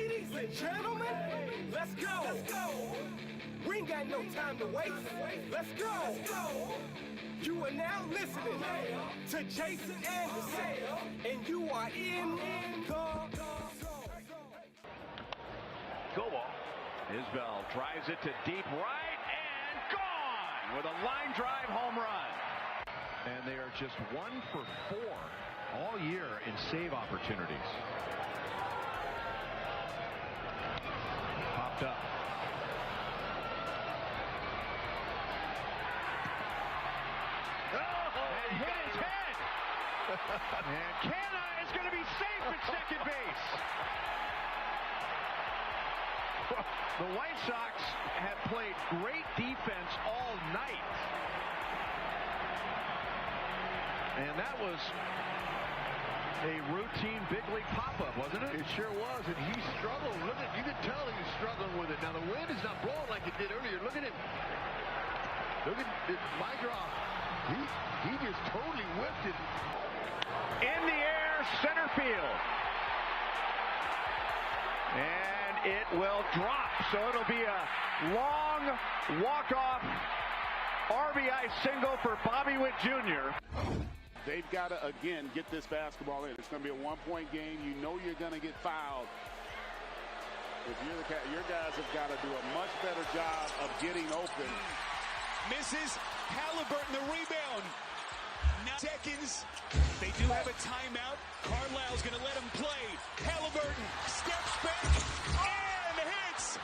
Ladies and gentlemen, let's go. We ain't got no time to waste. Let's go. You are now listening to Jason Anderson, and you are in the Go. Isbell drives it to deep right and gone with a line drive home run. And they are just 1 for 4 all year in save opportunities. Popped up. Oh, and hit his head. And Canna is going to be safe at second base. The White Sox have played great defense all night. And that was a routine big league pop-up, wasn't it? It sure was, and he struggled. Look at, you could tell he was struggling with it. Now the wind is not blowing like it did earlier. Look at him. Look at my draw. He just totally whipped it. In the air, center field. And it will drop, so it'll be a long walk-off RBI single for Bobby Witt Jr. They've got to, again, get this basketball in. It's going to be a one-point game. You know you're going to get fouled. If you're the cat, your guys have got to do a much better job of getting open. Misses. Halliburton the rebound. 9 seconds. They do have a timeout. Carlisle's going to let him play. Halliburton steps back and hits.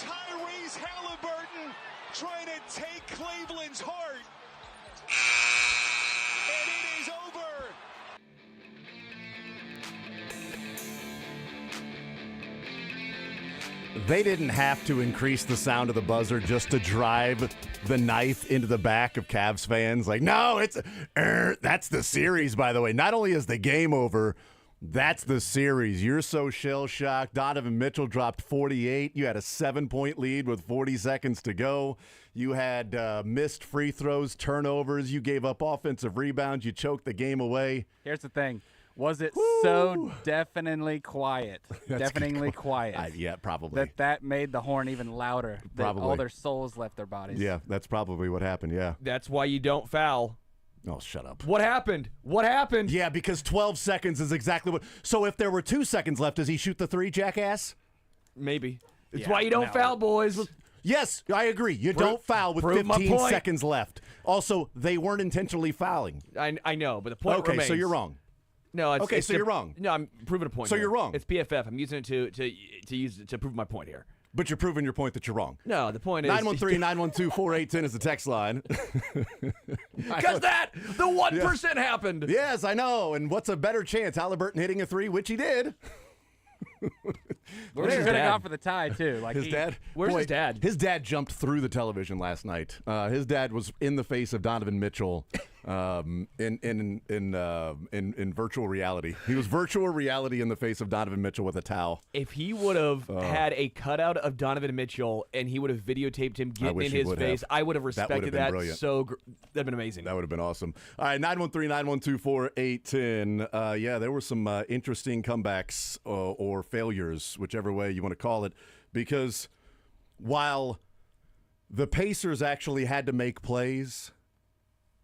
Tyrese Halliburton trying to take Cleveland's heart. And it is over. They didn't have to increase the sound of the buzzer just to drive the knife into the back of Cavs fans. Like, no, that's the series, by the way. Not only is the game over, that's the series. You're so shell-shocked. Donovan Mitchell dropped 48. You had a 7-point lead with 40 seconds to go. You had missed free throws, turnovers. You gave up offensive rebounds. You choked the game away. Here's the thing. Was it so deafeningly quiet? Deafeningly quiet. Yeah, probably. That made the horn even louder. Probably. All their souls left their bodies. Yeah, that's probably what happened, yeah. That's why you don't foul. Oh, shut up. What happened? What happened? Yeah, because 12 seconds is exactly what... So if there were 2 seconds left, does he shoot the 3, jackass? Maybe. It's why you don't foul, boys. Yes, I agree. You don't foul with 15 seconds left. Also, they weren't intentionally fouling. I know, but the point remains. Okay, so you're wrong. No, so you're wrong. No, I'm proving a point. So here. you're wrong. It's PFF. I'm using it to use it to prove my point here. But you're proving your point that you're wrong. No, the point is 913-912-4810 is the text line. Because the 1% happened. Yes, I know. And what's a better chance? Halliburton hitting a 3, which he did. Where's his dad? Gone for the tie too. Like his dad. Where's his dad? His dad jumped through the television last night. His dad was in the face of Donovan Mitchell in virtual reality. He was virtual reality in the face of Donovan Mitchell with a towel. If he would have had a cutout of Donovan Mitchell and he would have videotaped him getting in his face, I would have respected that. Brilliant. That'd have been amazing. That would have been awesome. All right, 913-912-4810. Yeah, there were some interesting comebacks or failures, whichever way you want to call it, because while the Pacers actually had to make plays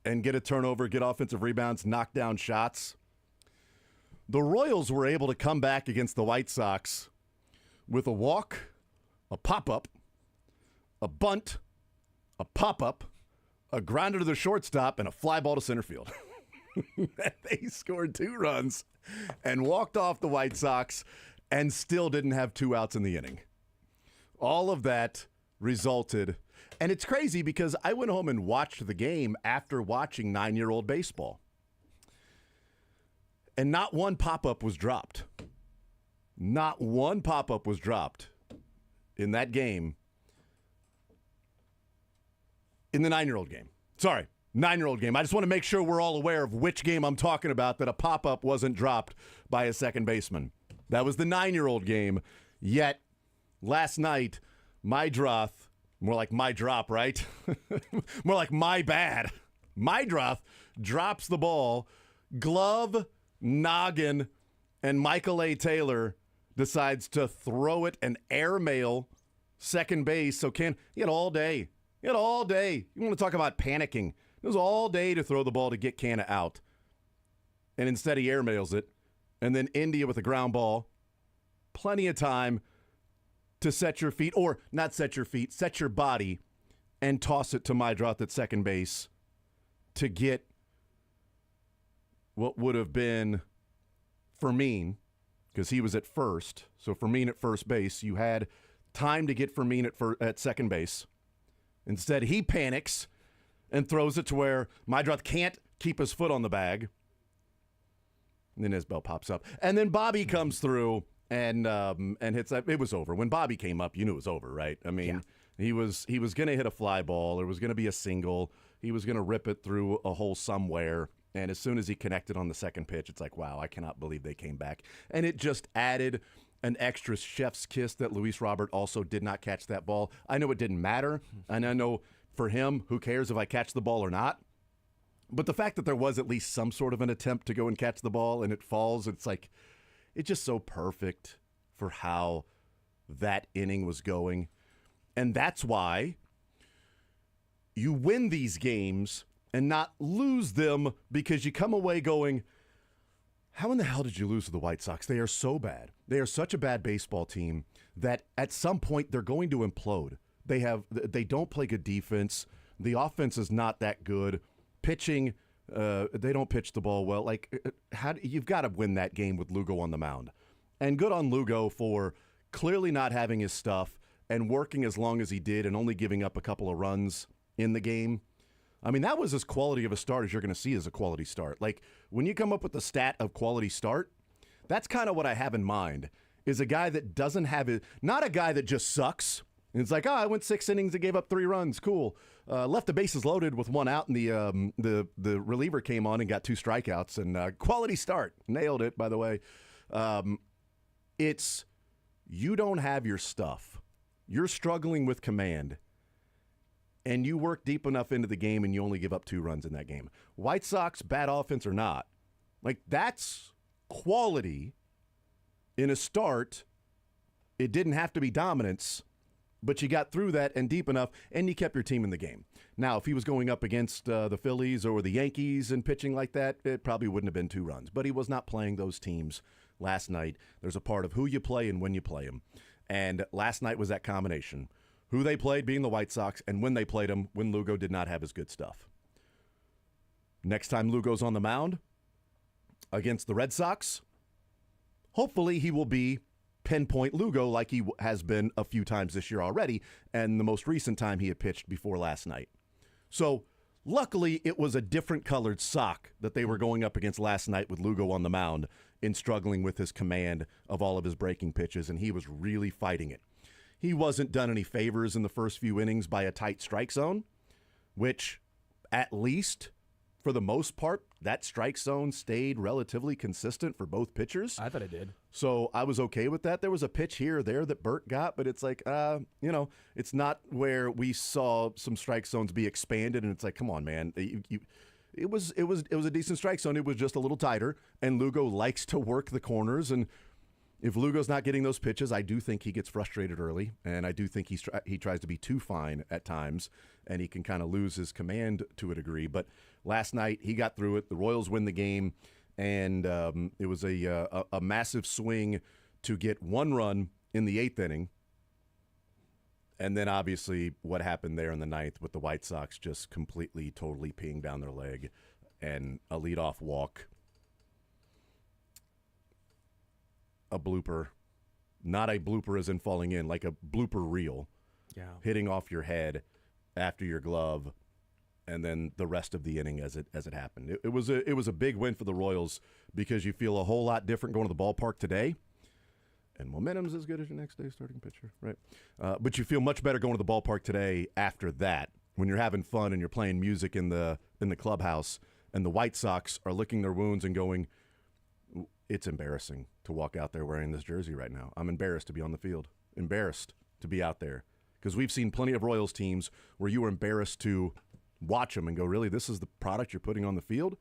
and get a turnover, get offensive rebounds, knock down shots, the Royals were able to come back against the White Sox with a walk, a pop-up, a bunt, a pop-up, a grounder to the shortstop, and a fly ball to center field. They scored 2 runs and walked off the White Sox and still didn't have 2 outs in the inning. All of that resulted, and it's crazy because I went home and watched the game after watching 9-year-old baseball. And not one pop-up was dropped. Not one pop-up was dropped in that game. In the 9-year-old game. Sorry, 9-year-old game. I just want to make sure we're all aware of which game I'm talking about, that a pop-up wasn't dropped by a second baseman. That was the 9-year-old game. Yet, last night, my droth, more like my drop, right? More like my bad. My droth drops the ball. Glove, noggin, and Michael A. Taylor decides to throw it and airmail second base. So he had all day. He had all day. You want to talk about panicking. It was all day to throw the ball to get Canha out. And instead he airmails it. And then India with a ground ball. Plenty of time to set your feet, or not set your feet, set your body and toss it to Maidroth at second base to get what would have been Fermin, because he was at first. So Fermin at first base. You had time to get Fermin at second base. Instead, he panics and throws it to where Maidroth can't keep his foot on the bag. And then Isbell pops up. And then Bobby comes through and hits that. It was over. When Bobby came up, you knew it was over, right? I mean, he was going to hit a fly ball. There was going to be a single. He was going to rip it through a hole somewhere. And as soon as he connected on the second pitch, it's like, wow, I cannot believe they came back. And it just added an extra chef's kiss that Luis Robert also did not catch that ball. I know it didn't matter. And I know for him, who cares if I catch the ball or not? But the fact that there was at least some sort of an attempt to go and catch the ball and it falls, it's like, it's just so perfect for how that inning was going. And that's why you win these games and not lose them, because you come away going, how in the hell did you lose to the White Sox? They are so bad. They are such a bad baseball team that at some point they're going to implode. They don't play good defense. The offense is not that good. Pitching, they don't pitch the ball well. Like, you've got to win that game with Lugo on the mound. And good on Lugo for clearly not having his stuff and working as long as he did and only giving up a couple of runs in the game. I mean, that was as quality of a start as you're going to see as a quality start. Like, when you come up with the stat of quality start, that's kind of what I have in mind, is a guy that doesn't have it, not a guy that just sucks. And it's like, I went 6 innings and gave up 3 runs. Cool. Left the bases loaded with 1 out, and the reliever came on and got 2 strikeouts. And quality start. Nailed it, by the way. It's you don't have your stuff. You're struggling with command. And you work deep enough into the game and you only give up 2 runs in that game. White Sox, bad offense or not, like, that's quality in a start. It didn't have to be dominance, but you got through that and deep enough, and you kept your team in the game. Now, if he was going up against the Phillies or the Yankees and pitching like that, it probably wouldn't have been 2 runs. But he was not playing those teams last night. There's a part of who you play and when you play them. And last night was that combination. Who they played being the White Sox, and when they played them, when Lugo did not have his good stuff. Next time Lugo's on the mound against the Red Sox, hopefully he will be pinpoint Lugo like he has been a few times this year already, and the most recent time he had pitched before last night. So luckily it was a different colored sock that they were going up against last night with Lugo on the mound in struggling with his command of all of his breaking pitches, and he was really fighting it. He wasn't done any favors in the first few innings by a tight strike zone, which at least for the most part, that strike zone stayed relatively consistent for both pitchers. I thought it did. So I was okay with that. There was a pitch here or there that Burt got, but it's like, it's not where we saw some strike zones be expanded, and it's like, come on, man. It was a decent strike zone. It was just a little tighter, and Lugo likes to work the corners, and if Lugo's not getting those pitches, I do think he gets frustrated early, and I do think he tries to be too fine at times, and he can kind of lose his command to a degree. But last night, he got through it. The Royals win the game, and it was a massive swing to get 1 run in the 8th inning. And then, obviously, what happened there in the 9th with the White Sox just completely, totally peeing down their leg, and a leadoff walk. A blooper, not a blooper as in falling in, like a blooper reel, hitting off your head after your glove, and then the rest of the inning as it happened. It was a big win for the Royals, because you feel a whole lot different going to the ballpark today, and momentum's as good as your next day starting pitcher, right? But you feel much better going to the ballpark today after that, when you're having fun and you're playing music in the clubhouse, and the White Sox are licking their wounds and going, it's embarrassing to walk out there wearing this jersey right now. I'm embarrassed to be on the field. Embarrassed to be out there. Because we've seen plenty of Royals teams where you were embarrassed to watch them and go, really, this is the product you're putting on the field?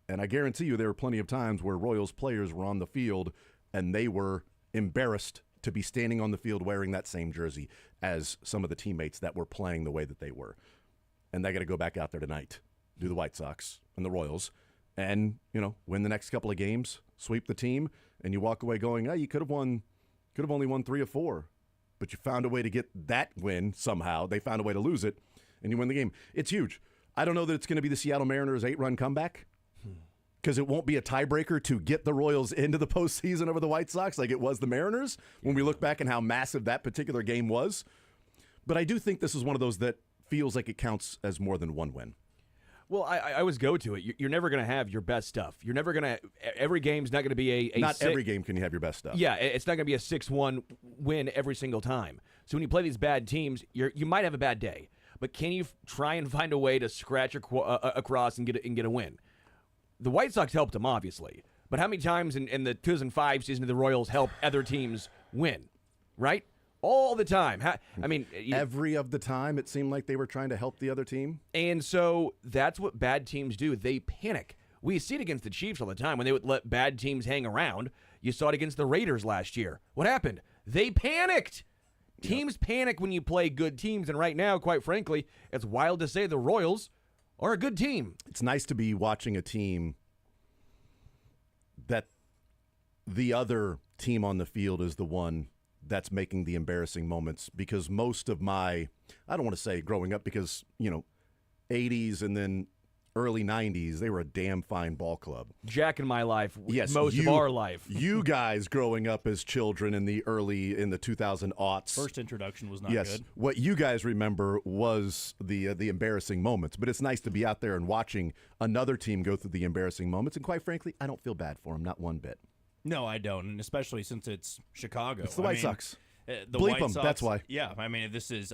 And I guarantee you there were plenty of times where Royals players were on the field and they were embarrassed to be standing on the field wearing that same jersey as some of the teammates that were playing the way that they were. And they got to go back out there tonight, do the White Sox and the Royals, and, win the next couple of games, sweep the team, and you walk away going, you could have only won 3 or 4, but you found a way to get that win somehow. They found a way to lose it, and you win the game. It's huge. I don't know that it's going to be the Seattle Mariners' 8-run comeback, because it won't be a tiebreaker to get the Royals into the postseason over the White Sox like it was the Mariners when we look back at how massive that particular game was. But I do think this is one of those that feels like it counts as more than one win. Well, I always go to it. You're never going to have your best stuff. You're never going to – every game's not going to be a Not every game can you have your best stuff. Yeah, it's not going to be a 6-1 win every single time. So when you play these bad teams, you might have a bad day. But can you try and find a way to scratch across and get a win? The White Sox helped them, obviously. But how many times in the 2005 season did the Royals help other teams win? Right? All the time. Every of the time it seemed like they were trying to help the other team. And so that's what bad teams do. They panic. We see it against the Chiefs all the time when they would let bad teams hang around. You saw it against the Raiders last year. What happened? They panicked. Teams panic when you play good teams. And right now, quite frankly, it's wild to say the Royals are a good team. It's nice to be watching a team that the other team on the field is the one that's making the embarrassing moments, because most of my, I don't want to say growing up, because, 80s and then early 90s, they were a damn fine ball club. Jack in my life, yes, most of our life. You guys growing up as children in the 2000s. First introduction was not yes, good. What you guys remember was the embarrassing moments, but it's nice to be out there and watching another team go through the embarrassing moments, and quite frankly, I don't feel bad for them, not one bit. No, I don't, and especially since it's Chicago. It's the White Sox. The Bleep White them, Sox, that's why. Yeah, this is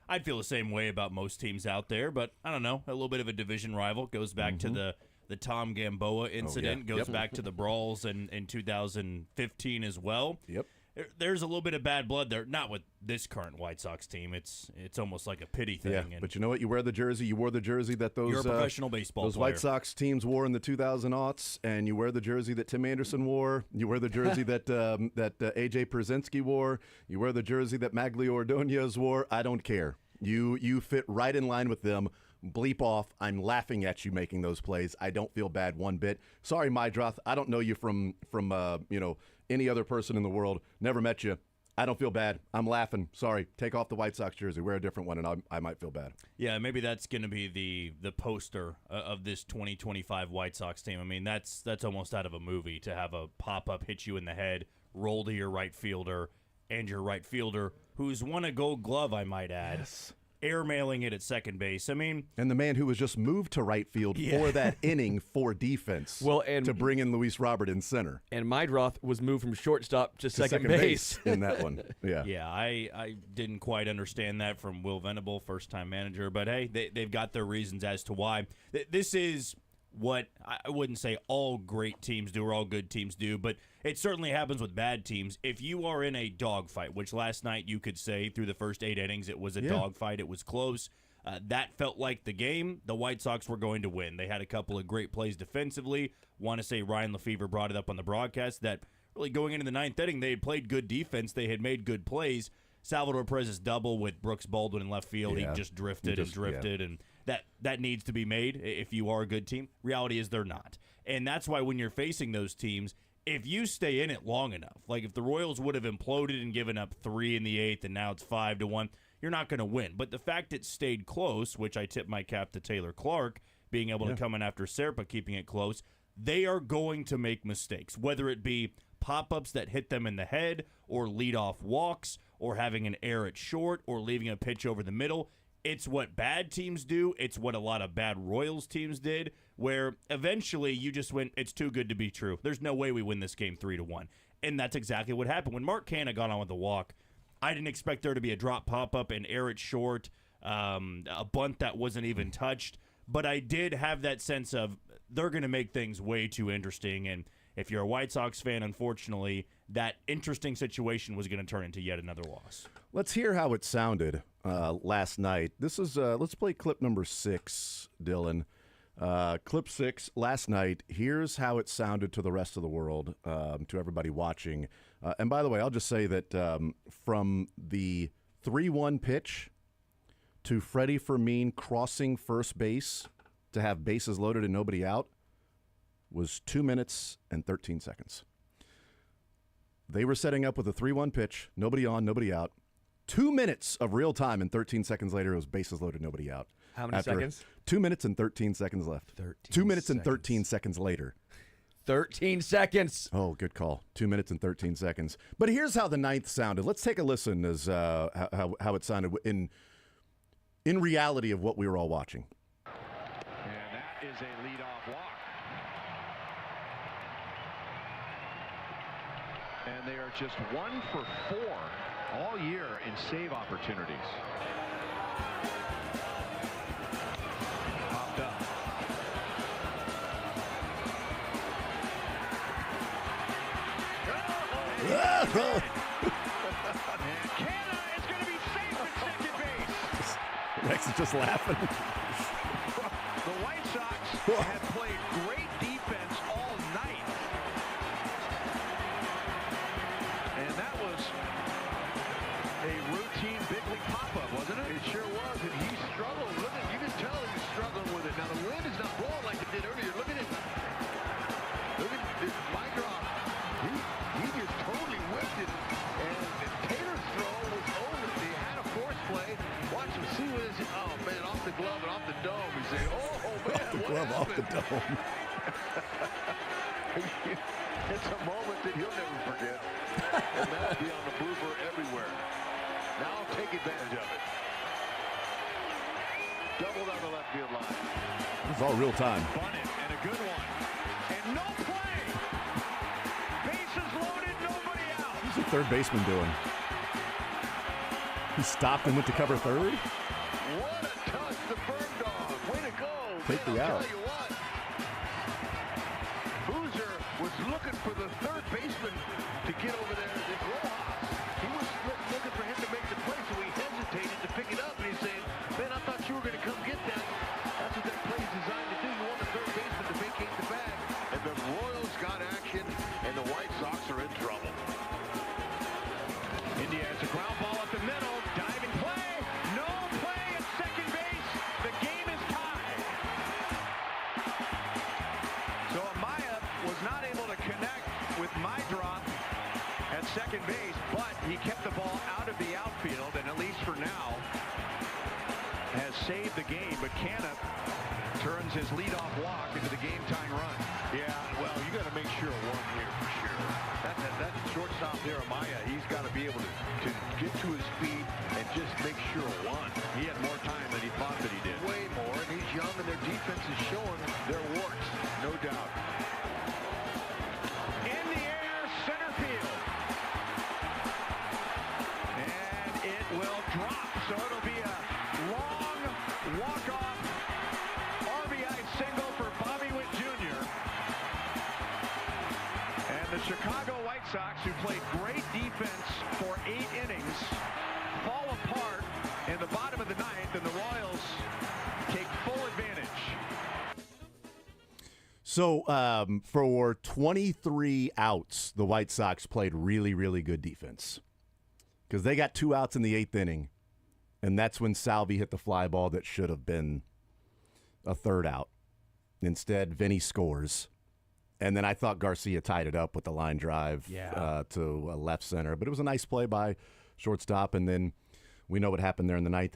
I'd feel the same way about most teams out there, but I don't know, a little bit of a division rival. Goes back to the Tom Gamboa incident, goes back to the brawls in 2015 as well. Yep. There's a little bit of bad blood there, not with this current White Sox team. It's almost like a pity thing. Yeah, but you know what? You wear the jersey. You wore the jersey that you're a professional baseball those player. White Sox teams wore in the 2000s, and you wear the jersey that Tim Anderson wore. You wear the jersey that A.J. Pierzynski wore. You wear the jersey that Maglio Ordonez wore. I don't care. You fit right in line with them. Bleep off. I'm laughing at you making those plays. I don't feel bad one bit. Sorry, Mydroth. I don't know you from any other person in the world. Never met you. I don't feel bad. I'm laughing. Sorry. Take off the White Sox jersey. Wear a different one, and I might feel bad. Yeah, maybe that's going to be the poster of this 2025 White Sox team. That's almost out of a movie, to have a pop-up hit you in the head, roll to your right fielder, and your right fielder, who's won a Gold Glove, I might add. Yes. Airmailing it at second base. And the man who was just moved to right field for that inning for defense, to bring in Luis Robert in center. And Mydroth was moved from shortstop to second base in that one. Yeah. Yeah, I didn't quite understand that from Will Venable, first-time manager. But, hey, they've got their reasons as to why. This is what I wouldn't say all great teams do or all good teams do, but it certainly happens with bad teams. If you are in a dogfight, which last night you could say through the first 8 innings it was a dogfight, it was close. That felt like the game. The White Sox were going to win. They had a couple of great plays defensively. Want to say Ryan Lefevre brought it up on the broadcast that really going into the 9th inning, they had played good defense. They had made good plays. Salvador Perez's double with Brooks Baldwin in left field, he just drifted and drifted, and that needs to be made if you are a good team. Reality is they're not. And that's why when you're facing those teams, if you stay in it long enough, like if the Royals would have imploded and given up 3 in the 8th and now it's 5-1, you're not going to win. But the fact it stayed close, which I tip my cap to Taylor Clark, being able to come in after Serpa, keeping it close, they are going to make mistakes, whether it be pop-ups that hit them in the head or lead-off walks or having an error at short or leaving a pitch over the middle. It's what bad teams do. It's what a lot of bad Royals teams did, where eventually you just went, it's too good to be true. There's no way we win this game 3-1. And that's exactly what happened. When Mark Canha got on with the walk, I didn't expect there to be a drop pop-up, an error at short, a bunt that wasn't even touched. But I did have that sense of they're going to make things way too interesting. And if you're a White Sox fan, unfortunately, that interesting situation was going to turn into yet another loss. Let's hear how it sounded last night. This is let's play clip number 6, Dylan. Clip 6 last night. Here's how it sounded to the rest of the world, to everybody watching. And by the way, I'll just say that from the 3-1 pitch to Freddie Fermin crossing first base to have bases loaded and nobody out was 2 minutes and 13 seconds. They were setting up with a 3-1 pitch, nobody on, nobody out. 2 minutes of real time, and 13 seconds later, it was bases loaded, nobody out. How many seconds? 2 minutes and 13 seconds left. 2 minutes and 13 seconds later. 13 seconds. Oh, good call. 2 minutes and 13 seconds. But here's how the ninth sounded. Let's take a listen as how it sounded in reality of what we were all watching. And that is a leadoff walk. And they are just 1 for 4 all year in save opportunities. Popped up. And Canna is going to be safe at second base. Rex is just laughing. The White Sox have played great defense all night. And that was a routine big league pop-up, wasn't it? It sure was, and he struggled. Look at, you can tell he's struggling with it. Now the wind is not blowing like it did earlier. Look at this mic drop. He just totally whipped it, and Taylor's throw was over. They had a force play. Watch him see what is it. Oh man, off the glove and off the dome. He said, "Oh man, Off the glove, off the dome." It's a moment that he'll never forget, and that'll be on the blooper everywhere. Now take advantage of it. Double down the left field line. It's all real time. Bunted and a good one. And no play. Bases loaded, nobody out. What's the third baseman doing? He stopped and went to cover third? What a touch, the bird dog. Way to go. Take Man, the I'll out. tell you what. Boozer was looking for the third baseman to get over there. This Rojas. He was looking for him to make the play, so he hesitated to pick it up. And he's saying, man, I thought you were going to come get that. That's what that play is designed to do. You want the third baseman to vacate the bag. And the Royals got action, and the White Sox are in trouble. India has a ground ball up the middle. Diving play. No play at second base. The game is tied. So Amaya was not able to connect with my drop at second base, but he kept the ball out of the outfield, and at least for now has saved the game. But Canna turns his leadoff walk into the game-tying run. Yeah, well, you got to make sure one here for sure. That shortstop there, Amaya, he's got to be able to get to his feet and just make sure one. He had more time than he thought that he did. Way more, and he's young, and their defense is showing their warts, no doubt. In the air, center field. And it will drop, so it'll be a long walk-off RBI single for Bobby Witt Jr. And the Chicago White Sox, who played great defense for 8 innings, fall apart in the bottom of the ninth, and the Royals take full advantage. So for 23 outs, the White Sox played really, really good defense because they got 2 outs in the 8th inning, and that's when Salvi hit the fly ball that should have been a 3rd out. Instead, Vinny scores. And then I thought Garcia tied it up with the line drive to left center. But it was a nice play by shortstop, and then we know what happened there in the 9th.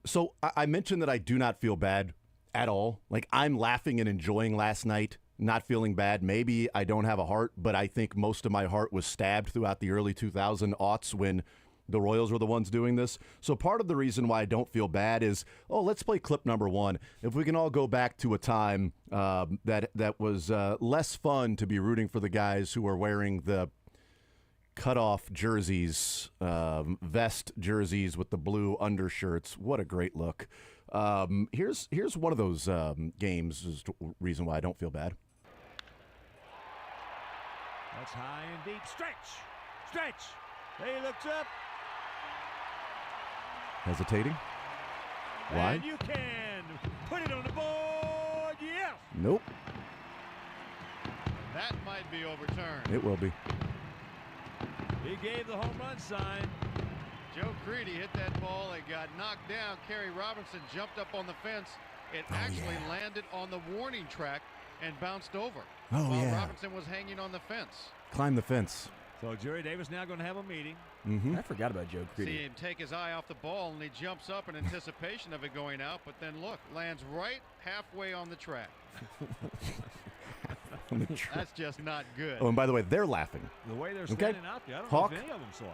So I mentioned that I do not feel bad at all. Like, I'm laughing and enjoying last night, not feeling bad. Maybe I don't have a heart, but I think most of my heart was stabbed throughout the early 2000 aughts when the Royals were the ones doing this. So part of the reason why I don't feel bad is, let's play clip number 1. If we can all go back to a time that was less fun to be rooting for the guys who are wearing the cutoff jerseys, vest jerseys with the blue undershirts. What a great look. Here's one of those games is the reason why I don't feel bad. That's high and deep. Stretch. He looks up. Hesitating. Why? And you can put it on the board. Nope. That might be overturned. It will be. He gave the home run sign. Joe Creedy hit that ball. It got knocked down. Kerry Robinson jumped up on the fence. It actually landed on the warning track and bounced over while Robinson was hanging on the fence. Climb the fence. So Jerry Davis now going to have a meeting. Mm-hmm. I forgot about Joe Creedy. See him take his eye off the ball, and he jumps up in anticipation of it going out. But then look, lands right halfway on the track. That's just not good. Oh, and by the way, they're laughing. The way they're standing out there, I don't know if any of them saw it.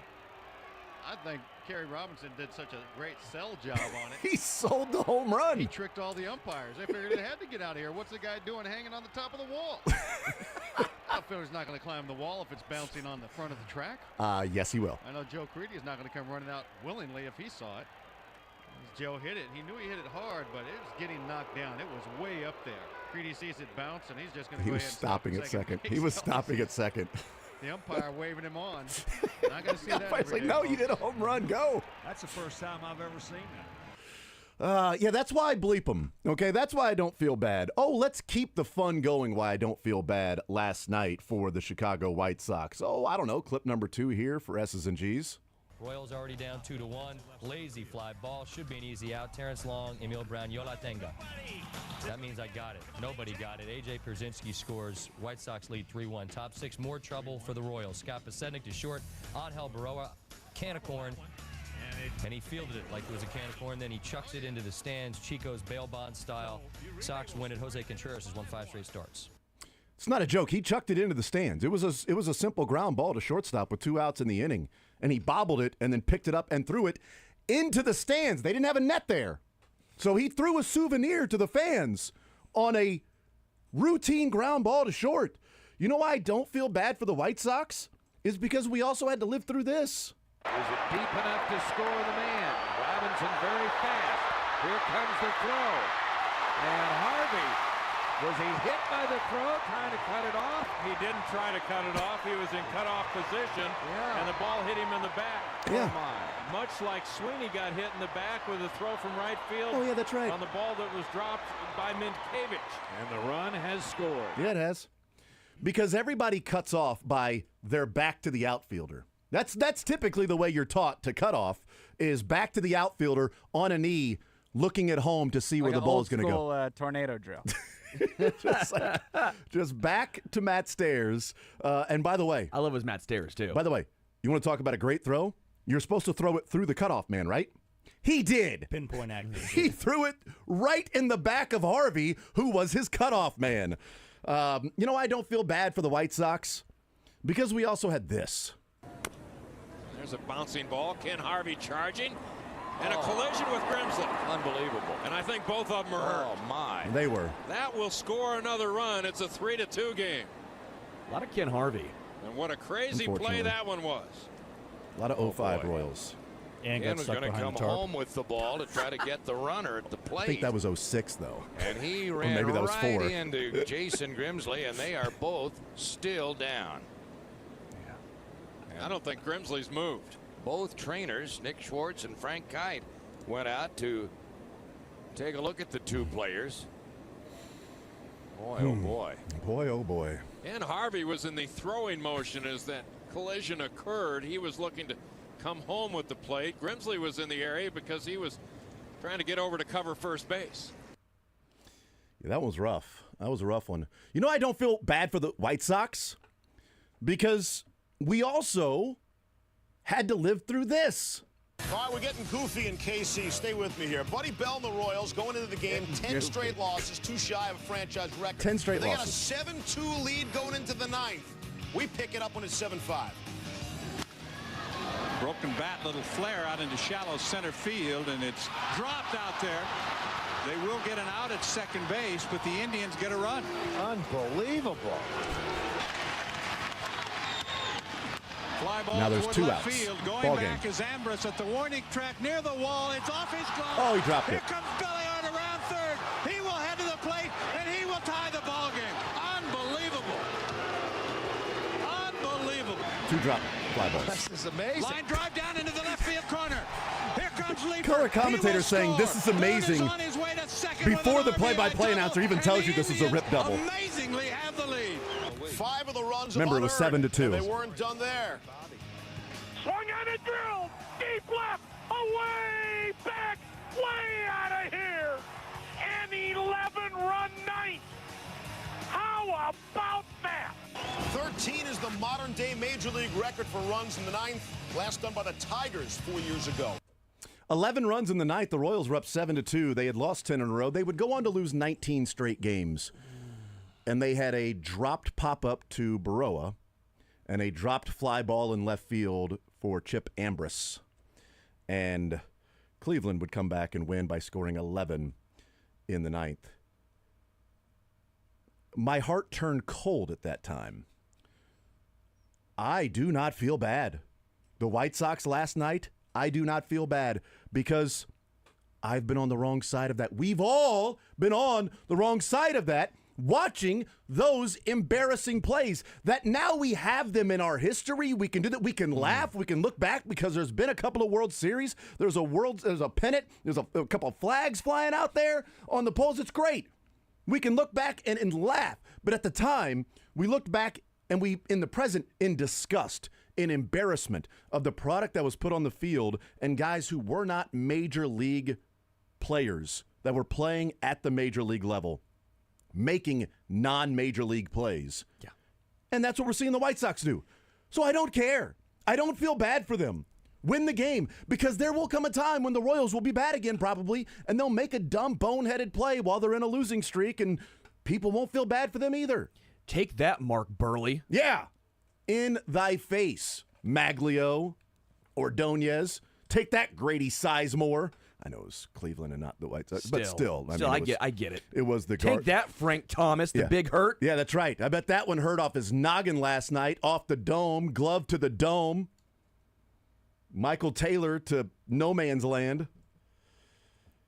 I think Kerry Robinson did such a great sell job on it. He sold the home run. He tricked all the umpires. They figured they had to get out of here. What's the guy doing hanging on the top of the wall? Outfielder's not going to climb the wall if it's bouncing on the front of the track. Yes, he will. I know Joe Creedy is not going to come running out willingly if he saw it. As Joe hit it, he knew he hit it hard, but it was getting knocked down. It was way up there. Creedy sees it bounce, and he's just going to go ahead and stop stopping at second. He was stopping at second. The umpire waving him on. Not going to see that. It's like, no, you did a home run. Go. That's the first time I've ever seen that. Yeah, that's why I bleep them. Okay, that's why I don't feel bad. Oh, let's keep the fun going why I don't feel bad last night for the Chicago White Sox. Oh, I don't know, clip number 2 here for S's and G's. Royals already down 2-1. Lazy fly ball. Should be an easy out. Terrence Long, Emil Brown, Yo La Tenga. That means I got it. Nobody got it. A.J. Pierzynski scores. White Sox lead 3-1. Top 6, more trouble for the Royals. Scott Pasednik to short. Angel Baroa, can of corn. And he fielded it like it was a can of corn. Then he chucks it into the stands. Chico's bail bond style. Sox win it. Jose Contreras has won 5 straight starts. It's not a joke. He chucked it into the stands. It was a simple ground ball to shortstop with 2 outs in the inning. And he bobbled it and then picked it up and threw it into the stands. They didn't have a net there. So he threw a souvenir to the fans on a routine ground ball to short. You know why I don't feel bad for the White Sox? Is because we also had to live through this. Is it deep enough to score the man? Robinson very fast. Here comes the throw. And Harvey, was he hit by the throw, trying to cut it off? He didn't try to cut it off. He was in cutoff position, and the ball hit him in the back. Yeah. Much like Sweeney got hit in the back with a throw from right field. Oh, yeah, that's right. On the ball that was dropped by Mintkevich. And the run has scored. Yeah, it has. Because everybody cuts off by their back to the outfielder. That's typically the way you're taught to cut off, is back to the outfielder on a knee, looking at home to see like where the ball is going to go. Old school tornado drill. just back to Matt Stairs. And by the way, I love his Matt Stairs too. By the way, you want to talk about a great throw? You're supposed to throw it through the cutoff man, right? He did. Pinpoint accuracy. He threw it right in the back of Harvey, who was his cutoff man. You know, I don't feel bad for the White Sox because we also had this. There's a bouncing ball. Ken Harvey charging. And a collision with Grimsley. Unbelievable. And I think both of them are hurt. Oh, my. They were. That will score another run. It's a 3-2 game. A lot of Ken Harvey. And what a crazy play that one was. A lot of 05 Royals. And Ken was going to come home with the ball to try to get the runner at the plate. I think that was 06, though. And he ran maybe that was right 4. into Jason Grimsley, and they are both still down. Yeah. I don't think Grimsley's moved. Both trainers, Nick Schwartz and Frank Kite, went out to take a look at the 2 players. Boy, oh boy. Boy, oh boy. And Harvey was in the throwing motion as that collision occurred. He was looking to come home with the plate. Grimsley was in the area because he was trying to get over to cover first base. Yeah, that was rough. That was a rough one. You know, I don't feel bad for the White Sox because we also had to live through this. All right, we're getting goofy in KC. Stay with me here. Buddy Bell and the Royals going into the game, 10 straight losses, 2 shy of a franchise record. 10 straight losses. They got a 7-2 lead going into the 9th. We pick it up when it's 7-5. Broken bat, little flare out into shallow center field, and it's dropped out there. They will get an out at second base, but the Indians get a run. Unbelievable. Fly ball now there's toward 2 left outs. Field. Going Ball back game. is Ambrose at the warning track near the wall. It's off his glove. Oh, he dropped Here it. comes Belliard around third. He will head to the plate, and he will tie the ball game. Unbelievable. Unbelievable. 2 drop fly balls. This is amazing. Line drive down into the left field corner. Here comes Leeper. Color commentator saying this is amazing. Bird is on his way to before the play-by-play announcer even tells you this is a rip double. Amazingly have the lead. 5 of the runs. Remember, it was 7-2. And they weren't done there. Swung on a drill. Deep left. Away. Back. Way out of here. An 11-run ninth. How about that? 13 is the modern-day Major League record for runs in the ninth, last done by the Tigers 4 years ago. 11 runs in the ninth. The Royals were up 7-2. They had lost 10 in a row. They would go on to lose 19 straight games. And they had a dropped pop-up to Baroa and a dropped fly ball in left field for Chip Ambrose. And Cleveland would come back and win by scoring 11 in the ninth. My heart turned cold at that time. I do not feel bad. The White Sox last night, I do not feel bad because I've been on the wrong side of that. We've all been on the wrong side of that, watching those embarrassing plays that now we have them in our history. We can do that. We can laugh. We can look back because there's been a couple of World Series. There's a pennant. There's a couple of flags flying out there on the poles. It's great. We can look back and laugh. But at the time, we looked back and we, in the present, in disgust, in embarrassment of the product that was put on the field and guys who were not major league players that were playing at the major league level, making non-major league plays. Yeah. And that's what we're seeing the White Sox do. So I don't care. I don't feel bad for them. Win the game, because there will come a time when the Royals will be bad again probably, and they'll make a dumb, boneheaded play while they're in a losing streak, and people won't feel bad for them either. Take that, Mark Burley. Yeah. In thy face, Maglio, Ordonez. Take that, Grady Sizemore. I know it was Cleveland and not the White Sox, but still. I get it. It was the Take that, Frank Thomas, the big hurt. Yeah, that's right. I bet that one hurt off his noggin last night, off the dome, glove to the dome. Michael Taylor to no man's land.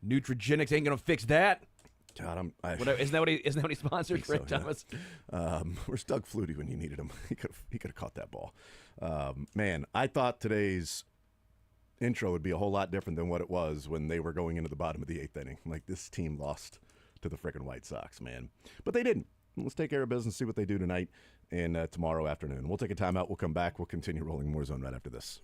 Nutrigenics ain't gonna fix that. God, isn't that what he sponsored, Frank Thomas? Where's Doug Flutie when you needed him? He could have caught that ball. Man, I thought today's intro would be a whole lot different than what it was when they were going into the bottom of the 8th inning. Like, this team lost to the frickin' White Sox, man. But they didn't. Let's take care of business, see what they do tonight and tomorrow afternoon. We'll take a timeout. We'll come back. We'll continue rolling more zone right after this.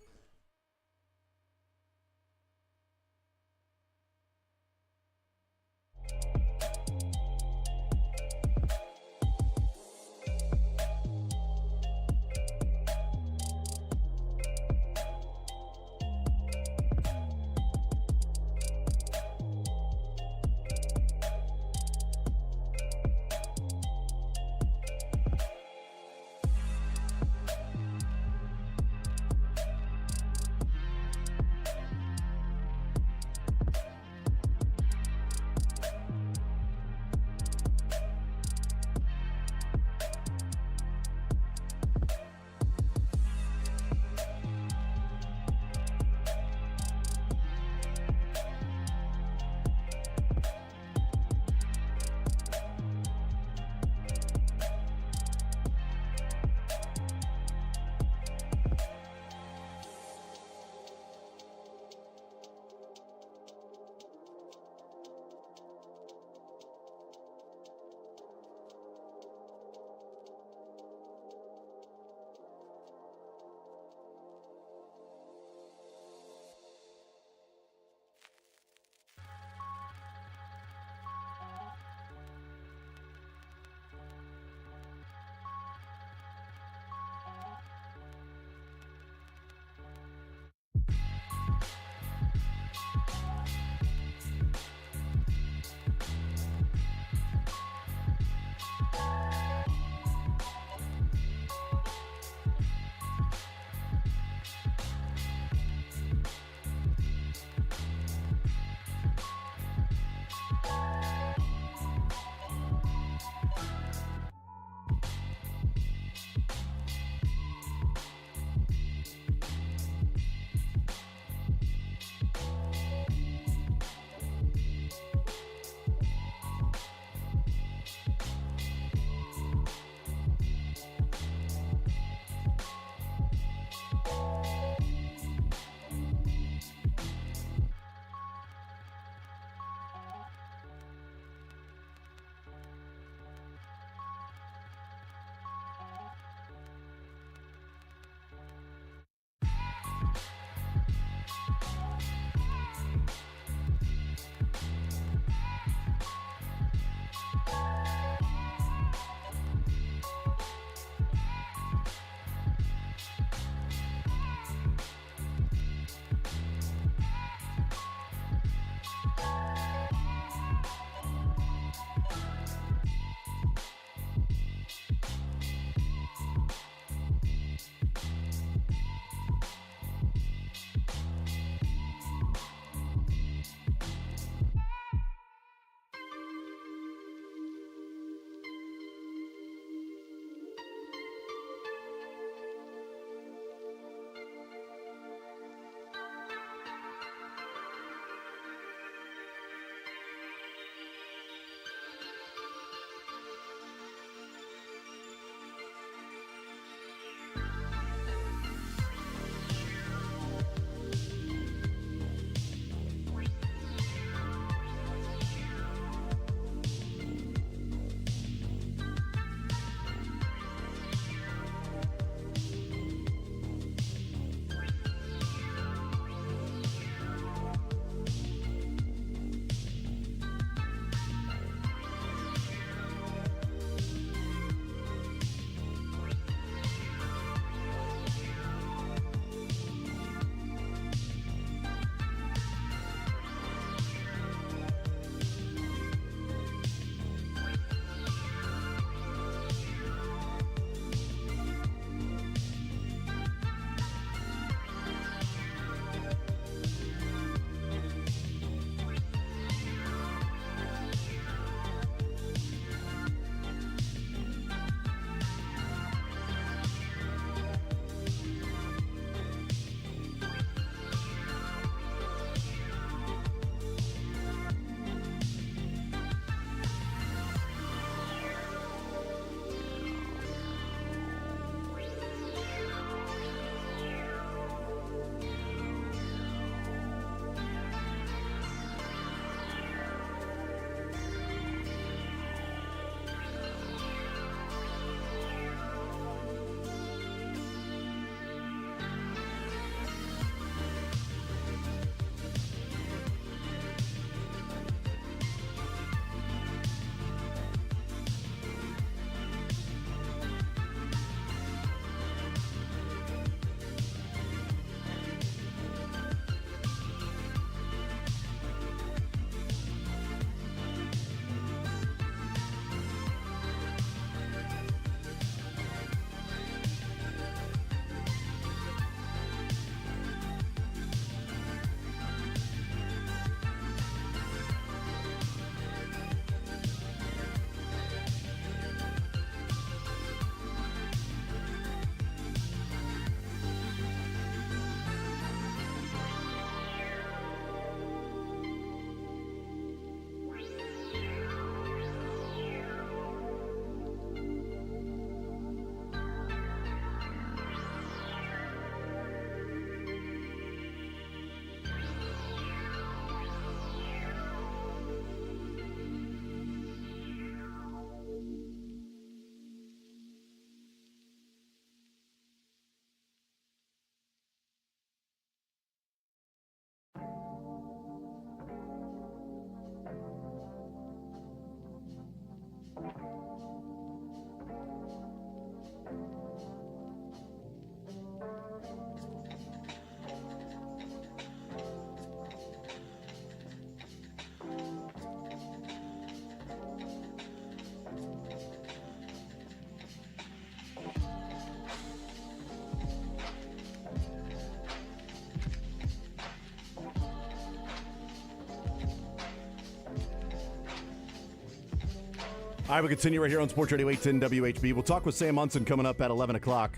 All right, we continue right here on Sports Radio 810 WHB. We'll talk with Sam Munson coming up at 11 o'clock.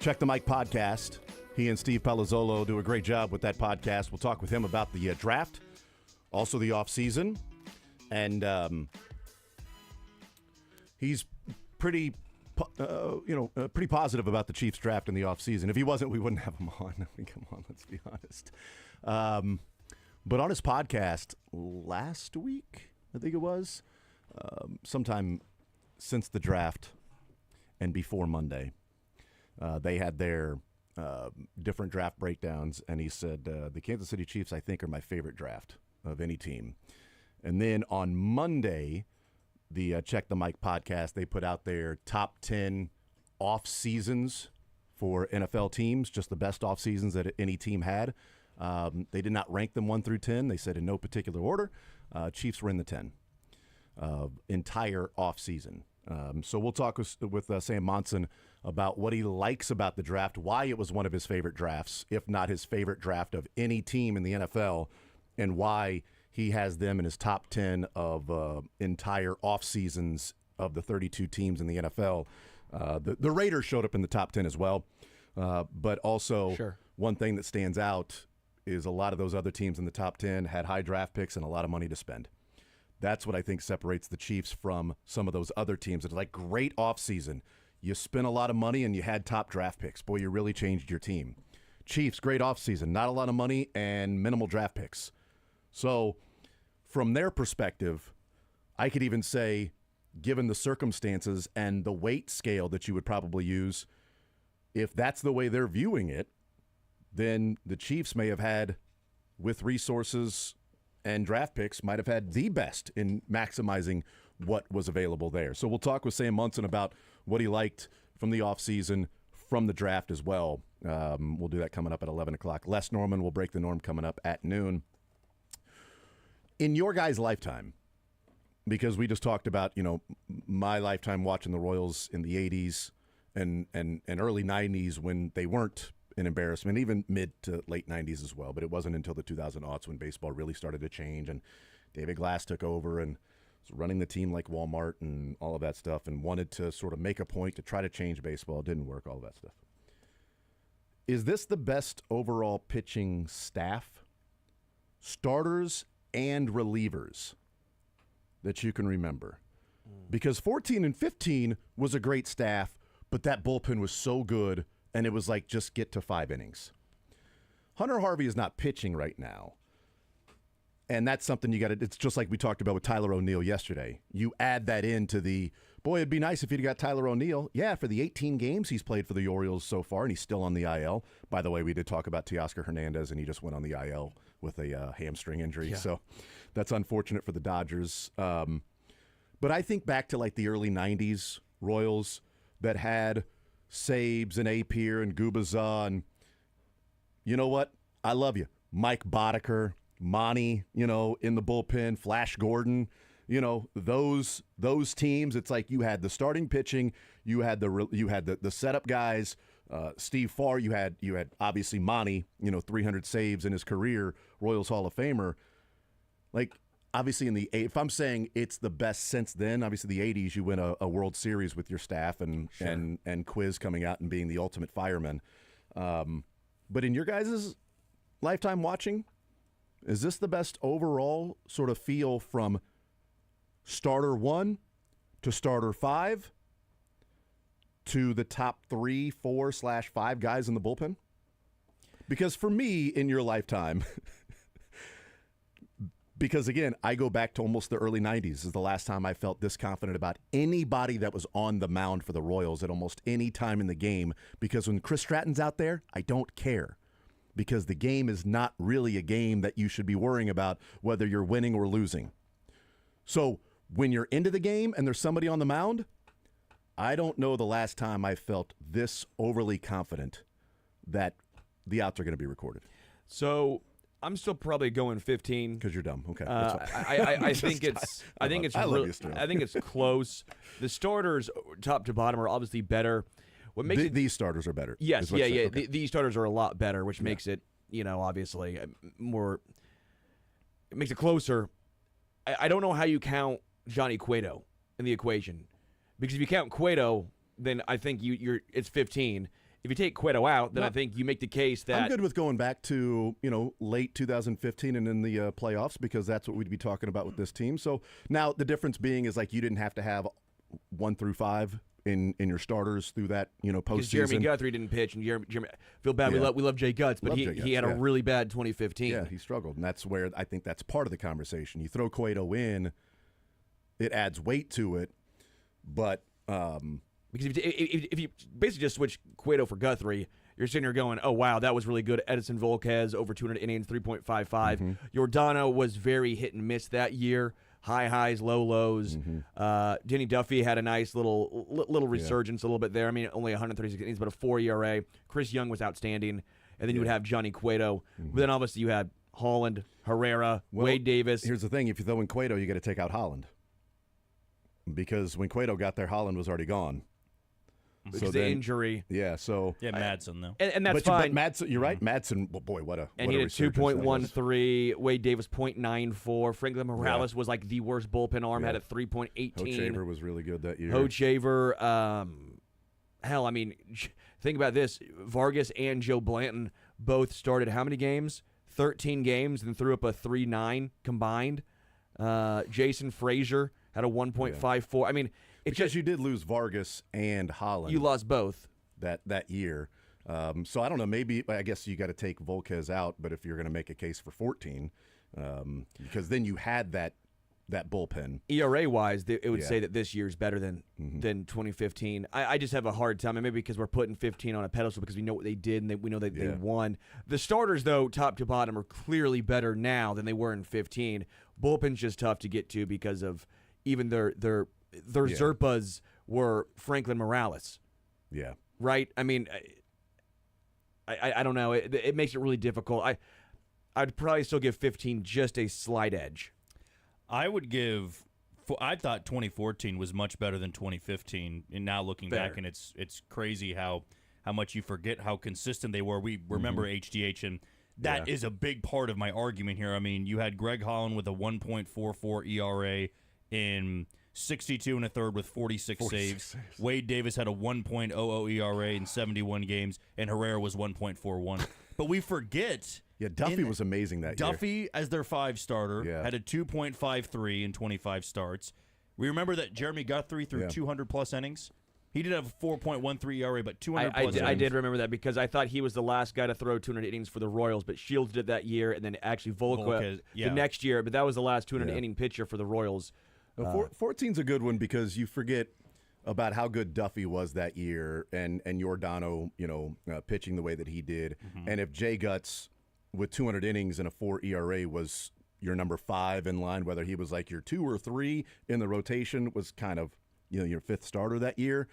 Check the Mike podcast. He and Steve Palazzolo do a great job with that podcast. We'll talk with him about the draft, also the offseason. And he's pretty positive about the Chiefs draft in the offseason. If he wasn't, we wouldn't have him on. I mean, come on, let's be honest. But on his podcast last week, I think it was, sometime since the draft and before Monday, they had their different draft breakdowns, and he said, the Kansas City Chiefs, I think, are my favorite draft of any team. And then on Monday, the Check the Mike podcast, they put out their top 10 off seasons for NFL teams, just the best off seasons that any team had. They did not rank them 1 through 10. They said in no particular order. Chiefs were in the 10. Entire off season. So we'll talk with Sam Monson about what he likes about the draft, why it was one of his favorite drafts, if not his favorite draft of any team in the NFL, and why he has them in his top 10 of entire off seasons of the 32 teams in the NFL. The Raiders showed up in the top 10 as well, but also one thing that stands out is a lot of those other teams in the top 10 had high draft picks and a lot of money to spend. That's what I think separates the Chiefs from some of those other teams. It's like great offseason. You spent a lot of money and you had top draft picks. Boy, you really changed your team. Chiefs, great offseason. Not a lot of money and minimal draft picks. So from their perspective, I could even say, given the circumstances and the weight scale that you would probably use, if that's the way they're viewing it, then the Chiefs may have had, with resources and draft picks, might have had the best in maximizing what was available there. So we'll talk with Sam Munson about what he liked from the offseason, from the draft as well. We'll do that coming up at 11 o'clock. Les Norman will break the norm coming up at noon. In your guys' lifetime, because we just talked about, my lifetime watching the Royals in the 80s and early 90s when they weren't an embarrassment, even mid to late 90s as well. But it wasn't until the 2000s when baseball really started to change and David Glass took over and was running the team like Walmart and all of that stuff and wanted to sort of make a point to try to change baseball. It didn't work, all of that stuff. Is this the best overall pitching staff, starters and relievers, that you can remember? Because 14 and 15 was a great staff, but that bullpen was so good, and it was like, just get to 5 innings. Hunter Harvey is not pitching right now, and that's something you got to, it's just like we talked about with Tyler O'Neill yesterday. You add that into the, boy, it'd be nice if you'd got Tyler O'Neill. Yeah, for the 18 games he's played for the Orioles so far, and he's still on the IL. By the way, we did talk about Teoscar Hernandez, and he just went on the IL with a hamstring injury. So that's unfortunate for the Dodgers. But I think back to like the early 90s Royals that had Sabes and Appier and Gubazza, and you know what? I love you. Mike Boddicker, Monty, in the bullpen, Flash Gordon, those teams. It's like you had the starting pitching, you had the setup guys. Steve Farr, you had obviously Monty, 300 saves in his career, Royals Hall of Famer. Like, obviously if I'm saying it's the best since then, obviously the 80s, you win a World Series with your staff and Quiz coming out and being the ultimate fireman. But in your guys' lifetime watching, is this the best overall sort of feel from starter 1 to starter 5? To the top 3, 4/5 guys in the bullpen? Because for me, in your lifetime, because again, I go back to almost the early 90s is the last time I felt this confident about anybody that was on the mound for the Royals at almost any time in the game. Because when Chris Stratton's out there, I don't care. Because the game is not really a game that you should be worrying about whether you're winning or losing. So when you're into the game and there's somebody on the mound, I don't know the last time I felt this overly confident that the outs are going to be recorded. So I'm still probably going 15 because you're dumb. Okay, I think it's close. The starters, top to bottom, are obviously better. What makes these starters are better? Yes, yeah. Okay. These starters are a lot better, which makes it, obviously more. It makes it closer. I don't know how you count Johnny Cueto in the equation. Because if you count Cueto, then I think it's 15. If you take Cueto out, then I think you make the case that I'm good with going back to late 2015 and in the playoffs, because that's what we'd be talking about with this team. So now the difference being is like you didn't have to have 1 through 5 in your starters through that postseason. Because Jeremy Guthrie didn't pitch, and Jeremy feel bad. Yeah. We love Jay Guts, but he had a really bad 2015. Yeah, he struggled, and that's where I think that's part of the conversation. You throw Cueto in, it adds weight to it, but. Because if you basically just switch Cueto for Guthrie, you're sitting here going, oh, wow, that was really good. Edison Volquez, over 200 innings, 3.55. Mm-hmm. Giordano was very hit and miss that year. High highs, low lows. Denny Duffy had a nice little resurgence a little bit there. I mean, only 136 innings, but a 4 ERA. Chris Young was outstanding. And then you would have Johnny Cueto. But then obviously you had Holland, Herrera, Wade Davis. Here's the thing. If you throw in Cueto, you got to take out Holland. Because when Cueto got there, Holland was already gone. Because of the injury. Yeah, so. Yeah, Madsen, though. And that's fine. But Madsen, you're right. Madsen, well, boy, what a. And what he a had resurgence that was. 2.13. Wade Davis, 0.94. Franklin Morales was like the worst bullpen arm, had a 3.18. Hochevar was really good that year. Hochevar, hell, I mean, think about this. Vargas and Joe Blanton both started how many games? 13 games and threw up a 3.9 combined. Jason Frazier had a 1.54. I mean, because you did lose Vargas and Holland. You lost both that year. So I don't know. Maybe I guess you got to take Volquez out. But if you're going to make a case for 14, because then you had that bullpen. ERA wise, it would say that this year's better than 2015. I just have a hard time, and maybe because we're putting 15 on a pedestal because we know what they did and we know that they won. The starters, though, top to bottom, are clearly better now than they were in 15. Bullpen's just tough to get to because of even their Zerpas were Franklin Morales. Yeah. Right? I mean, I don't know. It makes it really difficult. I'd probably still give 15 just a slight edge. I thought 2014 was much better than 2015. And now looking back, and it's crazy how much you forget how consistent they were. We remember HDH, and that is a big part of my argument here. I mean, you had Greg Holland with a 1.44 ERA in 62 and a third with 46 saves. Wade Davis had a 1.00 ERA in 71 games, and Herrera was 1.41. But we forget. Yeah, Duffy was amazing that year. Duffy, as their 5 starter, had a 2.53 in 25 starts. We remember that Jeremy Guthrie threw 200-plus innings. He did have a 4.13 ERA, but 200-plus innings. I did remember that because I thought he was the last guy to throw 200 innings for the Royals, but Shields did that year, and then actually Volquez the next year. But that was the last 200-inning pitcher for the Royals. 14's a good one because you forget about how good Duffy was that year and Giordano, pitching the way that he did. And if Jay Guts with 200 innings and a 4 ERA was your number 5 in line, whether he was like your 2 or 3 in the rotation, was kind of your 5th starter that year.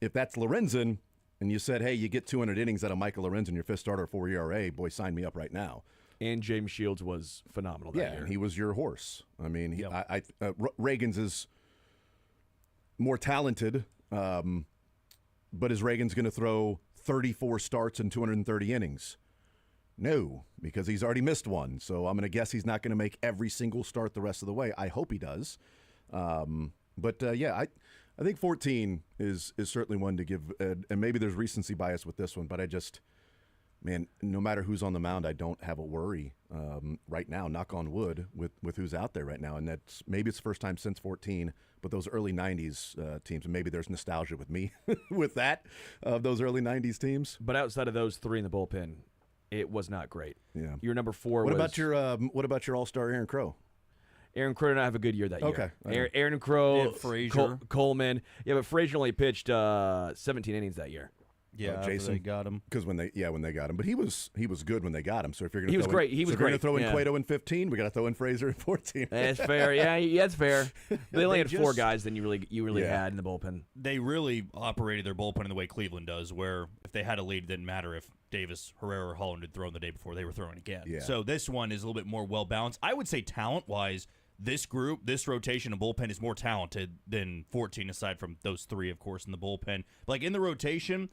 If that's Lorenzen and you said, hey, you get 200 innings out of Michael Lorenzen, your 5th starter, 4 ERA, boy, sign me up right now. And James Shields was phenomenal that year. And he was your horse. I mean, Reagan's is more talented, but is Reagan's going to throw 34 starts and 230 innings? No, because he's already missed one. So I'm going to guess he's not going to make every single start the rest of the way. I hope he does. I think 14 is certainly one to give, and maybe there's recency bias with this one, but man, no matter who's on the mound, I don't have a worry right now, knock on wood, with who's out there right now. And maybe it's the first time since 14, but those early 90s teams, and maybe there's nostalgia with me with that, those early 90s teams. But outside of those 3 in the bullpen, it was not great. Yeah. Your number 4 what about your all-star Aaron Crow? Aaron Crow did not have a good year that year. Okay. Aaron Crow, Frazier. Coleman. Yeah, but Frazier only pitched 17 innings that year. Yeah, Jason they got him because when they got him, but he was good when they got him. So if you're going to he was great. He was great. If you're going to throw in Cueto in 15, we got to throw in Frazier in 14. That's fair. Yeah, that's fair. They only had 4 guys than you really had in the bullpen. They really operated their bullpen in the way Cleveland does, where if they had a lead, it didn't matter if Davis, Herrera, or Holland had thrown the day before, they were throwing again. Yeah. So this one is a little bit more well balanced. I would say talent wise, this group, this rotation of bullpen is more talented than 14, aside from those 3, of course, in the bullpen. Like in the rotation,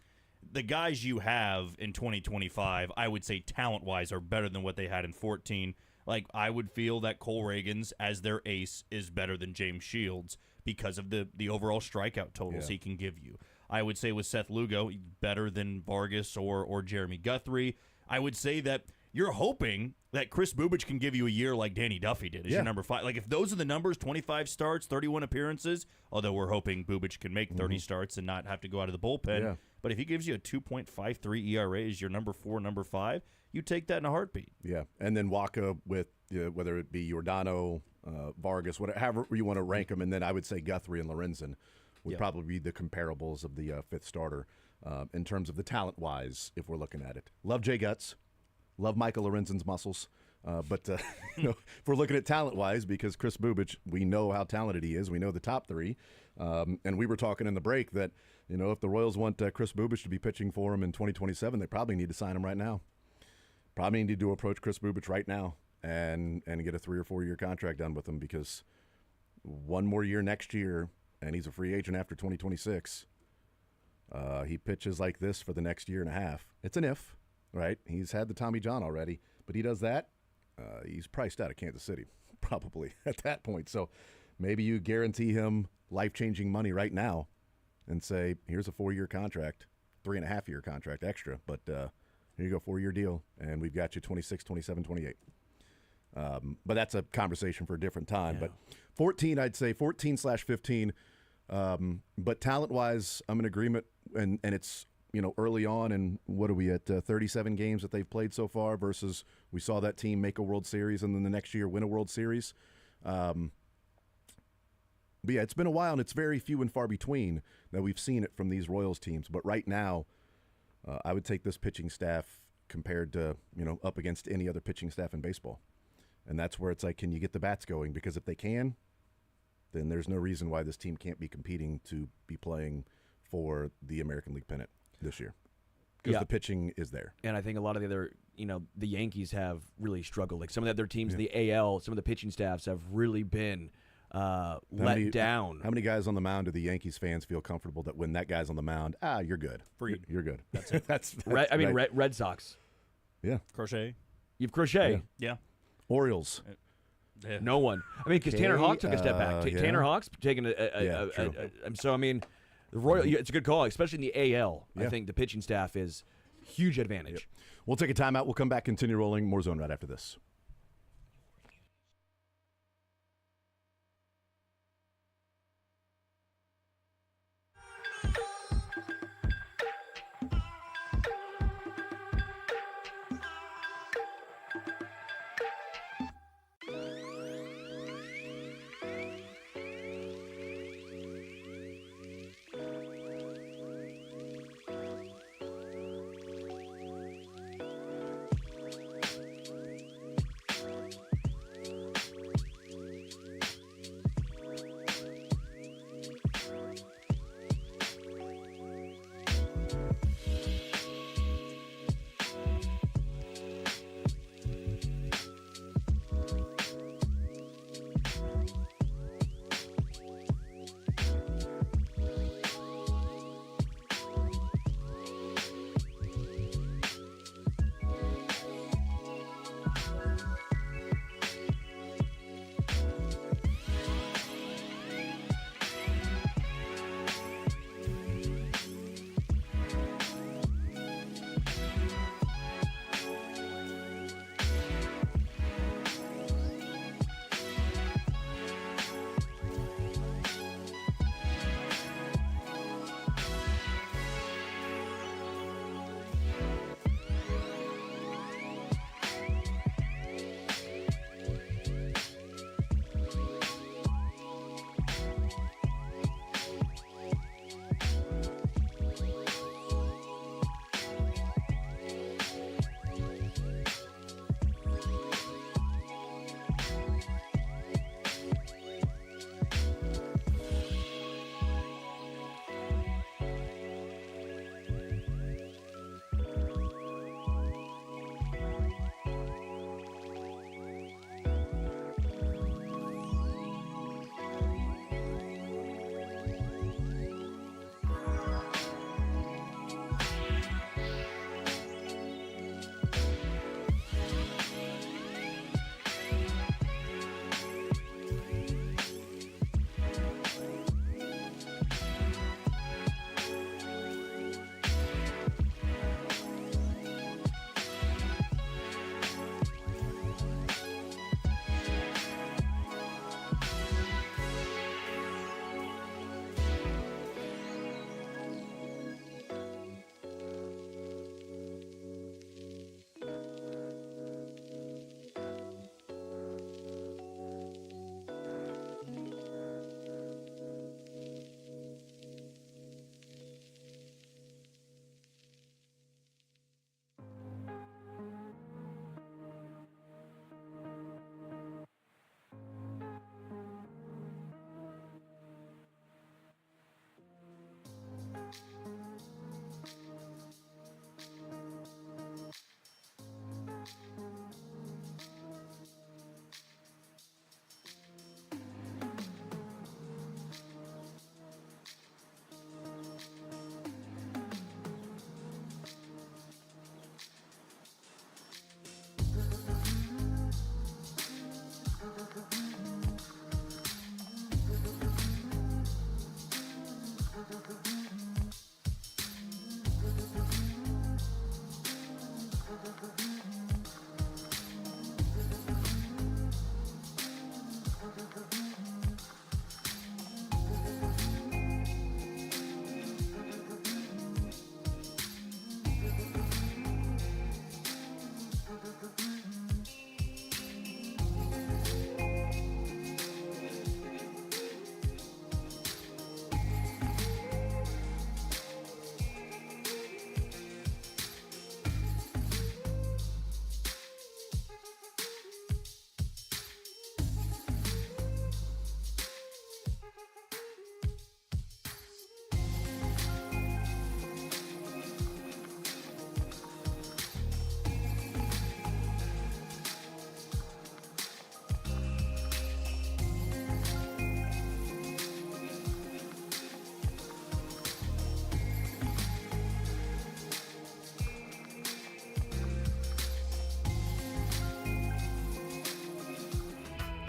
the guys you have in 2025, I would say talent-wise, are better than what they had in 14. Like, I would feel that Cole Reagans, as their ace, is better than James Shields. because of the overall strikeout totals Yeah. he can give you. I would say with Seth Lugo, better than Vargas or Jeremy Guthrie. I would say that you're hoping that Chris Bubic can give you a year like Danny Duffy did as your number 5. Like, if those are the numbers, 25 starts, 31 appearances, although we're hoping Bubic can make 30 starts and not have to go out of the bullpen. Yeah. But if he gives you a 2.53 ERA as your number 4, number 5, you take that in a heartbeat. Yeah, and then Waka with whether it be Giordano, Vargas, whatever, however you want to rank them, and then I would say Guthrie and Lorenzen would probably be the comparables of the fifth starter in terms of the talent-wise, if we're looking at it. Love Jay Guts. Love Michael Lorenzen's muscles. But if we're looking at talent-wise, because Chris Bubic, we know how talented he is. We know the top 3. And we were talking in the break that, if the Royals want Chris Bubic to be pitching for him in 2027, they probably need to sign him right now. Probably need to approach Chris Bubic right now and get a 3 or 4 year contract done with him, because one more year next year, and he's a free agent after 2026. He pitches like this for the next year and a half. It's an if, right? He's had the Tommy John already, but he does that. He's priced out of Kansas City, probably at that point. So maybe you guarantee him life-changing money right now and say, here's a 4 year contract, 3.5 year contract extra, but here you go, 4 year deal, and we've got you 26, 27, 28. But that's a conversation for a different time. Yeah. But 14, I'd say 14/15. But talent-wise, I'm in agreement, and it's early on, and what are we at 37 games that they've played so far versus we saw that team make a World Series and then the next year win a World Series. But yeah, it's been a while, and it's very few and far between that we've seen it from these Royals teams. But right now, I would take this pitching staff compared to up against any other pitching staff in baseball, and that's where it's like, can you get the bats going? Because if they can, then there's no reason why this team can't be competing to be playing for the American League pennant this year, because the pitching is there. And I think a lot of the other, the Yankees have really struggled. Like some of the other teams in the AL, some of the pitching staffs have really been let down. How many guys on the mound do the Yankees fans feel comfortable that when that guy's on the mound, you're good. Freed. You're good. That's it. that's right. Red Sox. Yeah. Crochet. You've Crochet. Yeah. Orioles. No one. I mean, because Tanner Hawk took a step back. Tanner Hawk's taking so I mean, the Royal. It's a good call, especially in the AL. I think the pitching staff is huge advantage. Yep. We'll take a timeout. We'll come back, continue rolling. More Zone right after this.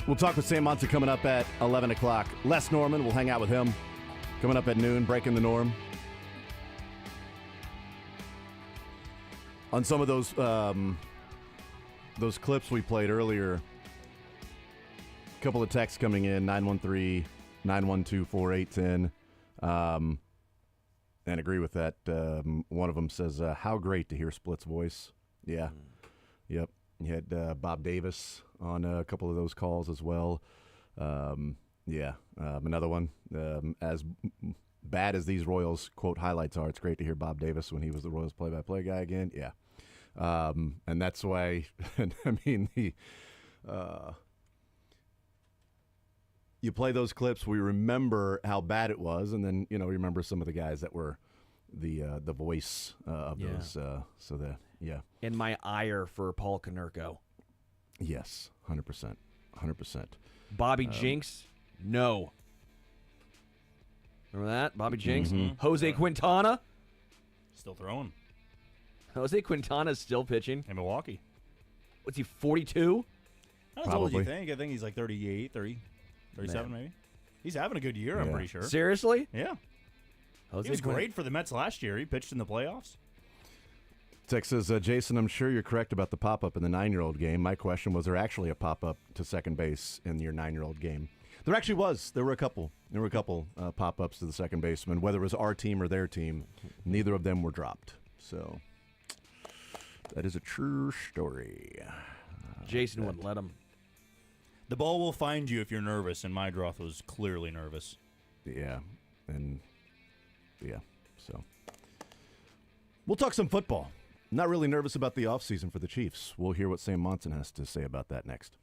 We'll talk with Sam Monson coming up at 11 o'clock. Les Norman, we'll hang out with him coming up at noon, breaking the norm. On some of those clips we played earlier, a couple of texts coming in, 913-912-4810, and agree with that. One of them says, how great to hear Split's voice. Yeah. Yep. You had Bob Davis on a couple of those calls as well. Another one. As bad as these Royals, quote, highlights are, it's great to hear Bob Davis when he was the Royals play-by-play guy again. Yeah. And that's why, I mean, you play those clips, we remember how bad it was, and then, remember some of the guys that were the voice of those. And my ire for Paul Konerko. Yes, 100%. 100%. Bobby Jinks? No. Remember that? Bobby Jinks? Mm-hmm. Jose Quintana? Still throwing. Jose Quintana's still pitching. In Milwaukee. What's he, 42? How old do you think? I think he's like 38, 30, 37 maybe. He's having a good year, I'm pretty sure. Seriously? Yeah. He was great for the Mets last year. He pitched in the playoffs. Tex says, Jason, I'm sure you're correct about the pop-up in the 9-year-old game. My question was there actually a pop-up to second base in your 9-year-old game? There actually was. There were a couple pop-ups to the second baseman. Whether it was our team or their team, neither of them were dropped. So that is a true story. Jason wouldn't let him. The ball will find you if you're nervous, and Mydroth was clearly nervous. Yeah. So we'll talk some football. Not really nervous about the offseason for the Chiefs. We'll hear what Sam Monson has to say about that next.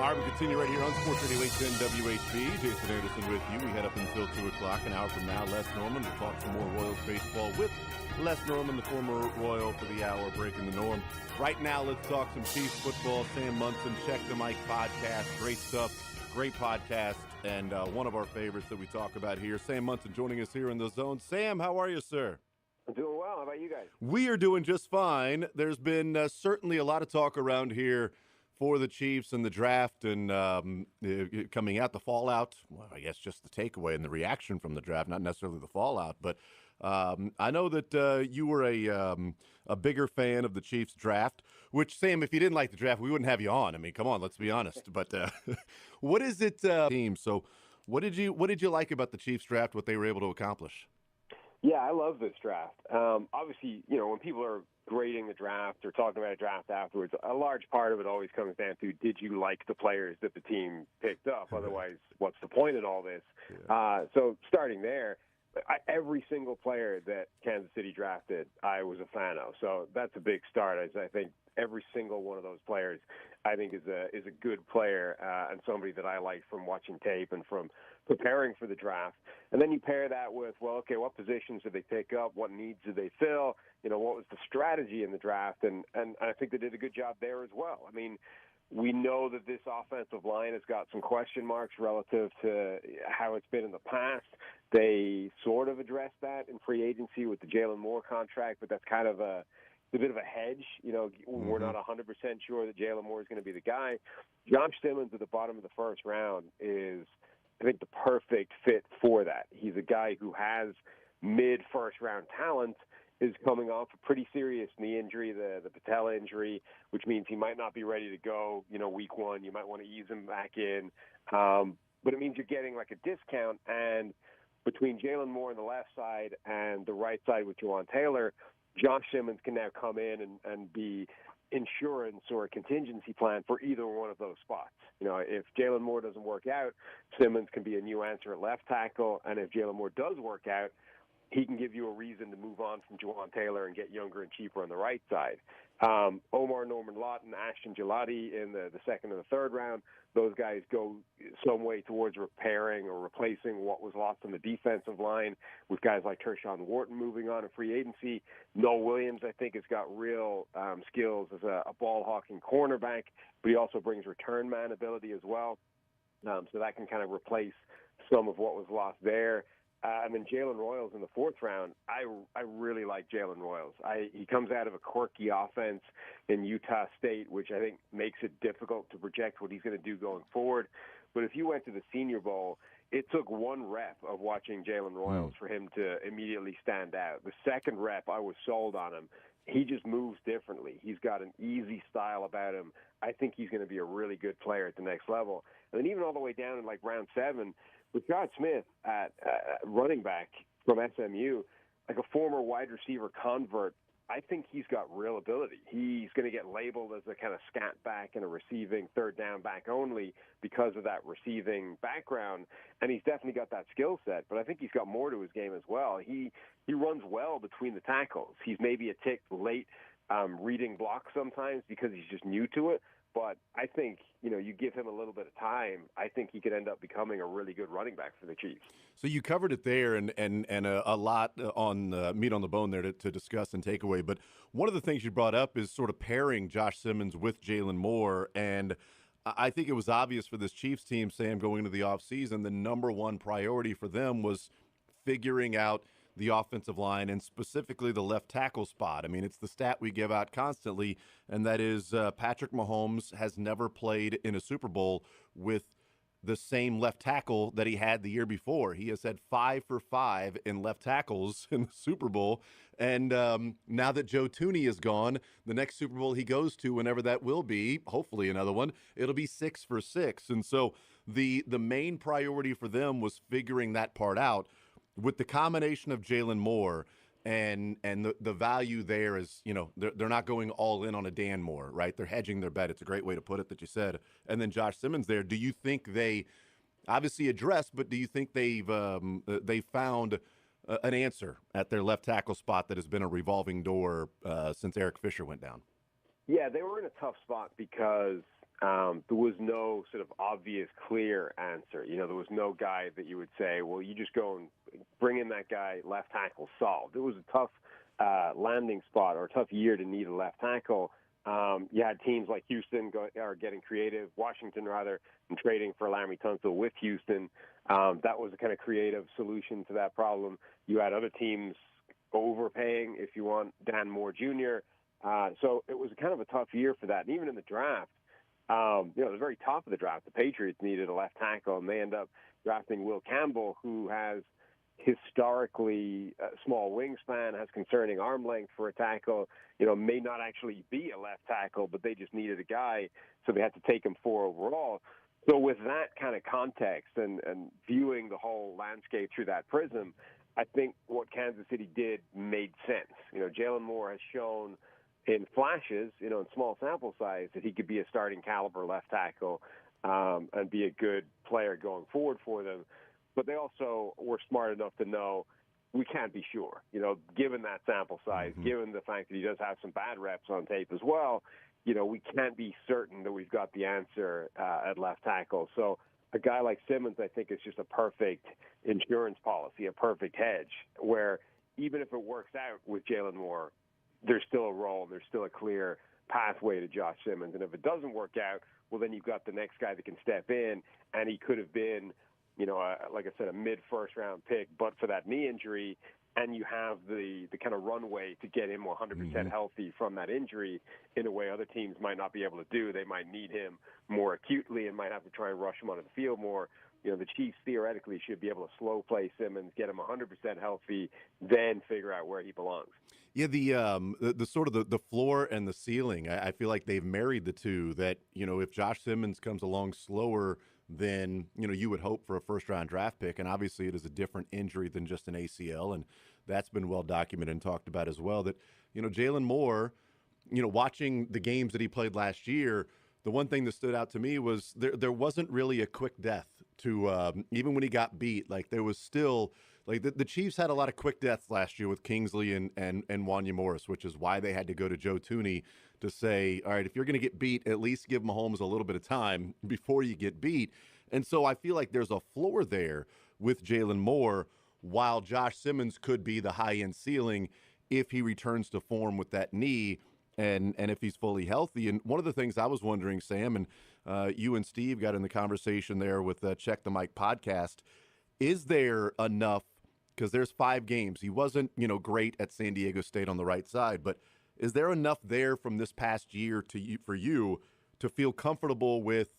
All right, we continue right here on Sports Radio 810 WHB. Jason Anderson with you. We head up until 2 o'clock. An hour from now, Les Norman will talk some more Royals baseball with Les Norman, the former Royal, for the hour, breaking the norm. Right now, let's talk some Chiefs football. Sam Munson, Check the Mic podcast. Great stuff. Great podcast. And one of our favorites that we talk about here. Sam Munson joining us here in the zone. Sam, how are you, sir? I'm doing well. How about you guys? We are doing just fine. There's been certainly a lot of talk around here for the Chiefs and the draft and coming out, the fallout. Well, I guess just the takeaway and the reaction from the draft, not necessarily the fallout. But I know that you were a bigger fan of the Chiefs draft, which, Sam, if you didn't like the draft, we wouldn't have you on. I mean, come on, let's be honest. But what is it, team? So what did you like about the Chiefs draft, what they were able to accomplish? Yeah, I love this draft. Obviously, when people are grading the draft or talking about a draft afterwards, a large part of it always comes down to, did you like the players that the team picked up? Otherwise, what's the point in all this? Yeah. So starting there, every single player that Kansas City drafted, I was a fan of. So that's a big start. I think every single one of those players, I think, is a good player and somebody that I like from watching tape and from preparing for the draft. And then you pair that with, well, okay, what positions did they pick up? What needs did they fill? What was the strategy in the draft? And I think they did a good job there as well. I mean, we know that this offensive line has got some question marks relative to how it's been in the past. They sort of addressed that in free agency with the Jalen Moore contract, but that's kind of a bit of a hedge. We're not 100% sure that Jalen Moore is going to be the guy. Josh Simmons at the bottom of the first round is, I think, the perfect fit for that. He's a guy who has mid-first round talent, is coming off a pretty serious knee injury, the patella injury, which means he might not be ready to go, week one. You might want to ease him back in. But it means you're getting like a discount. And between Jalen Moore on the left side and the right side with Juwan Taylor, Josh Simmons can now come in and be insurance or a contingency plan for either one of those spots. If Jalen Moore doesn't work out, Simmons can be a new answer at left tackle. And if Jalen Moore does work out, he can give you a reason to move on from Juwan Taylor and get younger and cheaper on the right side. Omar Norman-Lott and Ashton Gillotte in the second and the third round, those guys go some way towards repairing or replacing what was lost on the defensive line with guys like Tershawn Wharton moving on in free agency. Noel Williams, I think, has got real skills as a ball-hawking cornerback, but he also brings return man ability as well. So that can kind of replace some of what was lost there. And then Jalen Royals in the fourth round, I really like Jalen Royals. He comes out of a quirky offense in Utah State, which I think makes it difficult to project what he's going to do going forward. But if you went to the Senior Bowl, it took one rep of watching Jalen Royals for him to immediately stand out. The second rep, I was sold on him. He just moves differently. He's got an easy style about him. I think he's going to be a really good player at the next level. And then even all the way down in like round 7, with Rod Smith at running back from SMU, like a former wide receiver convert, I think he's got real ability. He's going to get labeled as a kind of scat back and a receiving third down back only because of that receiving background, and he's definitely got that skill set. But I think he's got more to his game as well. He runs well between the tackles. He's maybe a tick late reading blocks sometimes because he's just new to it. But I think, you give him a little bit of time, I think he could end up becoming a really good running back for the Chiefs. So you covered it there and a lot on meat on the bone there to discuss and take away. But one of the things you brought up is sort of pairing Josh Simmons with Jalen Moore. And I think it was obvious for this Chiefs team, Sam, going into the offseason, the number one priority for them was figuring out the offensive line and specifically the left tackle spot. I mean, it's the stat we give out constantly, and that is Patrick Mahomes has never played in a Super Bowl with the same left tackle that he had the year before. He has had 5 for 5 in left tackles in the Super Bowl. And now that Joe Thuney is gone, the next Super Bowl he goes to, whenever that will be, hopefully another one, it'll be 6 for 6. And so the main priority for them was figuring that part out. With the combination of Jalen Moore and the value there is, they're not going all in on a Dan Moore, right? They're hedging their bet. It's a great way to put it that you said. And then Josh Simmons there. Do you think they obviously addressed, but do you think they've found an answer at their left tackle spot that has been a revolving door since Eric Fisher went down? Yeah, they were in a tough spot because there was no sort of obvious, clear answer. There was no guy that you would say, well, you just go and bring in that guy, left tackle, solved. It was a tough landing spot or a tough year to need a left tackle. You had teams like Houston are getting creative, Washington rather, and trading for Laramie Tunsil with Houston. That was a kind of creative solution to that problem. You had other teams overpaying, if you want, Dan Moore Jr. So it was kind of a tough year for that. And even in the draft, the very top of the draft, the Patriots needed a left tackle, and they end up drafting Will Campbell, who has historically small wingspan, has concerning arm length for a tackle, may not actually be a left tackle, but they just needed a guy, so they had to take him 4 overall. So with that kind of context and viewing the whole landscape through that prism, I think what Kansas City did made sense. Jalen Moore has shown in flashes, in small sample size, that he could be a starting caliber left tackle and be a good player going forward for them. But they also were smart enough to know we can't be sure. Given that sample size, given the fact that he does have some bad reps on tape as well, we can't be certain that we've got the answer at left tackle. So a guy like Simmons, I think, is just a perfect insurance policy, a perfect hedge, where even if it works out with Jalen Moore, there's still a role, there's still a clear pathway to Josh Simmons. And if it doesn't work out, well, then you've got the next guy that can step in, and he could have been, like I said, a mid-first round pick, but for that knee injury, and you have the kind of runway to get him 100% healthy from that injury in a way other teams might not be able to do. They might need him more acutely and might have to try and rush him onto the field more. The Chiefs theoretically should be able to slow play Simmons, get him 100% healthy, then figure out where he belongs. Yeah, the sort of the floor and the ceiling, I feel like they've married the two, that, if Josh Simmons comes along slower than, you would hope for a first-round draft pick, and obviously it is a different injury than just an ACL, and that's been well documented and talked about as well, that, Jalen Moore, watching the games that he played last year, the one thing that stood out to me was there wasn't really a quick death to even when he got beat. Like, there was still, like, the Chiefs had a lot of quick deaths last year with Kingsley and Wanya Morris, which is why they had to go to Joe Thuney to say, all right, if you're going to get beat, at least give Mahomes a little bit of time before you get beat. And so I feel like there's a floor there with Jalen Moore, while Josh Simmons could be the high-end ceiling if he returns to form with that knee and if he's fully healthy. And one of the things I was wondering, Sam, and you and Steve got in the conversation there with Check the Mic podcast, is there enough, because there's 5 games. He wasn't, great at San Diego State on the right side, but is there enough there from this past year for you to feel comfortable with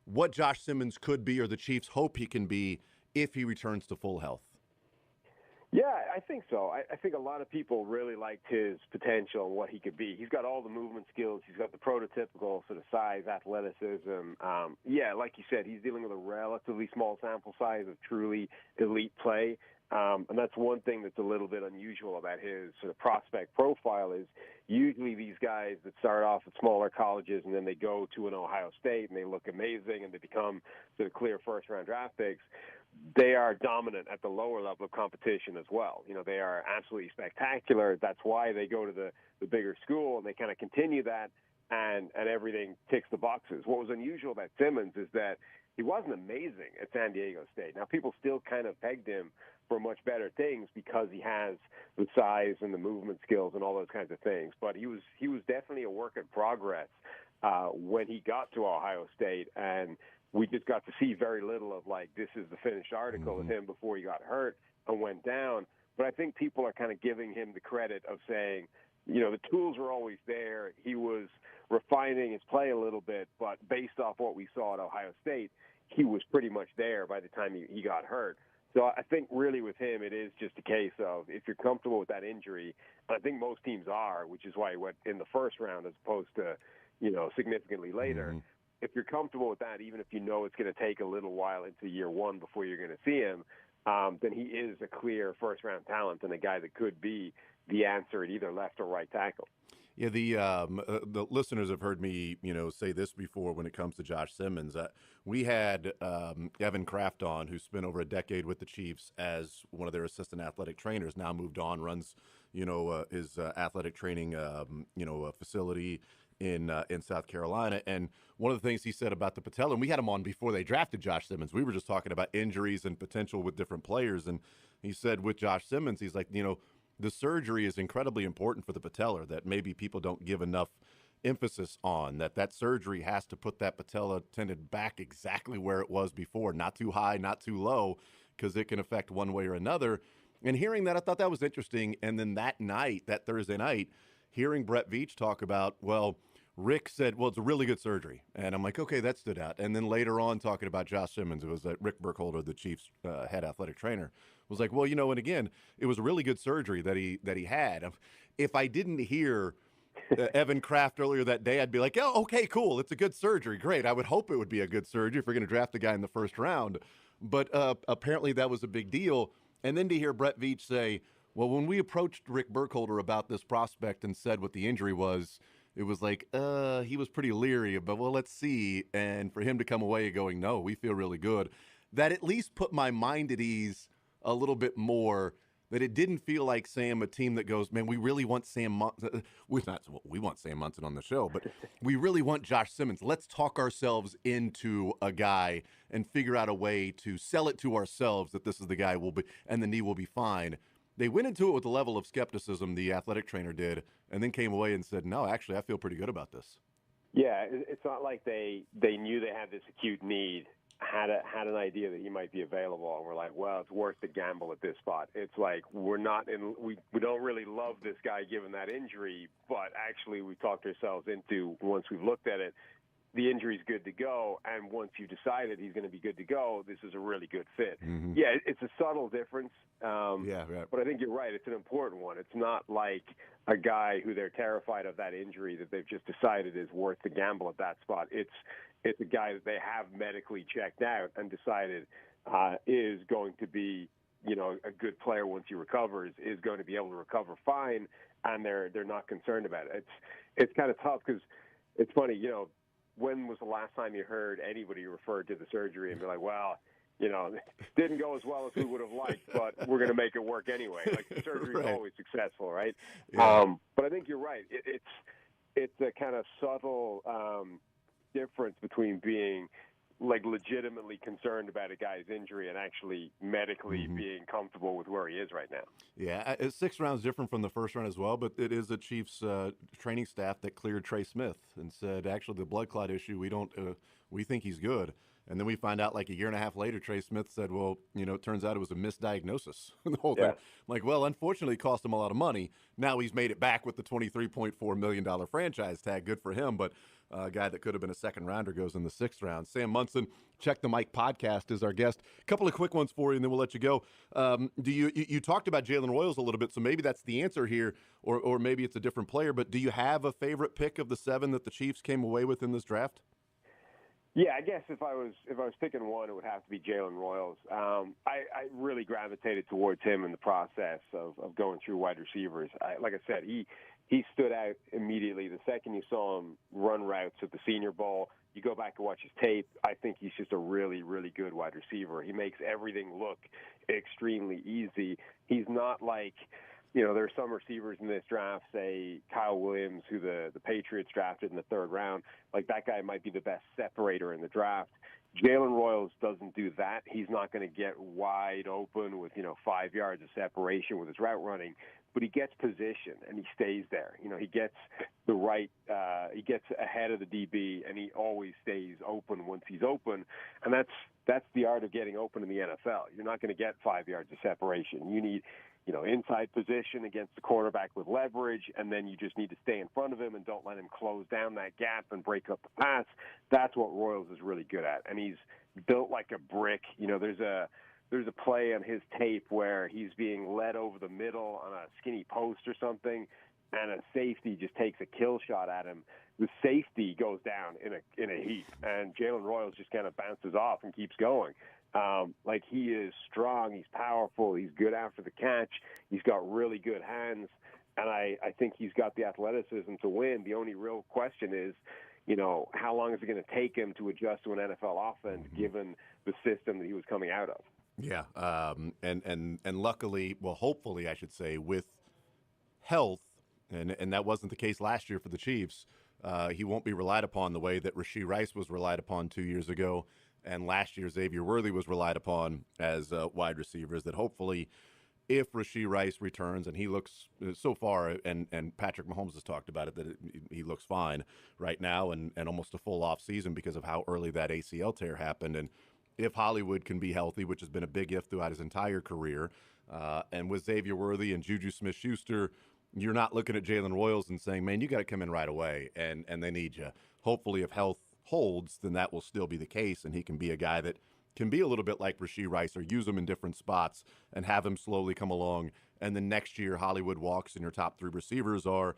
what Josh Simmons could be, or the Chiefs hope he can be, if he returns to full health? Yeah, I think so. I think a lot of people really liked his potential and what he could be. He's got all the movement skills. He's got the prototypical sort of size, athleticism. Like you said, he's dealing with a relatively small sample size of truly elite play. And that's one thing that's a little bit unusual about his sort of prospect profile is usually these guys that start off at smaller colleges and then they go to an Ohio State and they look amazing and they become sort of clear first-round draft picks. They are dominant at the lower level of competition as well. They are absolutely spectacular. That's why they go to the bigger school, and they kind of continue that, and everything ticks the boxes. What was unusual about Simmons is that he wasn't amazing at San Diego State. Now, people still kind of pegged him for much better things because he has the size and the movement skills and all those kinds of things. But he was definitely a work in progress when he got to Ohio State, and we just got to see very little of, like, this is the finished article of him before he got hurt and went down. But I think people are kind of giving him the credit of saying, the tools were always there. He was refining his play a little bit, but based off what we saw at Ohio State, he was pretty much there by the time he got hurt. So I think really with him, it is just a case of if you're comfortable with that injury, and I think most teams are, which is why he went in the first round as opposed to, significantly later. If you're comfortable with that, even if you know it's going to take a little while into year one before you're going to see him, then he is a clear first-round talent and a guy that could be the answer at either left or right tackle. Yeah, the listeners have heard me, say this before when it comes to Josh Simmons. We had Evan Kraft on, who spent over a decade with the Chiefs as one of their assistant athletic trainers, now moved on, runs, his athletic training, facility in South Carolina. And one of the things he said about the patella, and we had him on before they drafted Josh Simmons. We were just talking about injuries and potential with different players. And he said with Josh Simmons, he's like, the surgery is incredibly important for the patella that maybe people don't give enough emphasis on, that surgery has to put that patella tendon back exactly where it was before, not too high, not too low, because it can affect one way or another. And hearing that, I thought that was interesting. And then that Thursday night, hearing Brett Veach talk about, well, Rick said, well, it's a really good surgery. And I'm like, okay, that stood out. And then later on talking about Josh Simmons, it was Rick Burkholder, the Chiefs head athletic trainer, was like, well, and again, it was a really good surgery that he had. If I didn't hear Evan Kraft earlier that day, I'd be like, oh, okay, cool. It's a good surgery. Great. I would hope it would be a good surgery if we're going to draft the guy in the first round. But apparently that was a big deal. And then to hear Brett Veach say, well, when we approached Rick Burkholder about this prospect and said what the injury was, it was like, he was pretty leery, but well, let's see. And for him to come away going, no, we feel really good. That at least put my mind at ease a little bit more, that it didn't feel like Sam, a team that goes, man, we really want we want Sam Munson on the show, but we really want Josh Simmons. Let's talk ourselves into a guy and figure out a way to sell it to ourselves that this is the guy and the knee will be fine. They went into it with a level of skepticism, the athletic trainer did, and then came away and said, no, actually, I feel pretty good about this. Yeah, it's not like they knew they had this acute need, had an idea that he might be available, and we're like, well, it's worth the gamble at this spot. It's like we don't really love this guy given that injury, but actually we talked ourselves into, once we've looked at it, the injury's good to go, and once you decided he's going to be good to go, this is a really good fit. Mm-hmm. Yeah, it's a subtle difference, but I think you're right. It's an important one. It's not like a guy who they're terrified of that injury that they've just decided is worth the gamble at that spot. It's a guy that they have medically checked out and decided is going to be, a good player once he recovers, is going to be able to recover fine, and they're not concerned about it. It's kind of tough because it's funny, when was the last time you heard anybody refer to the surgery and be like, well, didn't go as well as we would have liked, but we're going to make it work anyway. Like, the surgery is always successful, right? Yeah. But I think you're right. It's a kind of subtle difference between being like legitimately concerned about a guy's injury and actually medically being comfortable with where he is right now. Yeah, 6 rounds different from the first round as well, but it is the Chiefs training staff that cleared Trey Smith and said, actually, the blood clot issue, we think he's good. And then we find out like a year and a half later, Trey Smith said, well, it turns out it was a misdiagnosis. The whole thing. I'm like, well, unfortunately, it cost him a lot of money. Now he's made it back with the $23.4 million franchise tag. Good for him. But a guy that could have been a second rounder goes in the 6th round. Sam Munson, Check the Mic podcast, is our guest. A couple of quick ones for you, and then we'll let you go. You talked about Jalen Royals a little bit, so maybe that's the answer here, or maybe it's a different player. But do you have a favorite pick of the 7 that the Chiefs came away with in this draft? Yeah, I guess if I was picking one, it would have to be Jalen Royals. I really gravitated towards him in the process of going through wide receivers. Like I said, he stood out immediately. The second you saw him run routes at the Senior Bowl, you go back and watch his tape, I think he's just a really, really good wide receiver. He makes everything look extremely easy. He's not like, there are some receivers in this draft, say Kyle Williams, who the Patriots drafted in the 3rd round. Like, that guy might be the best separator in the draft. Jalen Royals doesn't do that. He's not going to get wide open with, 5 yards of separation with his route running, but he gets position and he stays there. He gets the right, he gets ahead of the DB, and he always stays open once he's open. And that's the art of getting open in the NFL. You're not going to get 5 yards of separation. You need, inside position against the quarterback with leverage, and then you just need to stay in front of him and don't let him close down that gap and break up the pass. That's what Royals is really good at, and he's built like a brick. There's a play on his tape where he's being led over the middle on a skinny post or something, and a safety just takes a kill shot at him. The safety goes down in a heap, and Jalen Royals just kind of bounces off and keeps going. Like, he is strong, he's powerful, he's good after the catch, he's got really good hands, and I think he's got the athleticism to win. The only real question is, how long is it going to take him to adjust to an NFL offense given the system that he was coming out of? Yeah, and luckily, well, hopefully, I should say, with health, and that wasn't the case last year for the Chiefs, He won't be relied upon the way that Rashee Rice was relied upon 2 years ago, and last year Xavier Worthy was relied upon as wide receivers. That hopefully, if Rashee Rice returns, and he looks so far, and Patrick Mahomes has talked about it, that he looks fine right now and almost a full off season because of how early that ACL tear happened. And if Hollywood can be healthy, which has been a big if throughout his entire career, and with Xavier Worthy and Juju Smith-Schuster, you're not looking at Jalen Royals and saying, man, you got to come in right away, and they need you. Hopefully, if health holds, then that will still be the case, and he can be a guy that can be a little bit like Rashee Rice, or use him in different spots and have him slowly come along. And then next year, Hollywood walks, and your top 3 receivers are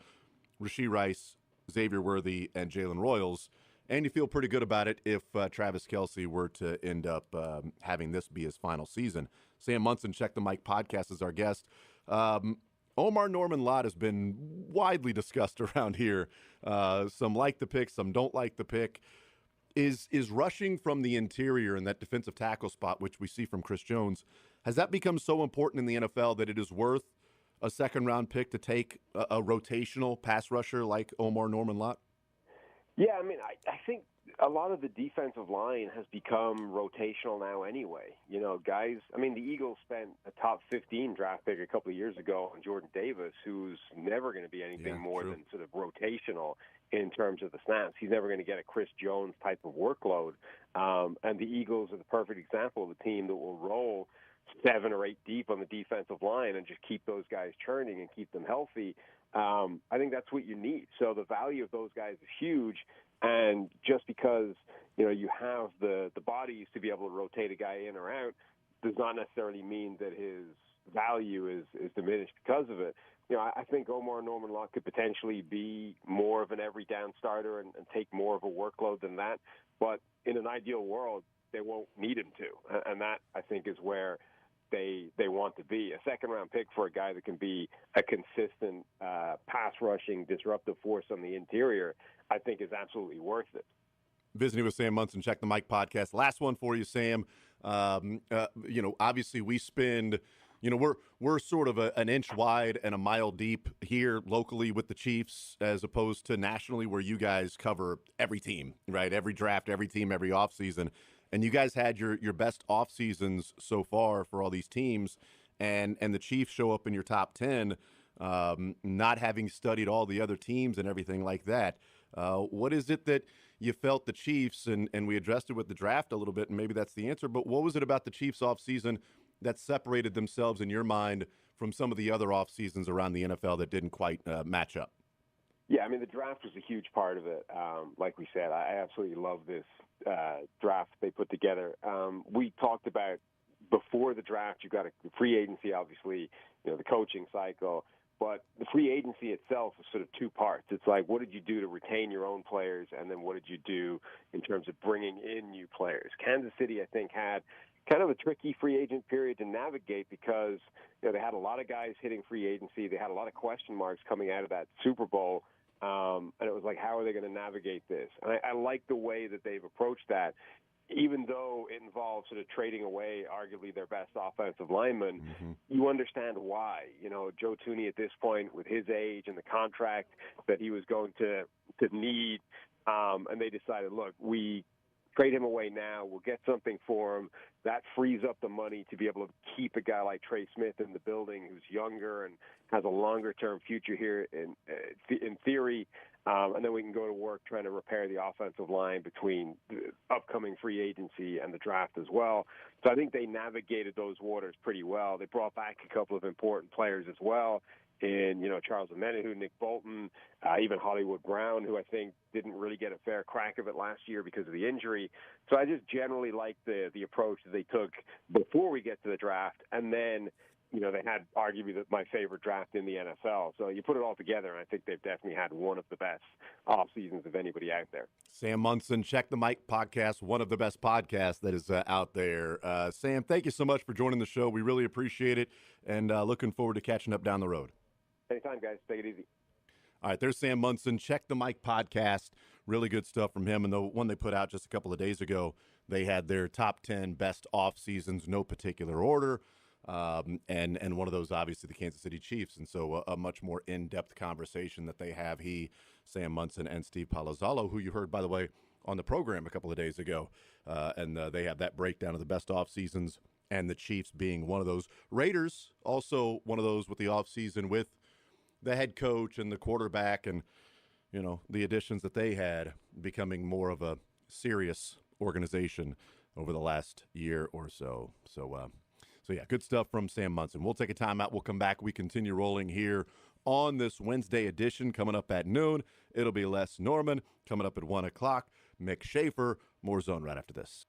Rashee Rice, Xavier Worthy, and Jalen Royals. And you feel pretty good about it if Travis Kelce were to end up having this be his final season. Sam Munson, Check the Mic podcast, is our guest. Omar Norman Lott has been widely discussed around here. Some like the pick, some don't like the pick. Is rushing from the interior in that defensive tackle spot, which we see from Chris Jones, has that become so important in the NFL that it is worth a second-round pick to take a rotational pass rusher like Omar Norman Lott? Yeah, I mean, I think a lot of the defensive line has become rotational now anyway. You know, guys, I mean, the Eagles spent a top 15 draft pick a couple of years ago on Jordan Davis, who's never going to be anything more than sort of rotational in terms of the snaps. He's never going to get a Chris Jones type of workload. And the Eagles are the perfect example of a team that will roll 7 or 8 deep on the defensive line and just keep those guys churning and keep them healthy. I think that's what you need. So the value of those guys is huge. And just because, you know, you have the bodies to be able to rotate a guy in or out does not necessarily mean that his value is diminished because of it. You know, I think Omar Norman Lott could potentially be more of an every down starter and take more of a workload than that. But in an ideal world, they won't need him to. And that, I think, is where they want to be. A second-round pick for a guy that can be a consistent pass-rushing, disruptive force on the interior, I think is absolutely worth it. Visiting with Sam Munson, Check the Mic podcast. Last one for you, Sam. You know, obviously we spend, you know, we're sort of an inch wide and a mile deep here locally with the Chiefs, as opposed to nationally where you guys cover every team, right? Every draft, every team, every offseason. And you guys had your best off seasons so far for all these teams, and the Chiefs show up in your top 10, not having studied all the other teams and everything like that. What is it that you felt the Chiefs, and we addressed it with the draft a little bit, and maybe that's the answer, but what was it about the Chiefs off season that separated themselves in your mind from some of the other off seasons around the NFL that didn't quite match up? Yeah, I mean, the draft was a huge part of it. Like we said, I absolutely love this draft they put together. We talked about before the draft, you've got a free agency, obviously, you know, the coaching cycle, but the free agency itself is sort of 2 parts. It's like, what did you do to retain your own players, and then what did you do in terms of bringing in new players? Kansas City, I think, had kind of a tricky free agent period to navigate because, you know, they had a lot of guys hitting free agency. They had a lot of question marks coming out of that Super Bowl. And it was like, how are they going to navigate this? And I like the way that they've approached that, even though it involves sort of trading away arguably their best offensive lineman. Mm-hmm. You understand why. You know, Joe Thuney at this point, with his age and the contract that he was going to need, and they decided, look, we trade him away now. We'll get something for him. That frees up the money to be able to keep a guy like Trey Smith in the building, who's younger and has a longer-term future here in theory. And then we can go to work trying to repair the offensive line between the upcoming free agency and the draft as well. So I think they navigated those waters pretty well. They brought back a couple of important players as well. In, you know, Charles Omenihu, Nick Bolton, even Hollywood Brown, who I think didn't really get a fair crack of it last year because of the injury. So I just generally like the approach that they took before we get to the draft. And then, you know, they had arguably my favorite draft in the NFL. So you put it all together, and I think they've definitely had one of the best off seasons of anybody out there. Sam Munson, Check the Mic podcast, one of the best podcasts that is out there. Sam, thank you so much for joining the show. We really appreciate it, and looking forward to catching up down the road. Anytime, guys. Take it easy. All right, there's Sam Munson, Check the Mic podcast. Really good stuff from him. And the one they put out just a couple of days ago, they had their top 10 best off seasons, no particular order. and one of those, obviously, the Kansas City Chiefs. And so a much more in-depth conversation that they have, Sam Munson, and Steve Palazzolo, who you heard, by the way, on the program a couple of days ago. And they have that breakdown of the best off seasons, and the Chiefs being one of those. Raiders, also one of those with the off season with the head coach and the quarterback and, the additions that they had, becoming more of a serious organization over the last year or so. So yeah, good stuff from Sam Munson. We'll take a timeout. We'll come back. We continue rolling here on this Wednesday edition. Coming up at noon, it'll be Les Norman. Coming up at 1 o'clock, Mick Schaefer. More Zone right after this.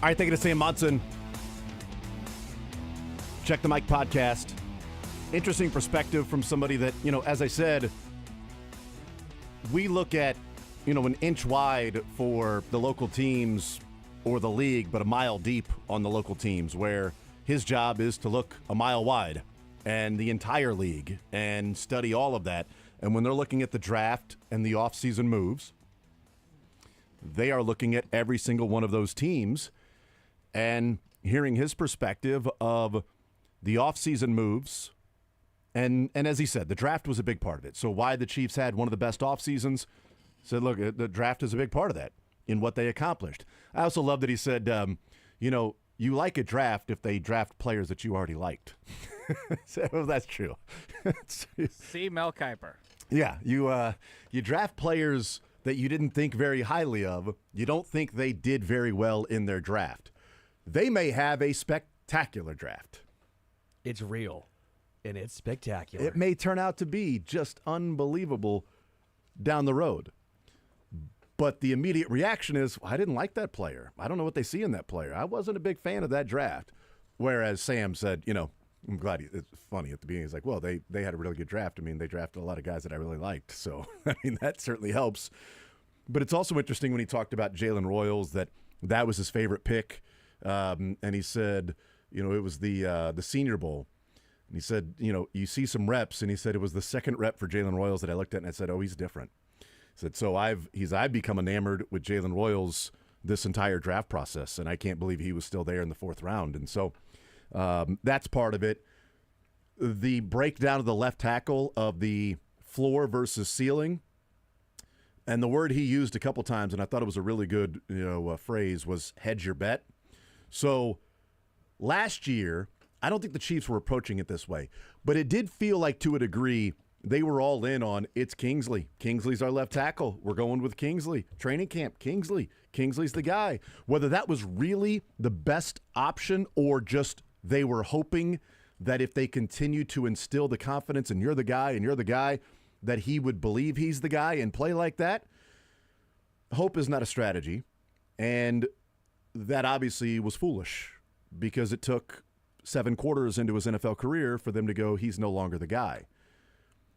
All right, thank you to Sam Monson. Check the Mike podcast. Interesting perspective from somebody that, as I said, we look at, an inch wide for the local teams or the league, but a mile deep on the local teams, where his job is to look a mile wide and the entire league and study all of that. And when they're looking at the draft and the offseason moves, they are looking at every single one of those teams and hearing his perspective of the offseason moves. And as he said, the draft was a big part of it. So why the Chiefs had one of the best off seasons, said, look, the draft is a big part of that in what they accomplished. I also love that he said, you like a draft if they draft players that you already liked. So that's true. See Mel Kiper. Yeah, you draft players that you didn't think very highly of. You don't think they did very well in their draft. They may have a spectacular draft. It's real, and it's spectacular. It may turn out to be just unbelievable down the road. But the immediate reaction is, I didn't like that player. I don't know what they see in that player. I wasn't a big fan of that draft. Whereas Sam said, I'm glad it's funny at the beginning. He's like, well, they had a really good draft. I mean, they drafted a lot of guys that I really liked. So, that certainly helps. But it's also interesting when he talked about Jalen Royals, that was his favorite pick. And he said, it was the Senior Bowl. And he said, you see some reps. And he said it was the second rep for Jalen Royals that I looked at and I said, oh, he's different. He said, so I've become enamored with Jalen Royals this entire draft process. And I can't believe he was still there in the fourth round. And so that's part of it. The breakdown of the left tackle of the floor versus ceiling. And the word he used a couple times, and I thought it was a really good phrase, was hedge your bet. So last year, I don't think the Chiefs were approaching it this way, but it did feel like to a degree they were all in on it's Kingsley. Kingsley's our left tackle. We're going with Kingsley. Training camp, Kingsley. Kingsley's the guy. Whether that was really the best option or just they were hoping that if they continue to instill the confidence and you're the guy, that he would believe he's the guy and play like that. Hope is not a strategy. And that obviously was foolish because it took 7 quarters into his NFL career for them to go, he's no longer the guy.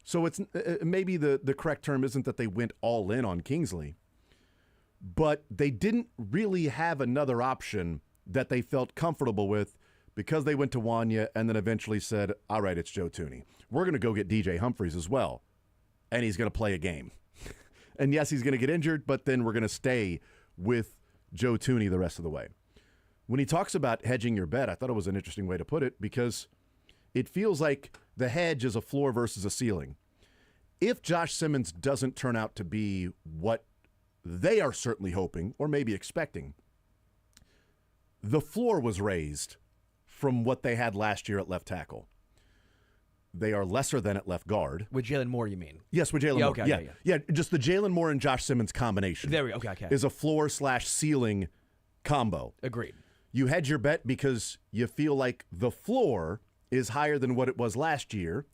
So it's maybe the correct term isn't that they went all in on Kingsley, but they didn't really have another option that they felt comfortable with because they went to Wanya and then eventually said, all right, it's Joe Thuney. We're going to go get DJ Humphries as well, and he's going to play a game. And yes, he's going to get injured, but then we're going to stay with Joe Thuney the rest of the way. When he talks about hedging your bet, I thought it was an interesting way to put it because it feels like the hedge is a floor versus a ceiling. If Josh Simmons doesn't turn out to be what they are certainly hoping or maybe expecting, the floor was raised from what they had last year at left tackle. They are lesser than at left guard. With Jalen Moore, you mean? Yes, with Jalen Moore. Okay, yeah, just the Jalen Moore and Josh Simmons combination. There we go. Okay. Is a floor/ceiling combo. Agreed. You hedge your bet because you feel like the floor is higher than what it was last year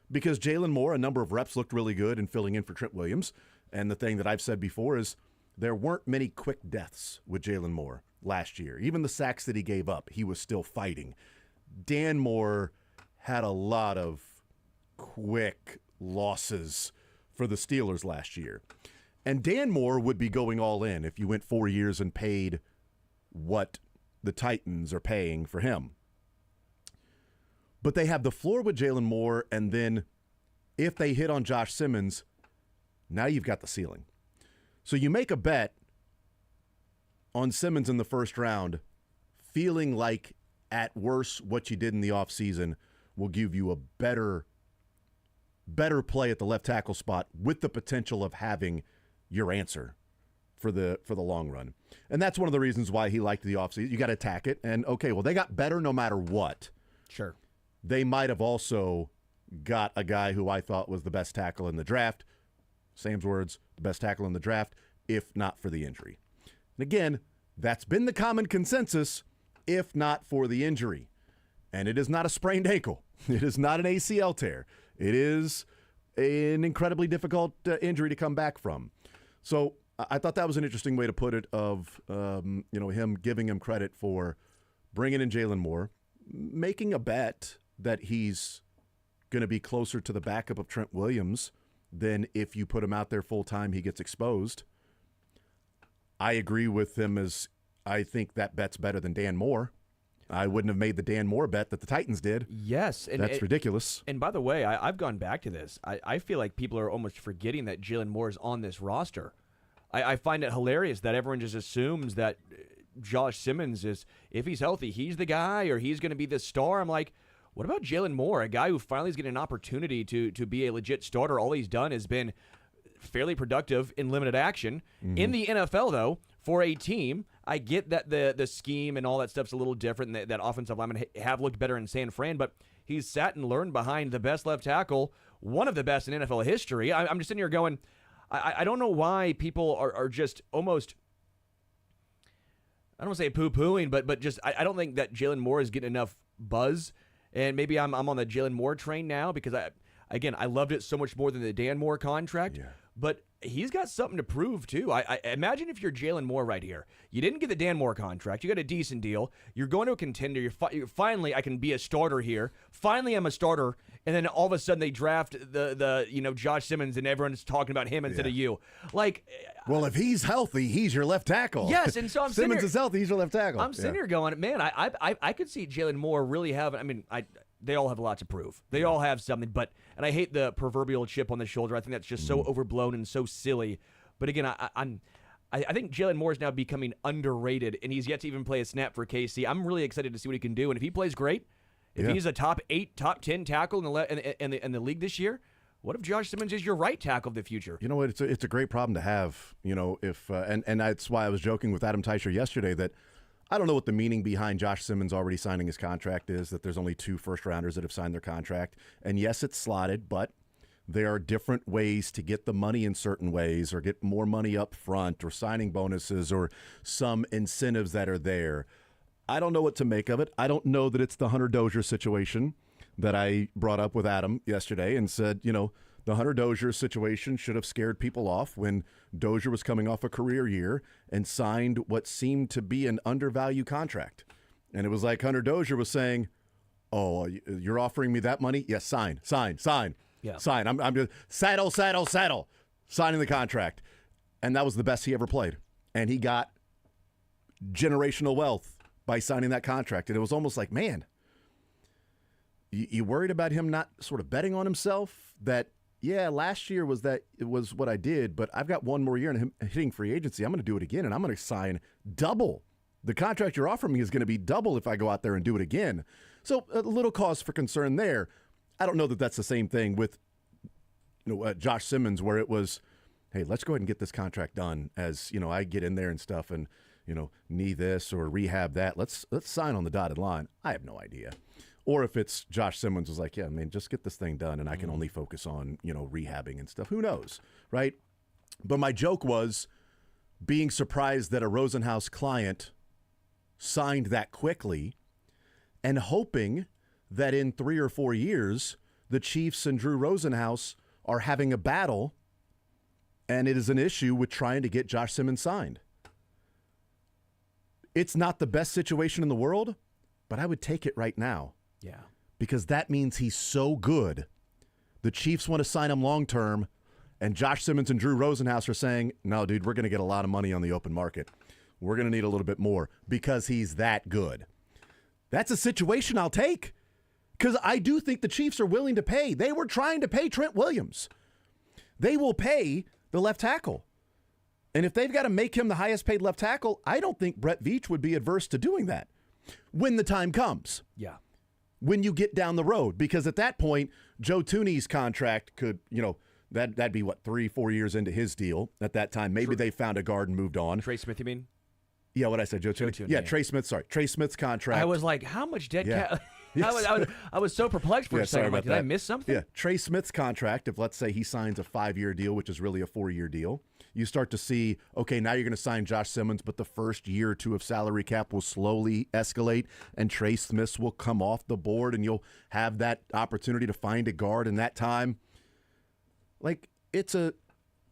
because Jalen Moore, a number of reps looked really good in filling in for Trent Williams. And the thing that I've said before is there weren't many quick deaths with Jalen Moore last year. Even the sacks that he gave up, he was still fighting. Dan Moore had a lot of quick losses for the Steelers last year. And Dan Moore would be going all in if you went 4 years and paid what the Titans are paying for him. But they have the floor with Jalen Moore, and then if they hit on Josh Simmons, now you've got the ceiling. So you make a bet on Simmons in the first round, feeling like at worst what you did in the offseason will give you a better play at the left tackle spot with the potential of having your answer for the long run. And that's one of the reasons why he liked the offseason. You got to attack it. And, okay, well, they got better no matter what. Sure. They might have also got a guy who I thought was the best tackle in the draft. Sam's words, the best tackle in the draft, if not for the injury. And again, that's been the common consensus, if not for the injury. And it is not a sprained ankle. It is not an ACL tear. It is an incredibly difficult injury to come back from. So I thought that was an interesting way to put it of, him giving him credit for bringing in Jalen Moore, making a bet that he's going to be closer to the backup of Trent Williams than if you put him out there full time, he gets exposed. I agree with him as I think that bet's better than Dan Moore. I wouldn't have made the Dan Moore bet that the Titans did. Yes. And that's ridiculous. And by the way, I've gone back to this. I feel like people are almost forgetting that Jalen Moore is on this roster. I find it hilarious that everyone just assumes that Josh Simmons is, if he's healthy, he's the guy or he's going to be the star. I'm like, what about Jalen Moore, a guy who finally is getting an opportunity to be a legit starter? All he's done has been fairly productive in limited action. Mm-hmm. In the NFL, though, for a team, I get that the scheme and all that stuff's a little different, and that offensive linemen have looked better in San Fran, but he's sat and learned behind the best left tackle, one of the best in NFL history. I'm just sitting here going, I don't know why people are just almost, I don't want to say poo-pooing, but just I don't think that Jalen Moore is getting enough buzz, and maybe I'm on the Jalen Moore train now because, I loved it so much more than the Dan Moore contract. Yeah. But he's got something to prove, too. I imagine if you're Jalen Moore right here. You didn't get the Dan Moore contract. You got a decent deal. You're going to a contender. You're finally, I can be a starter here. Finally, I'm a starter. And then all of a sudden they draft the Josh Simmons, and everyone's talking about him instead of you. Like, well, if he's healthy, he's your left tackle. Yes, and so I'm Simmons is healthy, he's your left tackle. I'm sitting here going, man, I could see Jalen Moore really having. They all have a lot to prove. They all have something, and I hate the proverbial chip on the shoulder. I think that's just so overblown and so silly. But again, I think Jalen Moore is now becoming underrated, and he's yet to even play a snap for KC. I'm really excited to see what he can do, and if he plays great, if he's a top 8, top 10 tackle in the league this year, what if Josh Simmons is your right tackle of the future? You know what? It's a great problem to have. If and that's why I was joking with Adam Teicher yesterday that I don't know what the meaning behind Josh Simmons already signing his contract is, that there's only 2 first-rounders that have signed their contract. And yes, it's slotted, but there are different ways to get the money in certain ways or get more money up front or signing bonuses or some incentives that are there. I don't know what to make of it. I don't know that it's the Hunter Dozier situation that I brought up with Adam yesterday and said, the Hunter Dozier situation should have scared people off when Dozier was coming off a career year and signed what seemed to be an undervalued contract. And it was like Hunter Dozier was saying, oh, you're offering me that money? Yes, sign. Yeah. Sign. I'm just saddle, signing the contract. And that was the best he ever played. And he got generational wealth by signing that contract. And it was almost like, man, you worried about him not sort of betting on himself that, yeah, last year it was what I did, but I've got one more year and him hitting free agency. I'm going to do it again, and I'm going to sign double. The contract you're offering me is going to be double if I go out there and do it again. So a little cause for concern there. I don't know that that's the same thing with Josh Simmons, where it was, hey, let's go ahead and get this contract done as, I get in there and stuff and, knee this or rehab that. Let's sign on the dotted line. I have no idea. Or if it's Josh Simmons was like, yeah, man, just get this thing done and I can only focus on, rehabbing and stuff. Who knows, right? But my joke was being surprised that a Rosenhaus client signed that quickly and hoping that in 3 or 4 years, the Chiefs and Drew Rosenhaus are having a battle and it is an issue with trying to get Josh Simmons signed. It's not the best situation in the world, but I would take it right now. Yeah. Because that means he's so good. The Chiefs want to sign him long-term, and Josh Simmons and Drew Rosenhaus are saying, no, dude, we're going to get a lot of money on the open market. We're going to need a little bit more because he's that good. That's a situation I'll take because I do think the Chiefs are willing to pay. They were trying to pay Trent Williams. They will pay the left tackle. And if they've got to make him the highest paid left tackle, I don't think Brett Veach would be adverse to doing that when the time comes. Yeah. When you get down the road, because at that point, Joe Tooney's contract could, that'd be 3-4 years into his deal at that time. Maybe they found a guard and moved on. Trey Smith, you mean? Yeah, what I said, Joe Tooney. Yeah, Trey Smith. Sorry, Trey Smith's contract. I was like, how much dead cap? I was so perplexed for a second. Like, did I miss something? Yeah, Trey Smith's contract. If let's say he signs a 5-year deal, which is really a 4-year deal, you start to see, okay, now you're going to sign Josh Simmons, but the first year or two of salary cap will slowly escalate, and Trey Smith will come off the board, and you'll have that opportunity to find a guard in that time. Like, it's a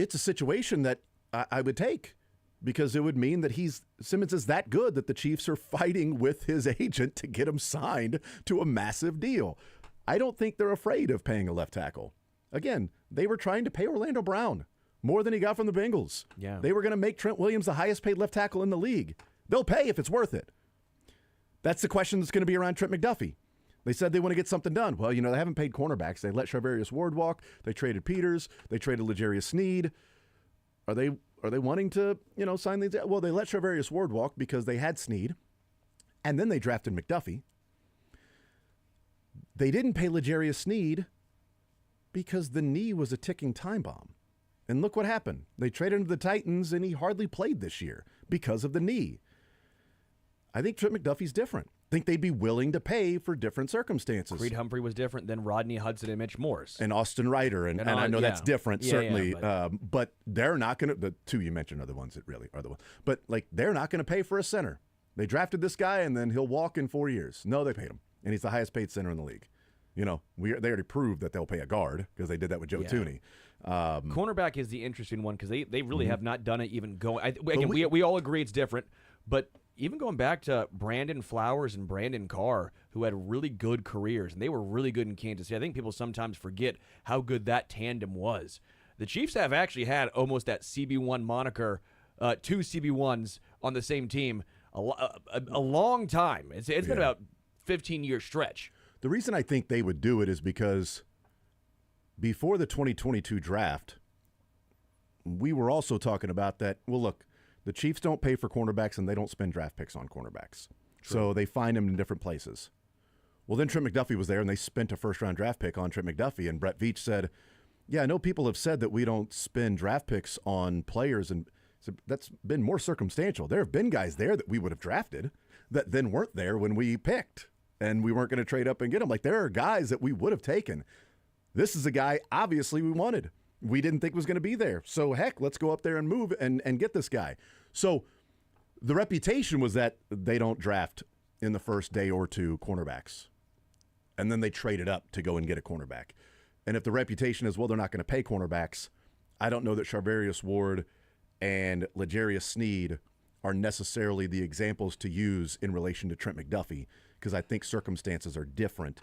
situation that I would take, because it would mean that Simmons is that good that the Chiefs are fighting with his agent to get him signed to a massive deal. I don't think they're afraid of paying a left tackle. Again, they were trying to pay Orlando Brown more than he got from the Bengals. Yeah. They were going to make Trent Williams the highest paid left tackle in the league. They'll pay if it's worth it. That's the question that's going to be around Trent McDuffie. They said they want to get something done. Well, they haven't paid cornerbacks. They let Charvarius Ward walk. They traded Peters. They traded L'Jarius Sneed. Are they wanting to, sign these? Well, they let Charvarius Ward walk because they had Sneed, and then they drafted McDuffie. They didn't pay L'Jarius Sneed because the knee was a ticking time bomb. And look what happened. They traded him to the Titans, and he hardly played this year because of the knee. I think Trent McDuffie's different. I think they'd be willing to pay for different circumstances. Creed Humphrey was different than Rodney Hudson and Mitch Morse. And Austin Ryder. And I know that's different, certainly. But they're not going to, the two you mentioned are the ones that really are the ones. But, they're not going to pay for a center. They drafted this guy, and then he'll walk in 4 years. No, they paid him. And he's the highest paid center in the league. They already proved that they'll pay a guard because they did that with Joe Thuney. Cornerback is the interesting one because they really have not done it even going. We all agree it's different, but even going back to Brandon Flowers and Brandon Carr, who had really good careers, and they were really good in Kansas City. I think people sometimes forget how good that tandem was. The Chiefs have actually had almost that CB1 moniker, two CB1s on the same team a long time. It's been about 15-year stretch. The reason I think they would do it is because before the 2022 draft, we were also talking about that, well, look, the Chiefs don't pay for cornerbacks and they don't spend draft picks on cornerbacks. True. So they find them in different places. Well, then Trent McDuffie was there and they spent a first-round draft pick on Trent McDuffie, and Brett Veach said, I know people have said that we don't spend draft picks on players, and so that's been more circumstantial. There have been guys there that we would have drafted that then weren't there when we picked, and we weren't going to trade up and get them. There are guys that we would have taken. This is a guy, obviously, we wanted. We didn't think was going to be there. So, heck, let's go up there and move and get this guy. So the reputation was that they don't draft in the first day or two cornerbacks. And then they traded up to go and get a cornerback. And if the reputation is, well, they're not going to pay cornerbacks, I don't know that Charvarius Ward and L'Jarius Sneed are necessarily the examples to use in relation to Trent McDuffie, because I think circumstances are different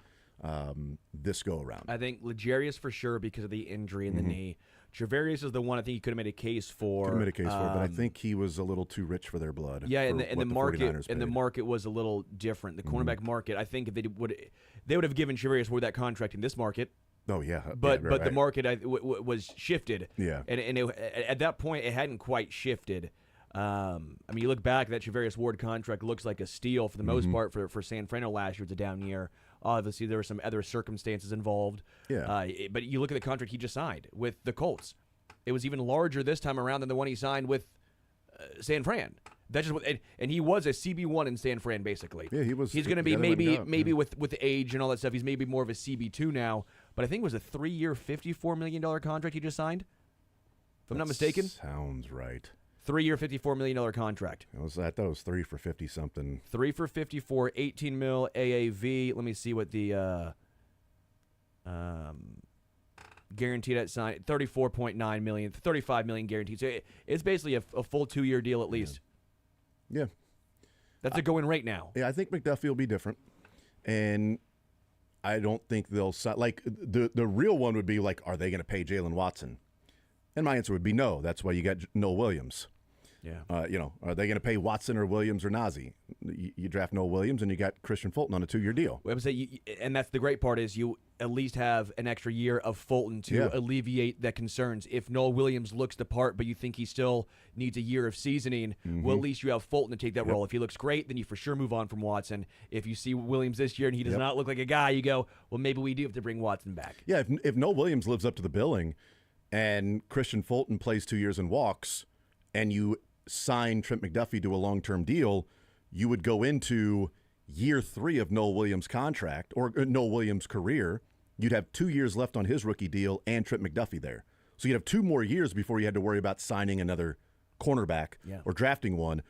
this go around. I think L'Jarius for sure because of the injury in the knee. Charvarius is the one I think you could have made a case for. But I think he was a little too rich for their blood. Yeah, and the market was a little different. The cornerback market, I think if they would have given Charvarius Ward that contract in this market. Oh yeah, but the market was shifted. Yeah, and at that point it hadn't quite shifted. You look back, that Charvarius Ward contract looks like a steal for the most part for San Fran last year. It's a down year. Obviously, there were some other circumstances involved. Yeah. But you look at the contract he just signed with the Colts. It was even larger this time around than the one he signed with San Fran. That's just and he was a CB1 in San Fran, basically. Yeah, he was. He's going to be maybe with age and all that stuff. He's maybe more of a CB2 now. But I think it was a 3-year, $54 million contract he just signed, if I'm not mistaken. Sounds right. 3-year, $54 million contract. I thought it was 3 for 50 something. 3 for 54, 18 mil AAV. Let me see what the guaranteed at sign. 34.9 million, 35 million guaranteed. So it's basically a full 2-year deal at least. Yeah. That's a going rate now. Yeah, I think McDuffie will be different, and I don't think they'll the real one would be are they going to pay Jalen Watson? And my answer would be no. That's why you got Noel Williams. Yeah. Are they going to pay Watson or Williams or Nazi? You draft Noel Williams and you got Christian Fulton on a 2-year deal. I would say, and that's the great part is you at least have an extra year of Fulton to alleviate the concerns. If Noel Williams looks the part, but you think he still needs a year of seasoning, well, at least you have Fulton to take that role. If he looks great, then you for sure move on from Watson. If you see Williams this year and he does not look like a guy, you go, well, maybe we do have to bring Watson back. Yeah, if Noel Williams lives up to the billing and Christian Fulton plays 2 years and walks, and you sign Trent McDuffie to a long-term deal, you would go into year 3 of Noel Williams' contract or Noel Williams' career. You'd have 2 years left on his rookie deal and Trent McDuffie there. So you'd have 2 more years before you had to worry about signing another cornerback or drafting one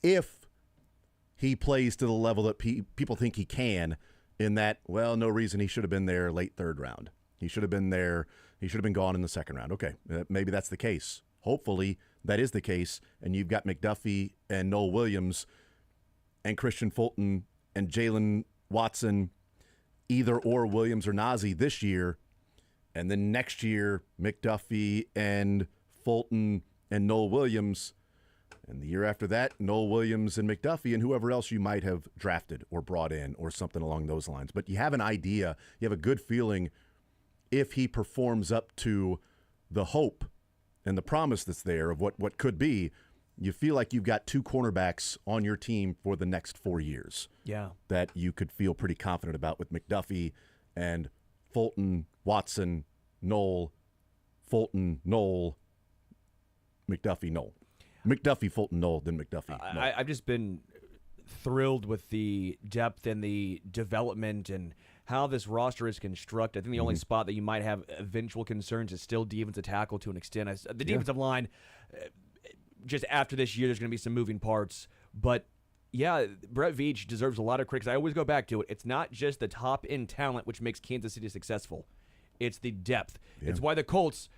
if he plays to the level that people think he can, in that, well, no reason he should have been there late 3rd round. He should have been there. He should have been gone in the 2nd round. Okay, maybe that's the case. hopefully that is the case, and you've got McDuffie and Noel Williams and Christian Fulton and Jalen Watson, either or Williams or Nazi this year, and then next year McDuffie and Fulton and Noel Williams, and the year after that Noel Williams and McDuffie and whoever else you might have drafted or brought in or something along those lines. But you have an idea, you have a good feeling if he performs up to the hope and the promise that's there of what could be. You feel like you've got 2 cornerbacks on your team for the next 4 years. Yeah. That you could feel pretty confident about with McDuffie and Fulton, Watson, Noel, Fulton, Noel, McDuffie, Noel. McDuffie, Fulton, Noel, then McDuffie, Noel. I've just been thrilled with the depth and the development and how this roster is constructed. I think the only spot that you might have eventual concerns is still defensive tackle to an extent. The defensive line, just after this year, there's going to be some moving parts. But, yeah, Brett Veach deserves a lot of critics. I always go back to it. It's not just the top-end talent which makes Kansas City successful. It's the depth. Yeah. It's why the Colts,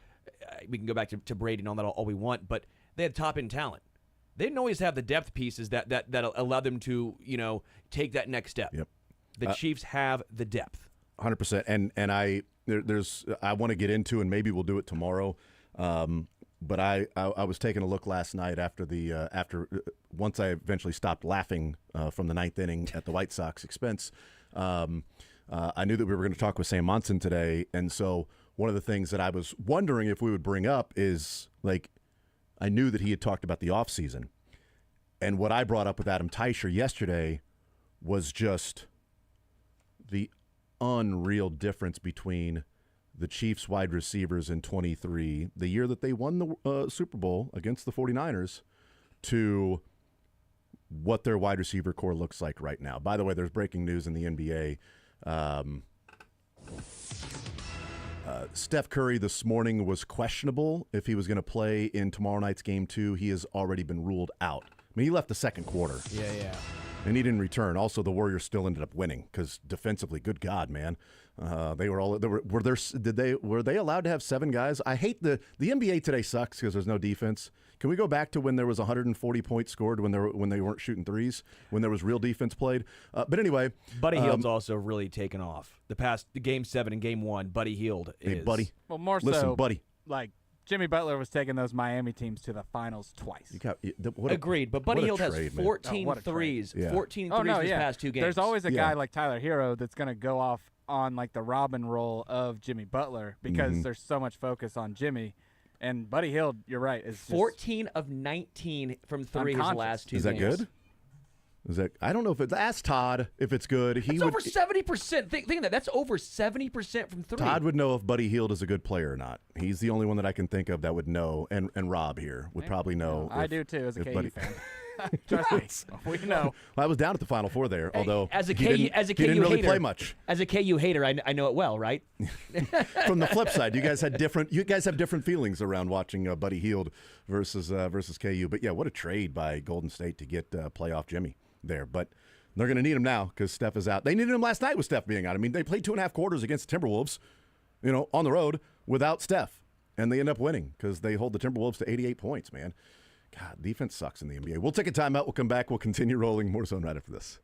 we can go back to Brady and all that all we want, but they had top-end talent. They didn't always have the depth pieces that allow them to, take that next step. Yep. The Chiefs have the depth. 100%. And I want to get into, and maybe we'll do it tomorrow. But I was taking a look last night after once I eventually stopped laughing from the 9th inning at the White Sox expense. I knew that we were going to talk with Sam Monson today, and so one of the things that I was wondering if we would bring up is, like, I knew that he had talked about the offseason, and what I brought up with Adam Teicher yesterday was just the unreal difference between the Chiefs wide receivers in 23, the year that they won the Super Bowl against the 49ers, to what their wide receiver core looks like right now. By the way, there's breaking news in the NBA. Steph Curry this morning was questionable if he was going to play in tomorrow night's game 2. He has already been ruled out. I mean, he left the second quarter. Yeah. And he didn't return. Also, the Warriors still ended up winning because defensively, good God, man, they were all. Were they allowed to have 7 guys? I hate the NBA today sucks because there's no defense. Can we go back to when there was 140 points scored when they weren't shooting threes, when there was real defense played? But anyway, Buddy Hield's also really taken off. The Game 7 and Game 1, Buddy Hield is. Hey, Buddy. Well, more Listen, so, Buddy. Like Jimmy Butler was taking those Miami teams to the finals twice. Agreed, but Buddy Hield has trade, 14 threes. Yeah. 14 threes these past 2 games. There's always a guy like Tyler Hero that's going to go off on like the Robin role of Jimmy Butler because there's so much focus on Jimmy. And Buddy Hield, you're right, is 14 of 19 from 3 his last 2 games. Is that good? I don't know if it's. Ask Todd if it's good. It's over 70%. Think of that. That's over 70% from 3. Todd would know if Buddy Hield is a good player or not. He's the only one that I can think of that would know, and Rob here would probably know. I do too, as a KU fan. Trust me, we know. Well, I was down at the Final Four there, although as a he didn't really hater, play much. As a KU hater, I know it well, right? From the flip side, you guys have different feelings around watching Buddy Hield versus KU. But yeah, what a trade by Golden State to get playoff Jimmy there. But they're going to need him now because Steph is out. They needed him last night with Steph being out. I mean, they played 2.5 quarters against the Timberwolves, on the road without Steph, and they end up winning because they hold the Timberwolves to 88 points. Man. God, defense sucks in the NBA. We'll take a timeout. We'll come back. We'll continue rolling. More Zone right after this.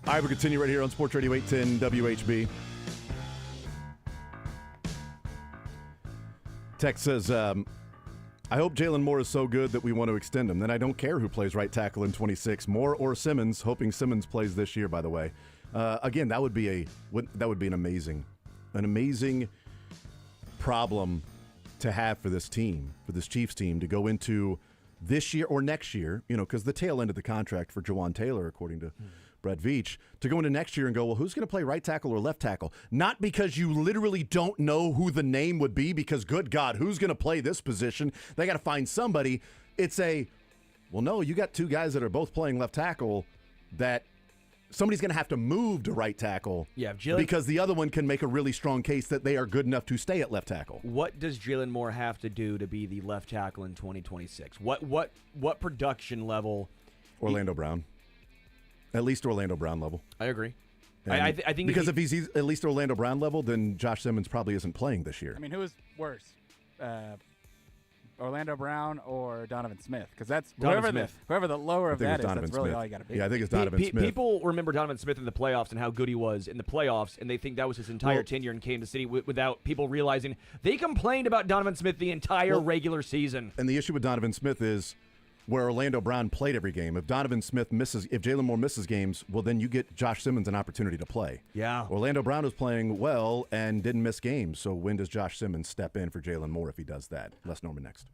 All right, we continue right here on Sports Radio 810 WHB. Text says, I hope Jalen Moore is so good that we want to extend him. Then I don't care who plays right tackle in 26, Moore or Simmons, hoping Simmons plays this year, by the way. Again, that would be an amazing problem to have for this team, for this Chiefs team, to go into this year or next year, because the tail end of the contract for Jawan Taylor, according to Brett Veach, to go into next year and go, well, who's going to play right tackle or left tackle? Not because you literally don't know who the name would be, because good God, who's going to play this position? They got to find somebody. It's well, no, you got two guys that are both playing left tackle that somebody's going to have to move to right tackle because the other one can make a really strong case that they are good enough to stay at left tackle. What does Jalen Moore have to do to be the left tackle in 2026? What production level? Orlando Brown. At least Orlando Brown level. I agree. I think because if he's at least Orlando Brown level, then Josh Simmons probably isn't playing this year. I mean, who is worse? Orlando Brown or Donovan Smith? Because that's whoever the lower of that is, that's really all you got to be. Yeah, I think it's Donovan Smith. People remember Donovan Smith in the playoffs and how good he was in the playoffs, and they think that was his entire tenure in Kansas City without people realizing they complained about Donovan Smith the entire regular season. And the issue with Donovan Smith is where Orlando Brown played every game. If Jalen Moore misses games, well, then you get Josh Simmons an opportunity to play. Yeah. Orlando Brown was playing well and didn't miss games. So when does Josh Simmons step in for Jalen Moore if he does that? Les Norman next.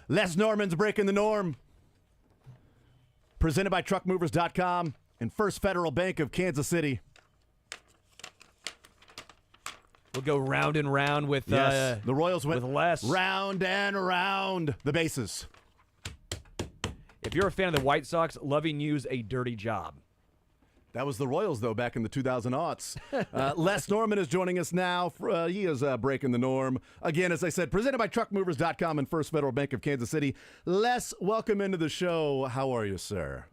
Les Norman's Breaking the Norm. Presented by TruckMovers.com and First Federal Bank of Kansas City. We'll go round and round with the Royals went with Les. round and around the bases. If you're a fan of the White Sox, loving you's a dirty job. That was the Royals, though, back in the 2000s. Les Norman is joining us now. He is breaking the norm. Again, as I said, presented by TruckMovers.com and First Federal Bank of Kansas City. Les, welcome into the show. How are you, sir?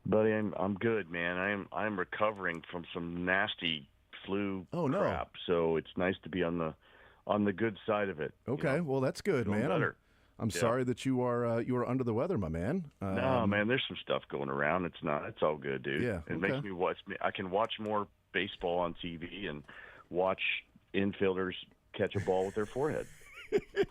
Buddy, I'm good, man. I'm recovering from some nasty flu crap, so it's nice to be on the good side of it. Okay, well, that's good, man. I'm sorry that you are under the weather, my man. No, man, there's some stuff going around. It's all good, dude. Yeah, it makes me watch. I can watch more baseball on TV and watch infielders catch a ball with their forehead. It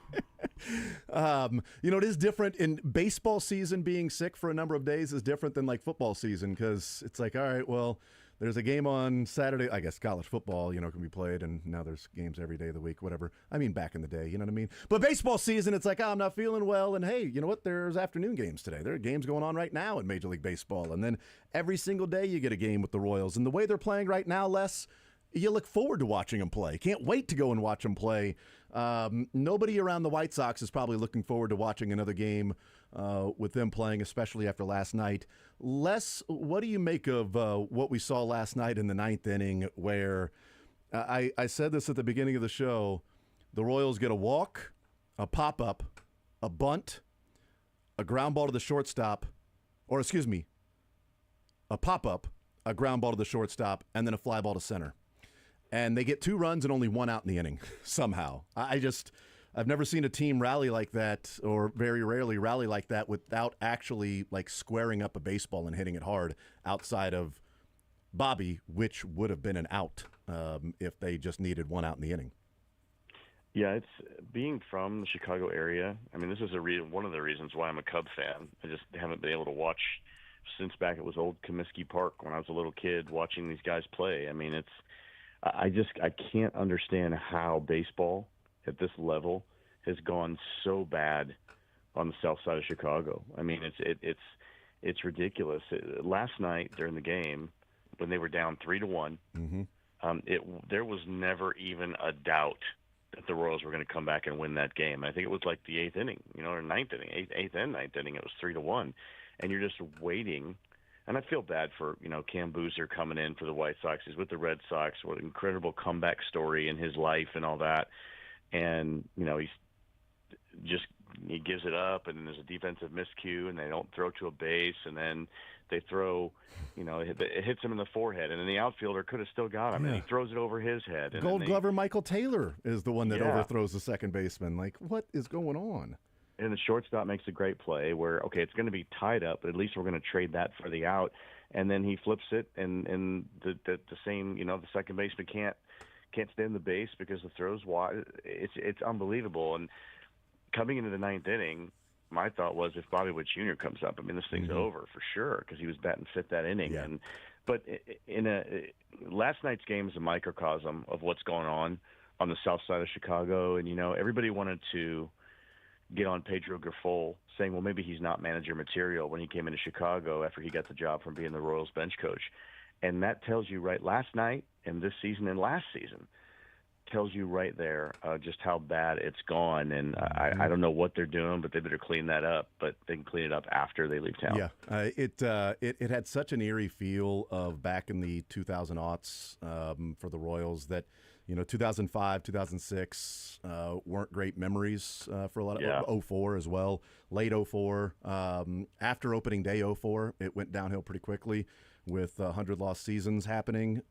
is different in baseball season. Being sick for a number of days is different than like football season, because it's like, all right, well, there's a game on Saturday. I guess college football, can be played, and now there's games every day of the week, whatever. I mean, back in the day, you know what I mean? But baseball season, it's like, I'm not feeling well, and hey, you know what? There's afternoon games today. There are games going on right now in Major League Baseball, and then every single day you get a game with the Royals. And the way they're playing right now, Les, you look forward to watching them play. Can't wait to go and watch them play. Nobody around the White Sox is probably looking forward to watching another game with them playing, especially after last night. Les, what do you make of what we saw last night in the ninth inning, where I said this at the beginning of the show, the Royals get a walk, a pop-up, a bunt, a ground ball to the shortstop, a pop-up, a ground ball to the shortstop, and then a fly ball to center. And they get 2 runs and only 1 out in the inning somehow. I've never seen a team rally like that, or very rarely rally like that, without actually like squaring up a baseball and hitting it hard, outside of Bobby, which would have been an out if they just needed 1 out in the inning. Yeah, it's being from the Chicago area. I mean, this is one of the reasons why I'm a Cub fan. I just haven't been able to watch since back at was old Comiskey Park when I was a little kid watching these guys play. I mean, I can't understand how baseball at this level has gone so bad on the south side of Chicago. I mean, it's ridiculous. Last night during the game, when they were down 3-1, there was never even a doubt that the Royals were going to come back and win that game. I think it was like the 8th inning, or 9th inning, 8th and 9th inning. It was 3-1, and you're just waiting. And I feel bad for, Cam Boozer coming in for the White Sox. He's with the Red Sox. What an incredible comeback story in his life and all that. And, he gives it up, and then there's a defensive miscue, and they don't throw to a base, and then they throw, it hits him in the forehead, and then the outfielder could have still got him, and he throws it over his head. And Gold Glover Michael Taylor is the one that overthrows the second baseman. Like, what is going on? And the shortstop makes a great play where, okay, it's going to be tied up, but at least we're going to trade that for the out. And then he flips it, and the same, the second baseman can't stay in the base because the throw's wide. It's unbelievable. And coming into the 9th inning, my thought was if Bobby Witt Jr. comes up, I mean, this thing's over for sure, because he was batting 5th that inning. Yeah. But last night's game is a microcosm of what's going on the south side of Chicago. And, everybody wanted to get on Pedro Grifol, saying, well, maybe he's not manager material when he came into Chicago after he got the job from being the Royals bench coach. And that tells you last night and this season and last season tells you right there just how bad it's gone. And I don't know what they're doing, but they better clean that up. But they can clean it up after they leave town. Yeah, it had such an eerie feel of back in the 2000s for the Royals that, 2005, 2006 weren't great memories for a lot of 04 as well. Late 04. After opening day 04, it went downhill pretty quickly with 100 lost seasons happening.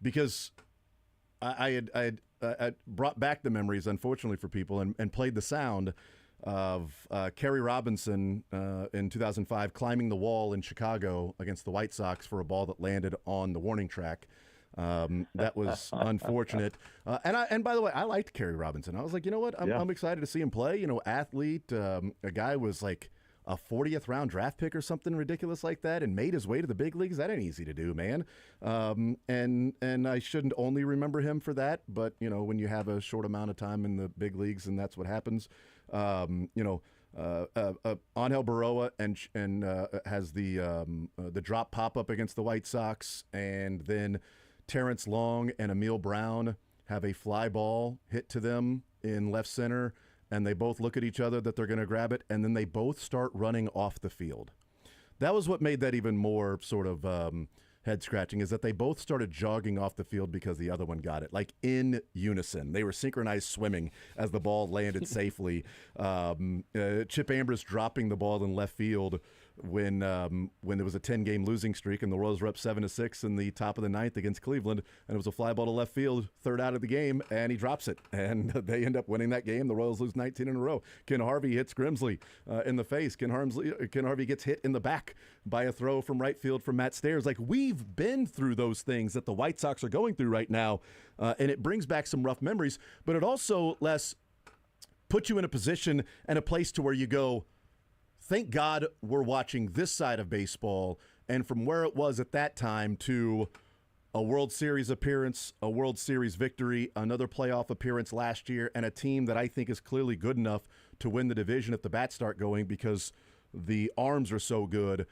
Because I had brought back the memories, unfortunately for people, and played the sound of Kerry Robinson in 2005 climbing the wall in Chicago against the White Sox for a ball that landed on the warning track. That was unfortunate. And by the way, I liked Kerry Robinson. I was like, you know what? I'm excited to see him play. Athlete. A guy was like a 40th round draft pick or something ridiculous like that, and made his way to the big leagues. That ain't easy to do, man. And I shouldn't only remember him for that, but when you have a short amount of time in the big leagues and that's what happens. Angel Baroa and has the drop pop up against the White Sox, and then Terrence Long and Emil Brown have a fly ball hit to them in left center, and they both look at each other that they're going to grab it, and then they both start running off the field. That was what made that even more sort of head-scratching, is that they both started jogging off the field because the other one got it, like in unison. They were synchronized swimming as the ball landed safely. Chip Ambrose dropping the ball in left field when there was a 10-game losing streak and the Royals were up 7-6 in the top of the ninth against Cleveland, and it was a fly ball to left field, third out of the game, and he drops it, and they end up winning that game. The Royals lose 19 in a row. Ken Harvey hits Grimsley in the face. Ken Harvey gets hit in the back by a throw from right field from Matt Stairs. Like, we've been through those things that the White Sox are going through right now, and it brings back some rough memories, but it also, Les, puts you in a position and a place to where you go, thank God we're watching this side of baseball, and from where it was at that time to a World Series appearance, a World Series victory, another playoff appearance last year, and a team that I think is clearly good enough to win the division if the bats start going because the arms are so good.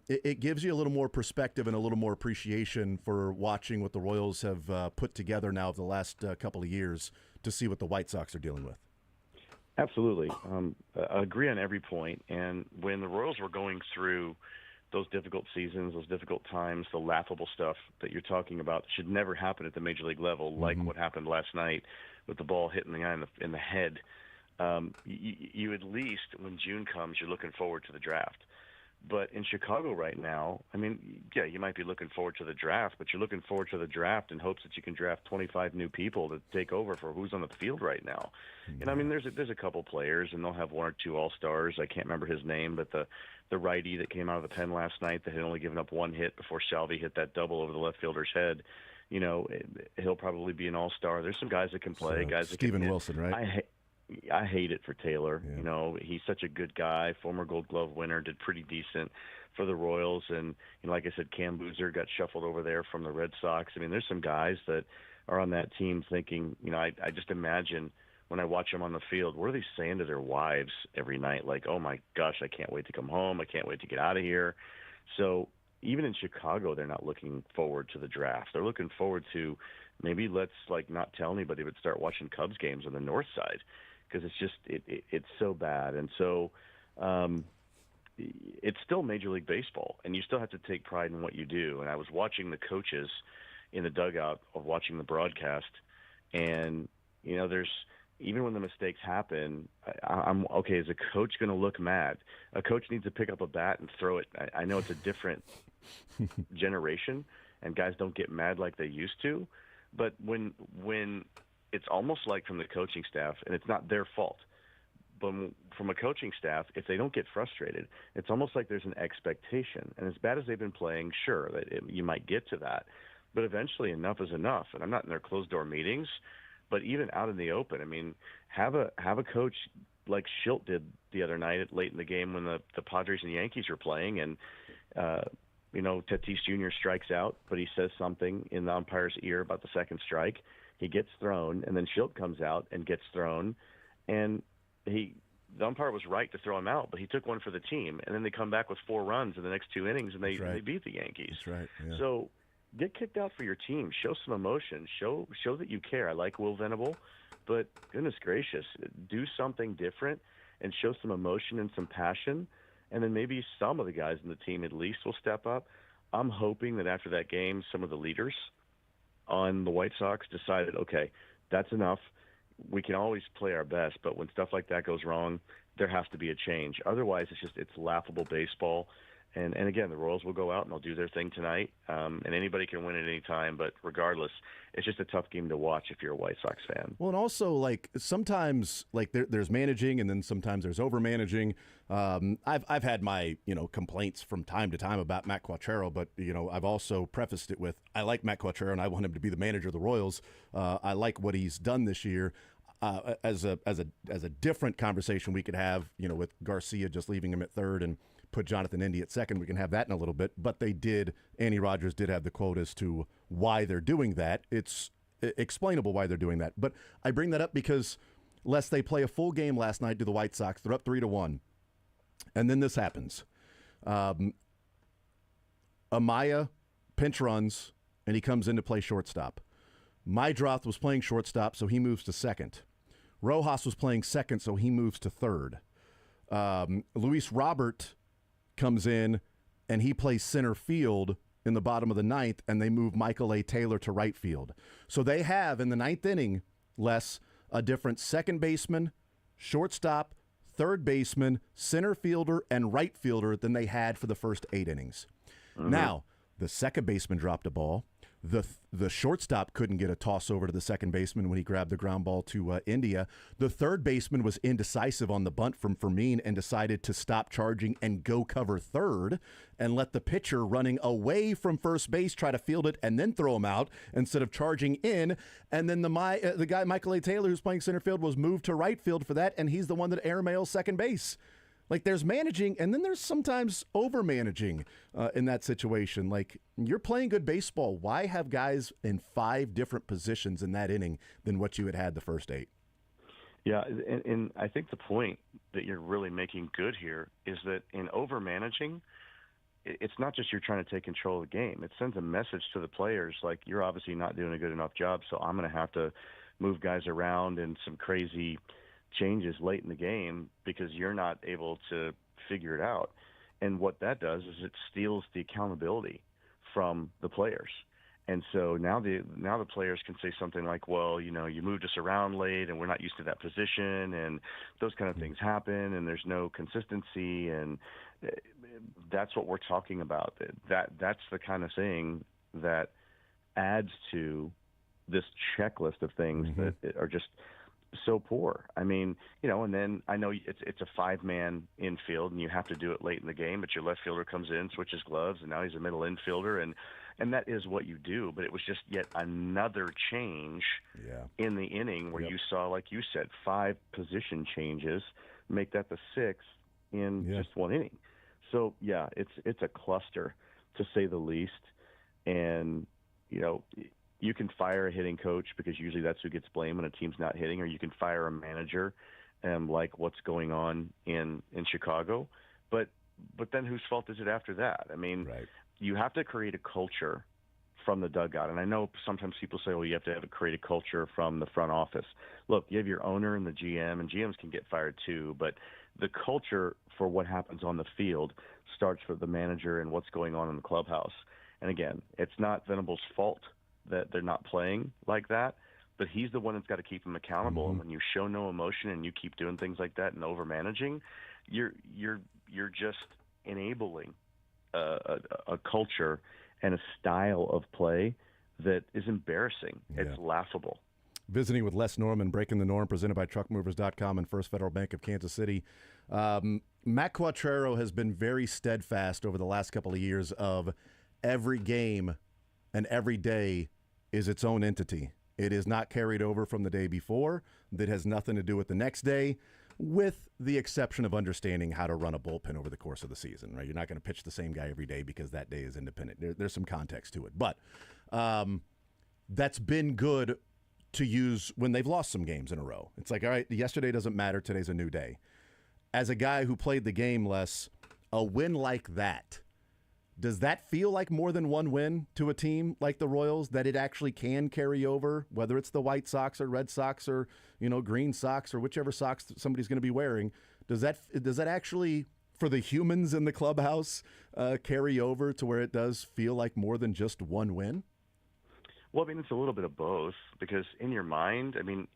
It gives you a little more perspective and a little more appreciation for watching what the Royals have put together now over the last couple of years to see what the White Sox are dealing with. Absolutely. I agree on every point. And when the Royals were going through those difficult seasons, those difficult times, the laughable stuff that you're talking about should never happen at the major league level, like what happened last night with the ball hitting the guy in the head. You at least, when June comes, you're looking forward to the draft. But in Chicago right now, I mean, yeah, you might be looking forward to the draft, but you're looking forward to the draft in hopes that you can draft 25 new people to take over for who's on the field right now. And I mean, there's a couple players, and they'll have one or two all-stars. I can't remember his name, but the righty that came out of the pen last night that had only given up one hit before Salvi hit that double over the left fielder's head, you know, he'll probably be an all-star. There's some guys that can play, guys that Steven can hit. Wilson, right? I hate it for Taylor. You know, he's such a good guy, former Gold Glove winner, did pretty decent for the Royals. And, you know, like I said, Cam Boozer got shuffled over there from the Red Sox. I mean, there's some guys that are on that team thinking, you know, I just imagine when I watch them on the field, what are they saying to their wives every night? Like, oh, my gosh, I can't wait to come home. I can't wait to get out of here. So even in Chicago, they're not looking forward to the draft. They're looking forward to maybe let's, like, not tell anybody, but start watching Cubs games on the north side. Because it's just it's so bad, and so it's still Major League Baseball, and you still have to take pride in what you do. And I was watching the coaches in the dugout of watching the broadcast, and you know, there's even when the mistakes happen, I'm okay. Is a coach going to look mad? A coach needs to pick up a bat and throw it. I know it's a different generation, and guys don't get mad like they used to, but when it's almost like from the coaching staff, and it's not their fault, but from a coaching staff, if they don't get frustrated, it's almost like there's an expectation. And as bad as they've been playing, sure, you might get to that. But eventually enough is enough. And I'm not in their closed-door meetings, but even out in the open, I mean, have a coach like Schilt did the other night late in the game when the Padres and Yankees were playing, and you know, Tatis Jr. strikes out, but he says something in the umpire's ear about the second strike. He gets thrown, and then Schilt comes out and gets thrown, and the umpire was right to throw him out, but he took one for the team, and then they come back with 4 runs in the next 2 innings, and they beat the Yankees. That's right. Yeah. So get kicked out for your team. Show some emotion. Show that you care. I like Will Venable, but goodness gracious, do something different and show some emotion and some passion, and then maybe some of the guys in the team at least will step up. I'm hoping that after that game, some of the leaders on the White Sox decided, okay, that's enough. We can always play our best, but when stuff like that goes wrong, there has to be a change. Otherwise, it's laughable baseball. And again, the Royals will go out and they'll do their thing tonight, and anybody can win at any time. But regardless, it's just a tough game to watch if you're a White Sox fan. Well, and also, like, sometimes, like, there's managing, and then sometimes there's over managing. I've had my, you know, complaints from time to time about Matt Quatraro, but, you know, I've also prefaced it with I like Matt Quatraro and I want him to be the manager of the Royals. I like what he's done this year. As a different conversation we could have, you know, with Garcia just leaving him at third and put Jonathan Indy at second. We can have that in a little bit. But Andy Rogers did have the quote as to why they're doing that. It's explainable why they're doing that. But I bring that up because lest they play a full game last night to the White Sox. They're up 3-1. And then this happens. Amaya pinch runs, and he comes in to play shortstop. Mydroth was playing shortstop, so he moves to second. Rojas was playing second, so he moves to third. Luis Robert comes in, and he plays center field in the bottom of the ninth, and they move Michael A. Taylor to right field. So they have, in the ninth inning, Les, a different second baseman, shortstop, third baseman, center fielder, and right fielder than they had for the first 8 innings. Now, the second baseman dropped a ball. The shortstop couldn't get a toss over to the second baseman when he grabbed the ground ball to India. The third baseman was indecisive on the bunt from Fermin and decided to stop charging and go cover third and let the pitcher running away from first base try to field it and then throw him out instead of charging in. And then the guy, Michael A. Taylor, who's playing center field, was moved to right field for that, and he's the one that airmails second base. Like, there's managing, and then there's sometimes over-managing in that situation. Like, you're playing good baseball. Why have guys in 5 different positions in that inning than what you had the first 8? Yeah, and I think the point that you're really making good here is that in over-managing, it's not just you're trying to take control of the game. It sends a message to the players like, you're obviously not doing a good enough job, so I'm going to have to move guys around in some crazy changes late in the game because you're not able to figure it out. And what that does is it steals the accountability from the players. And so now the players can say something like, well, you moved us around late and we're not used to that position, and those kind of things happen, and there's no consistency, and that's what we're talking about. That's the kind of thing that adds to this checklist of things that are just so poor. I mean, and then I know it's a 5-man infield and you have to do it late in the game, but your left fielder comes in, switches gloves, and now he's a middle infielder, and that is what you do. But it was just yet another change in the inning where you saw, like you said, 5 position changes, make that the 6th in just one inning. So yeah, it's a cluster to say the least. And you can fire a hitting coach because usually that's who gets blamed when a team's not hitting, or you can fire a manager, like what's going on in Chicago. But then whose fault is it after that? I mean, you have to create a culture from the dugout. And I know sometimes people say, well, you have to create a culture from the front office. Look, you have your owner and the GM, and GMs can get fired too, but the culture for what happens on the field starts with the manager and what's going on in the clubhouse. And again, it's not Venable's fault that they're not playing like that, but he's the one that's got to keep them accountable. And when you show no emotion and you keep doing things like that and over managing, you're just enabling a culture and a style of play that is embarrassing. It's laughable. Visiting with Les Norman, Breaking the Norm, presented by TruckMovers.com and First Federal Bank of Kansas City. Matt Quattrero has been very steadfast over the last couple of years of every game and every day is its own entity. It is not carried over from the day before. That has nothing to do with the next day, with the exception of understanding how to run a bullpen over the course of the season, right? You're not going to pitch the same guy every day because that day is independent. There's some context to it. But that's been good to use when they've lost some games in a row. It's like, all right, yesterday doesn't matter. Today's a new day. As a guy who played the game less, a win like that, does that feel like more than one win to a team like the Royals, that it actually can carry over, whether it's the White Sox or Red Sox or, Green Sox or whichever socks somebody's going to be wearing? Does that actually, for the humans in the clubhouse, carry over to where it does feel like more than just one win? Well, I mean, it's a little bit of both, because in your mind, I mean,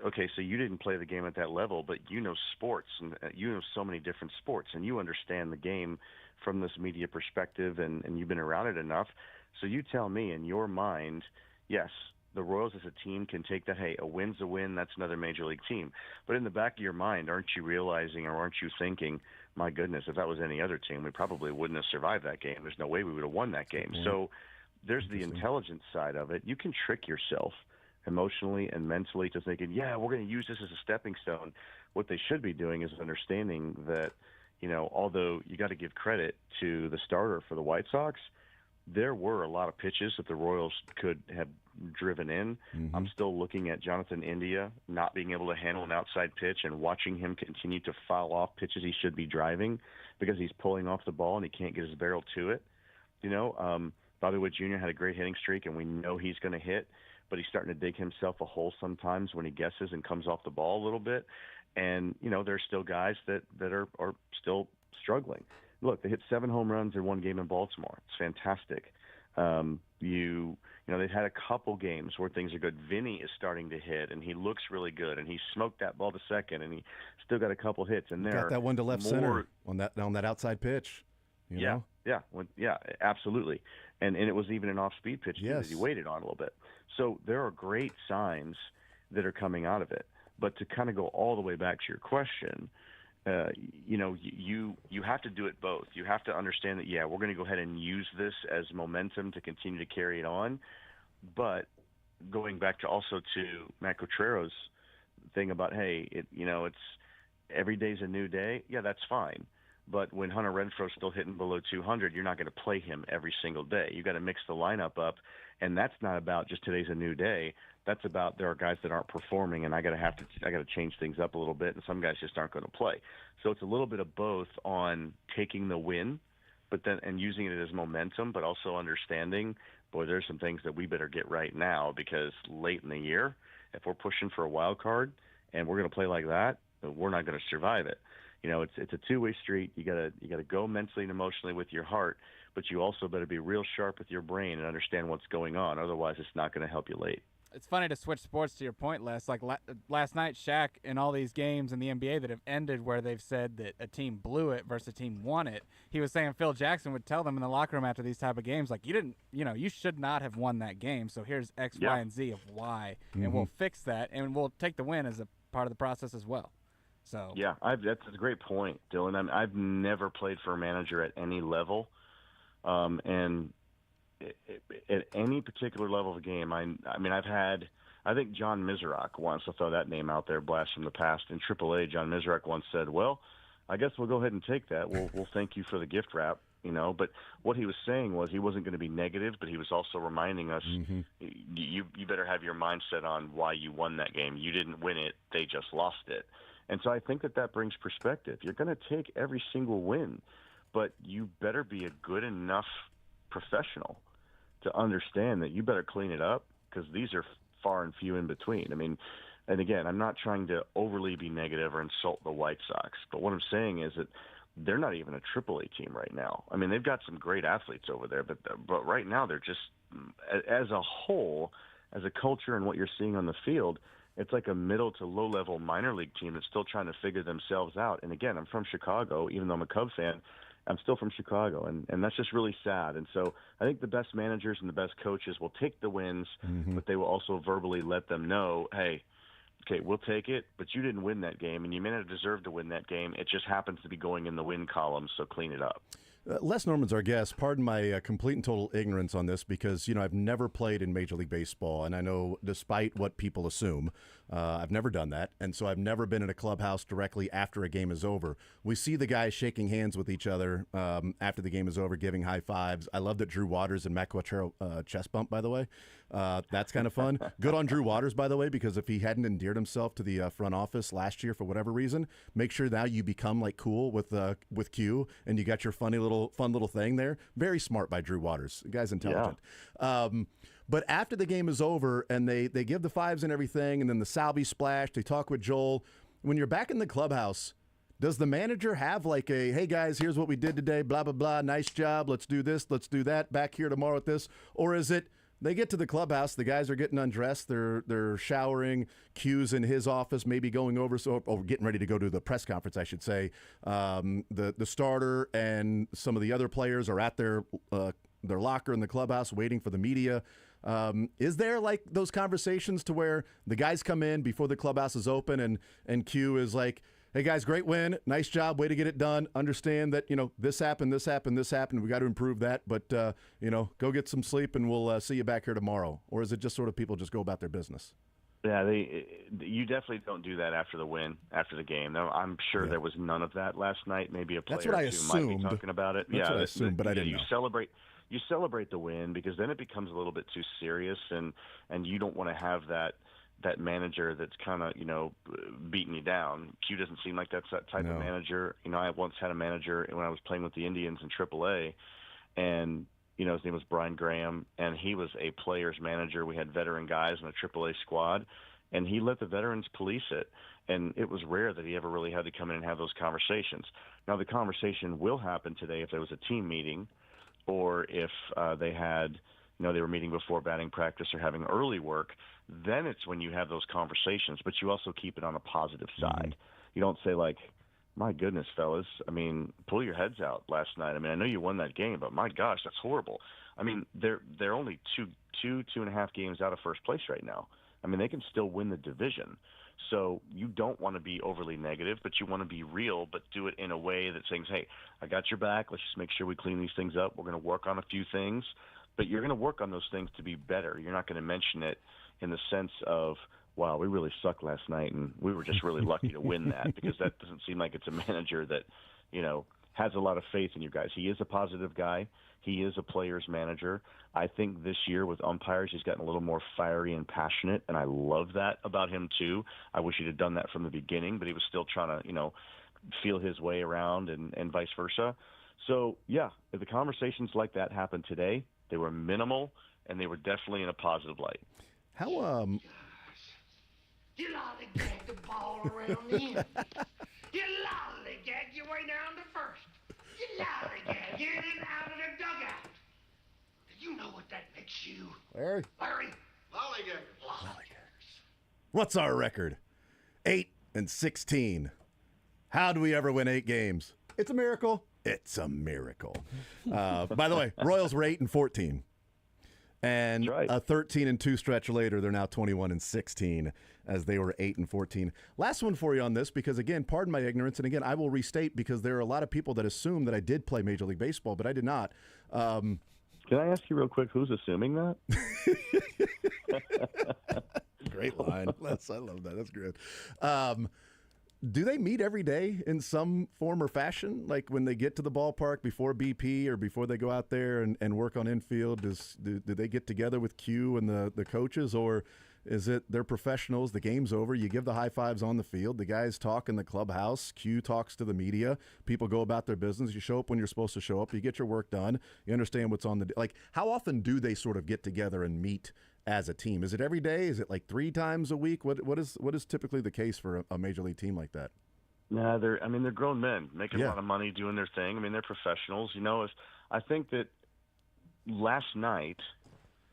okay, so you didn't play the game at that level, but you know sports, and you know so many different sports, and you understand the game from this media perspective, and you've been around it enough. So you tell me, in your mind, yes, the Royals as a team can take that, hey, a win's a win, that's another major league team. But in the back of your mind, aren't you realizing, or aren't you thinking, my goodness, if that was any other team, we probably wouldn't have survived that game. There's no way we would have won that game. Mm-hmm. So there's the intelligence side of it. You can trick yourself emotionally and mentally to thinking, yeah, we're going to use this as a stepping stone. What they should be doing is understanding that, although you got to give credit to the starter for the White Sox, there were a lot of pitches that the Royals could have driven in. I'm still looking at Jonathan India not being able to handle an outside pitch and watching him continue to foul off pitches he should be driving because he's pulling off the ball and he can't get his barrel to it. Bobby Witt Jr. had a great hitting streak, and we know he's going to hit, but he's starting to dig himself a hole sometimes when he guesses and comes off the ball a little bit. And, there's still guys that are still struggling. Look, they hit 7 home runs in one game in Baltimore. It's fantastic. They've had a couple games where things are good. Vinny is starting to hit, and he looks really good, and he smoked that ball to second, and he still got a couple hits. And got that one to left center on that outside pitch. You know? Absolutely. And it was even an off-speed pitch that he waited on a little bit. So there are great signs that are coming out of it. But to kind of go all the way back to your question, you have to do it both. You have to understand that, we're going to go ahead and use this as momentum to continue to carry it on. But going back to Matt Cotrero's thing about, it's every day's a new day. Yeah, that's fine. But when Hunter Renfroe's still hitting below 200, you're not going to play him every single day. You got to mix the lineup up, and that's not about just today's a new day. That's about there are guys that aren't performing, and I got to change things up a little bit, and some guys just aren't going to play. So it's a little bit of both on taking the win, and using it as momentum, but also understanding, boy, there's some things that we better get right now because late in the year, if we're pushing for a wild card and we're going to play like that, we're not going to survive it. It's a two-way street. You gotta go mentally and emotionally with your heart, but you also better be real sharp with your brain and understand what's going on. Otherwise, it's not going to help you late. It's funny to switch sports to your point, Les. Like last night, Shaq, in all these games in the NBA that have ended where they've said that a team blew it versus a team won it, he was saying Phil Jackson would tell them in the locker room after these type of games, like, you should not have won that game. So here's X, Y, and Z of why, and we'll fix that, and we'll take the win as a part of the process as well. So that's a great point, Dylan. I've never played for a manager at any level, and at any particular level of a game. I think John Mizrak once, I'll throw that name out there, blast from the past. In AAA, John Mizrak once said, "Well, I guess we'll go ahead and take that. We'll thank you for the gift wrap." But what he was saying was he wasn't going to be negative, but he was also reminding us, you better have your mindset on why you won that game. You didn't win it; they just lost it. And so I think that brings perspective. You're going to take every single win, but you better be a good enough professional to understand that you better clean it up because these are far and few in between. And again, I'm not trying to overly be negative or insult the White Sox, but what I'm saying is that they're not even a AAA team right now. They've got some great athletes over there, but right now they're just, as a whole, as a culture and what you're seeing on the field, it's like a middle to low-level minor league team that's still trying to figure themselves out. And again, I'm from Chicago. Even though I'm a Cub fan, I'm still from Chicago, and that's just really sad. And so I think the best managers and the best coaches will take the wins, but they will also verbally let them know, hey, okay, we'll take it, but you didn't win that game, and you may not deserve to win that game. It just happens to be going in the win column, so clean it up. Les Norman's our guest. Pardon my complete and total ignorance on this because, I've never played in Major League Baseball, and I know despite what people assume, I've never done that, and so I've never been in a clubhouse directly after a game is over. We see the guys shaking hands with each other after the game is over, giving high fives. I love that Drew Waters and Matt Quatrero chest bump, by the way. That's kind of fun. Good on Drew Waters, by the way, because if he hadn't endeared himself to the front office last year for whatever reason, make sure now you become like cool with Q, and you got your fun little thing there. Very smart by Drew Waters. The guy's intelligent. Yeah. But after the game is over and they give the fives and everything, and then the Salvi splash, they talk with Joel. When you're back in the clubhouse, does the manager have like a, hey guys, here's what we did today, blah, blah, blah, nice job, let's do this, let's do that, back here tomorrow with this? Or is it they get to the clubhouse, the guys are getting undressed, they're showering, Q's in his office, maybe going over, or getting ready to go to the press conference, I should say. The starter and some of the other players are at their locker in the clubhouse waiting for the media. Is there like those conversations to where the guys come in before the clubhouse is open and Q is like, hey guys, great win, nice job, way to get it done. Understand that, this happened, we got to improve that, but, go get some sleep and we'll see you back here tomorrow. Or is it just sort of people just go about their business? Yeah, you definitely don't do that after the win, after the game. Now, I'm sure there was none of that last night. Maybe a player or two might be talking about it. That's what I assumed, but I didn't know. you celebrate the win because then it becomes a little bit too serious, and you don't want to have that manager that's kind of, beating you down. Q doesn't seem like that's that type of manager. I once had a manager when I was playing with the Indians in AAA, and his name was Brian Graham, and he was a player's manager. We had veteran guys in a AAA squad, and he let the veterans police it. And it was rare that he ever really had to come in and have those conversations. Now, the conversation will happen today if there was a team meeting, or if they had, they were meeting before batting practice or having early work. Then it's when you have those conversations, but you also keep it on a positive side. You don't say like, my goodness, fellas, pull your heads out last night. I know you won that game, but my gosh, that's horrible. They're only two and a half games out of first place right now. They can still win the division. So you don't want to be overly negative, but you want to be real, but do it in a way that says, hey, I got your back. Let's just make sure we clean these things up. We're going to work on a few things, but you're going to work on those things to be better. You're not going to mention it in the sense of, wow, we really sucked last night, and we were just really lucky to win that, because that doesn't seem like it's a manager that, has a lot of faith in you guys. He is a positive guy. He is a player's manager. I think this year with umpires, he's gotten a little more fiery and passionate, and I love that about him too. I wish he'd have done that from the beginning, but he was still trying to, feel his way around and vice versa. So, yeah, if the conversations like that happened today, they were minimal, and they were definitely in a positive light. How, You lollygag the ball around the end. You lollygag your way down to first. You lollygag in and out of the dugout. Do you know what that makes you? Larry. Lollygag. What's our record? 8-16. How do we ever win 8 games? It's a miracle. It's a miracle. By the way, Royals were 8-14. And a 13-2 stretch later, they're now 21-16 as they were 8-14. Last one for you on this, because again, pardon my ignorance, and again, I will restate because there are a lot of people that assume that I did play Major League Baseball, but I did not. Can I ask you real quick, who's assuming that? Great line. I love that. That's good. Do they meet every day in some form or fashion? Like when they get to the ballpark before BP or before they go out there and work on infield, do they get together with Q and the coaches, or is it they're professionals, the game's over, you give the high fives on the field, the guys talk in the clubhouse, Q talks to the media, people go about their business, you show up when you're supposed to show up, you get your work done, you understand what's on the – like how often do they sort of get together and meet as a team? Is it every day? Is it like 3 times a week? What is typically the case for a major league team like that? Nah, they're grown men making a lot of money doing their thing. They're professionals. I think that last night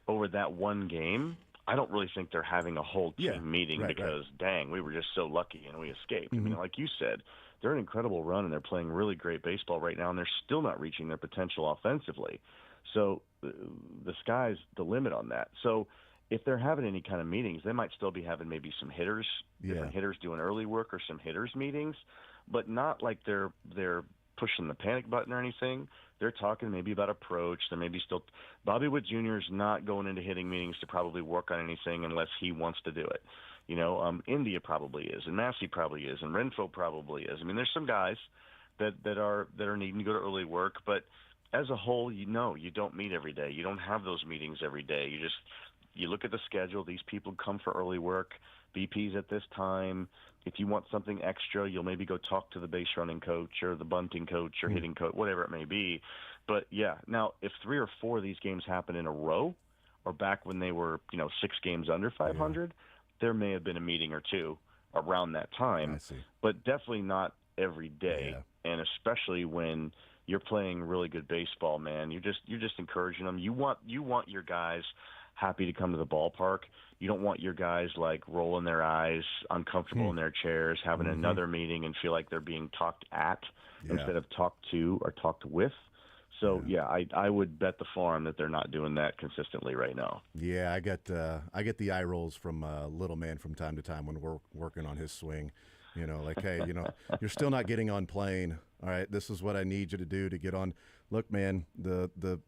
over that one game, I don't really think they're having a whole team meeting because, dang, we were just so lucky and we escaped. Mm-hmm. Like you said, they're an incredible run and they're playing really great baseball right now, and they're still not reaching their potential offensively. So the sky's the limit on that. So if they're having any kind of meetings, they might still be having maybe some hitters, different hitters doing early work or some hitters meetings, but not like they're pushing the panic button or anything. They're talking maybe about approach. There may be still – Bobby Witt Jr. is not going into hitting meetings to probably work on anything unless he wants to do it. India probably is, and Massey probably is, and Renfroe probably is. There's some guys that are needing to go to early work, but as a whole, you don't meet every day. You don't have those meetings every day. You look at the schedule. These people come for early work. BP's at this time. If you want something extra, you'll maybe go talk to the base running coach or the bunting coach or hitting coach, whatever it may be. But, yeah, now if 3 or 4 of these games happen in a row or back when they were, 6 games under 500, there may have been a meeting or two around that time. I see. But definitely not every day, and especially when you're playing really good baseball, man. You're just encouraging them. You want your guys happy to come to the ballpark. You don't want your guys like rolling their eyes, uncomfortable in their chairs, having another meeting and feel like they're being talked at instead of talked to or talked with. So I would bet the farm that they're not doing that consistently right now. Yeah, I get the eye rolls from little man from time to time when we're working on his swing. Like, hey, you're still not getting on plane. All right, this is what I need you to do to get on. Look, man, the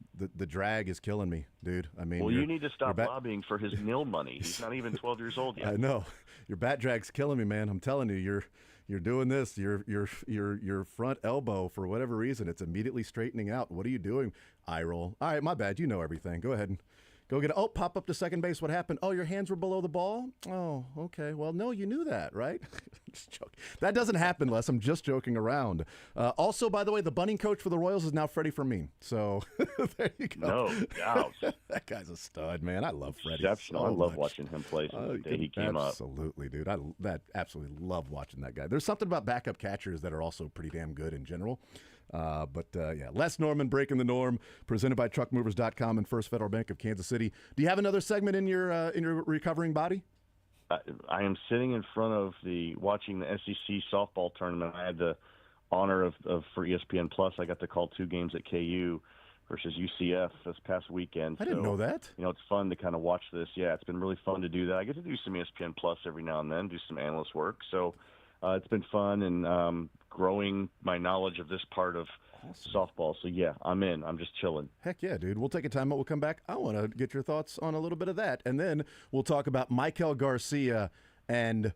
drag is killing me, dude. Well, you need to stop lobbying for his nil money. He's not even 12 years old yet. I know. Your bat drag's killing me, man. I'm telling you, you're doing this. Your front elbow, for whatever reason, it's immediately straightening out. What are you doing? Eye roll. All right, my bad. You know everything. Go ahead and go get it. Oh, pop up to second base. What happened? Oh, your hands were below the ball? Oh, okay. Well, no, you knew that, right? Just joking. That doesn't happen, Les. I'm just joking around. Also, by the way, the bunting coach for the Royals is now Freddie Fermin. So there you go. No doubt. That guy's a stud, man. I love Freddie. Exceptional. So I love much. watching him play since the day he came up. Absolutely, dude. I absolutely love watching that guy. There's something about backup catchers that are also pretty damn good in general. Yeah, Les Norman breaking the norm, presented by TruckMovers.com and First Federal Bank of Kansas City. Do you have another segment in your recovering body? I am sitting in front of watching the SEC softball tournament. I had the honor of for ESPN Plus. I got to call 2 games at KU versus UCF this past weekend. I didn't know that. It's fun to kind of watch this. Yeah, it's been really fun to do that. I get to do some ESPN Plus every now and then, do some analyst work. So it's been fun and growing my knowledge of this part of softball. So, yeah, I'm in. I'm just chilling. Heck yeah, dude. We'll take a time out. We'll come back. I want to get your thoughts on a little bit of that. And then we'll talk about Michael Garcia and,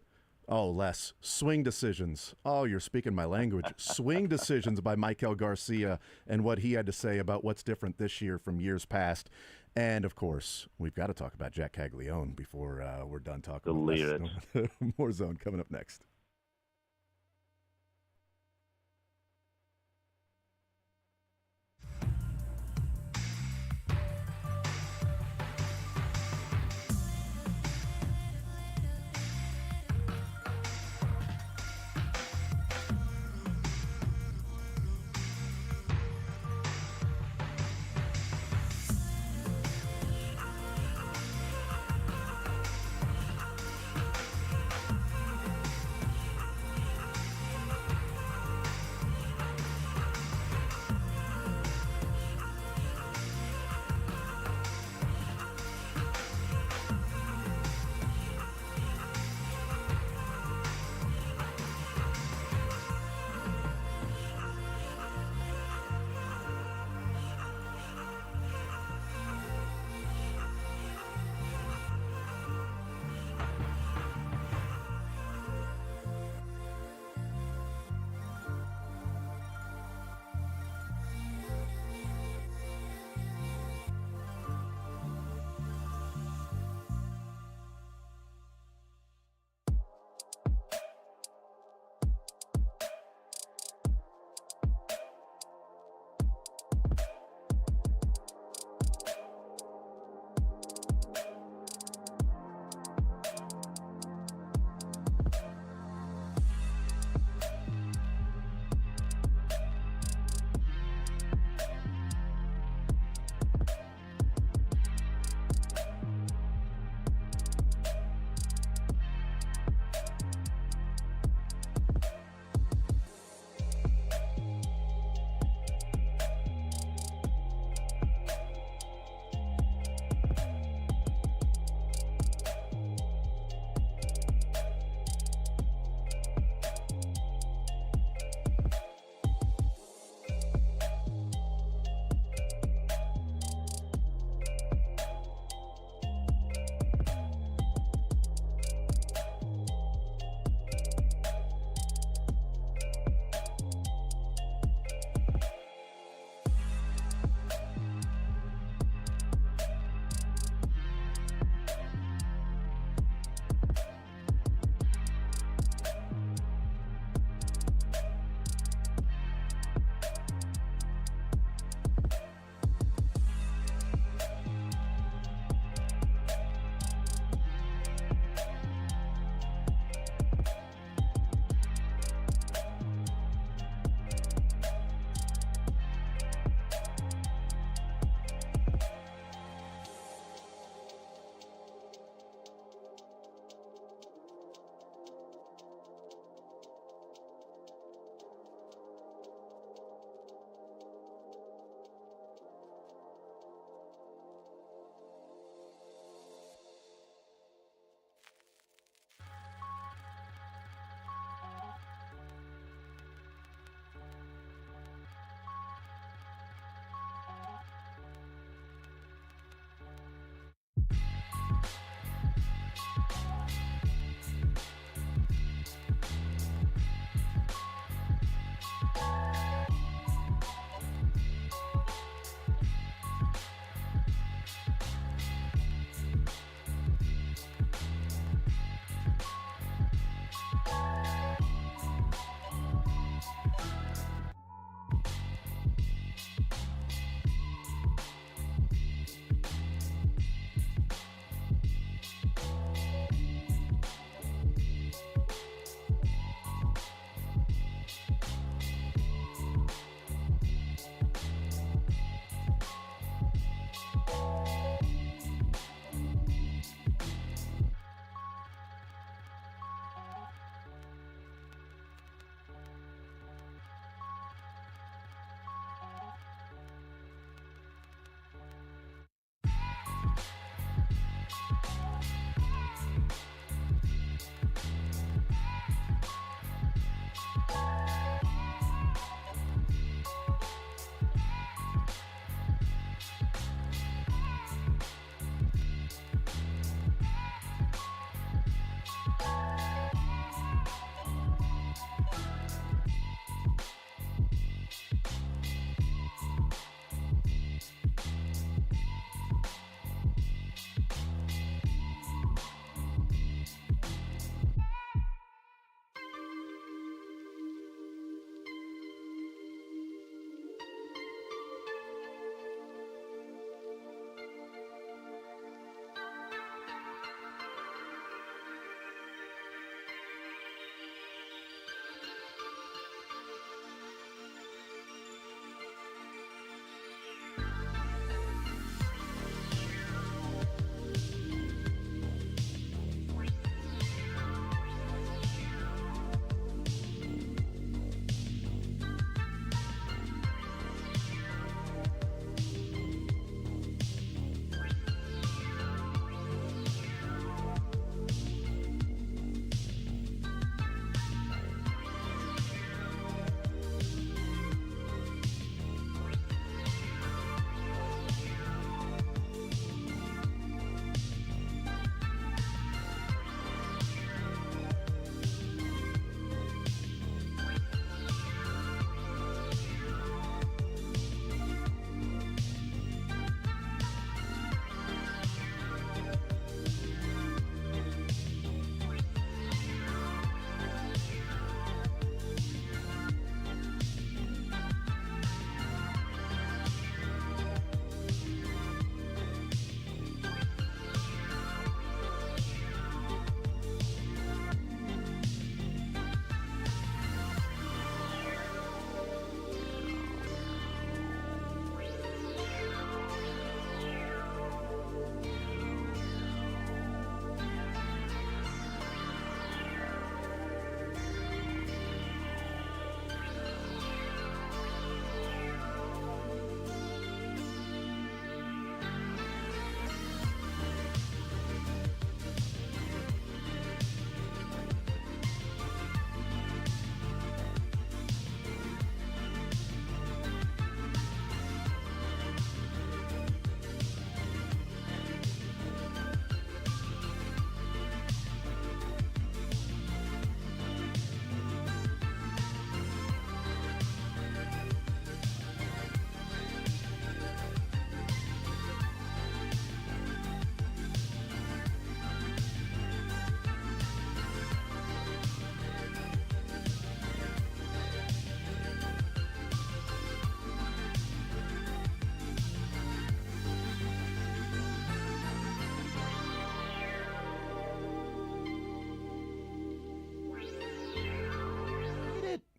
Les, swing decisions. Oh, you're speaking my language. Swing decisions by Michael Garcia and what he had to say about what's different this year from years past. And, of course, we've got to talk about Jack Caglione before we're done talking about this. More Zone coming up next.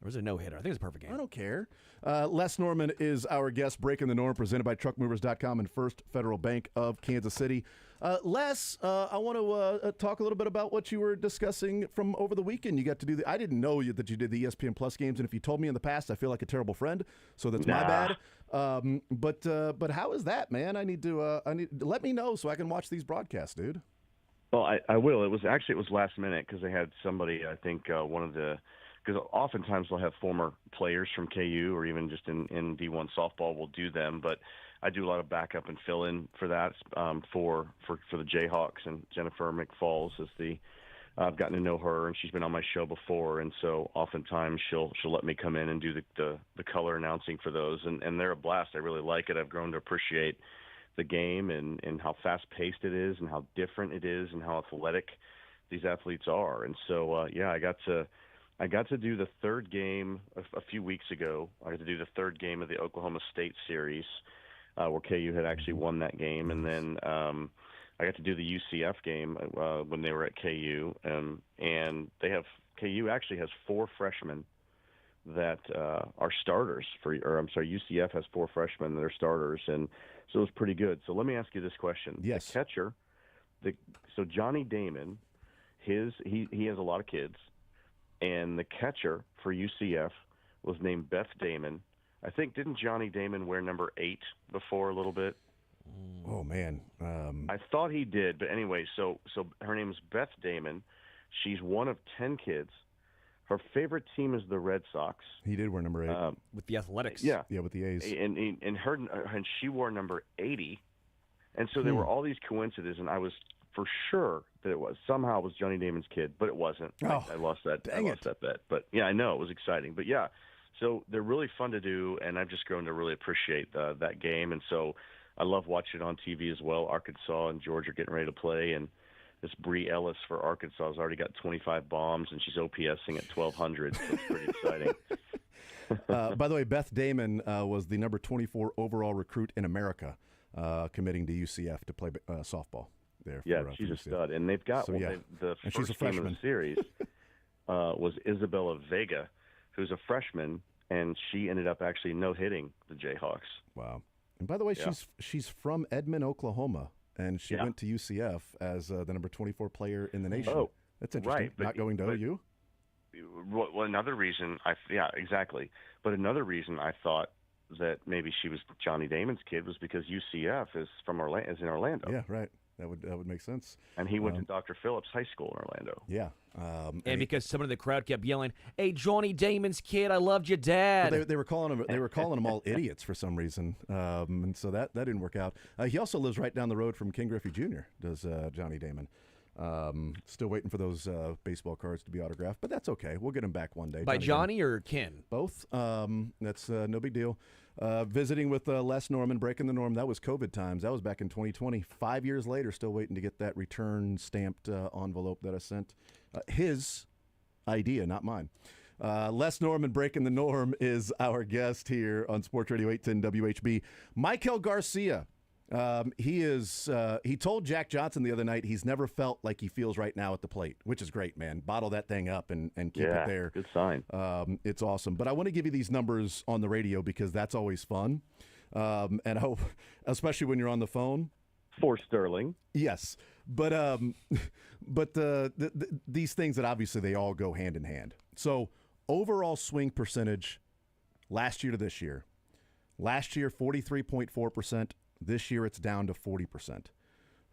was a no-hitter. I think it's a perfect game. I don't care. Les Norman is our guest, Breaking the Norm, presented by TruckMovers.com and First Federal Bank of Kansas City. Les, I want to talk a little bit about what you were discussing from over the weekend. You got to do I didn't know that you did the ESPN Plus games, and if you told me in the past, I feel like a terrible friend, so that's my bad. But how is that, man? I need let me know so I can watch these broadcasts, dude. Well, I will. It was last minute because they had somebody, I think, because oftentimes they'll have former players from KU or even just in D1 softball will do them, but I do a lot of backup and fill in for that for the Jayhawks, and Jennifer McFalls is I've gotten to know her, and she's been on my show before, and so oftentimes she'll let me come in and do the color announcing for those, and they're a blast. I really like it. I've grown to appreciate the game and how fast-paced it is and how different it is and how athletic these athletes are. And so, I got to do the third game a few weeks ago. I got to do the third game of the Oklahoma State series where KU had actually won that game. And then I got to do the UCF game when they were at KU. And KU actually has 4 freshmen that are starters UCF has 4 freshmen that are starters, and so it was pretty good. So let me ask you this question. Yes. The catcher, so Johnny Damon, he has a lot of kids, and the catcher for UCF was named Beth Damon. I think, didn't Johnny Damon wear number 8 before a little bit? Oh, man. I thought he did, but anyway, so her name is Beth Damon. She's one of 10 kids. Her favorite team is the Red Sox. He did wear number 8. With the Athletics. Yeah, with the A's. And she wore number 80. And so there were all these coincidences, and I was for sure that it was. Somehow it was Johnny Damon's kid, but it wasn't. Oh, I lost that. dang I lost that bet. But, yeah, I know. It was exciting. But, yeah, so they're really fun to do, and I've just grown to really appreciate that game. And so I love watching it on TV as well. Arkansas and Georgia are getting ready to play, and this Bree Ellis for Arkansas has already got 25 bombs, and she's OPSing at 1,200, so it's pretty exciting. By the way, Beth Damon was the number 24 overall recruit in America, committing to UCF to play softball there. She's a stud. And they've got the first game of the series was Isabella Vega, who's a freshman, and she ended up actually no-hitting the Jayhawks. Wow. And by the way, she's from Edmond, Oklahoma. And she went to UCF as the number 24 player in the nation. Oh, that's interesting. Right, not going to OU? Well, another reason, exactly. But another reason I thought that maybe she was Johnny Damon's kid was because UCF is in Orlando. Yeah, right. That would make sense. And he went to Dr. Phillips High School in Orlando. Yeah. And because someone in the crowd kept yelling, "Hey, Johnny Damon's kid, I loved your dad." Well, they were calling them all idiots for some reason, and so that didn't work out. He also lives right down the road from King Griffey Jr. Does Johnny Damon? Still waiting for those baseball cards to be autographed, but that's okay. We'll get him back one day. By Johnny or Ken? Both. That's no big deal. Visiting with Les Norman, Breaking the Norm. That was COVID times. That was back in 2020. 5 years later, still waiting to get that return stamped envelope that I sent. His idea, not mine. Les Norman, Breaking the Norm, is our guest here on Sports Radio 810 WHB. Michael Garcia. He told Jack Johnson the other night he's never felt like he feels right now at the plate, which is great, man. Bottle that thing up and keep it there. Good sign. It's awesome. But I want to give you these numbers on the radio because that's always fun. And I hope, especially when you're on the phone. For Sterling. Yes. But these things that obviously they all go hand in hand. So overall swing percentage last year to this year. Last year, 43.4%. This year, it's down to 40%.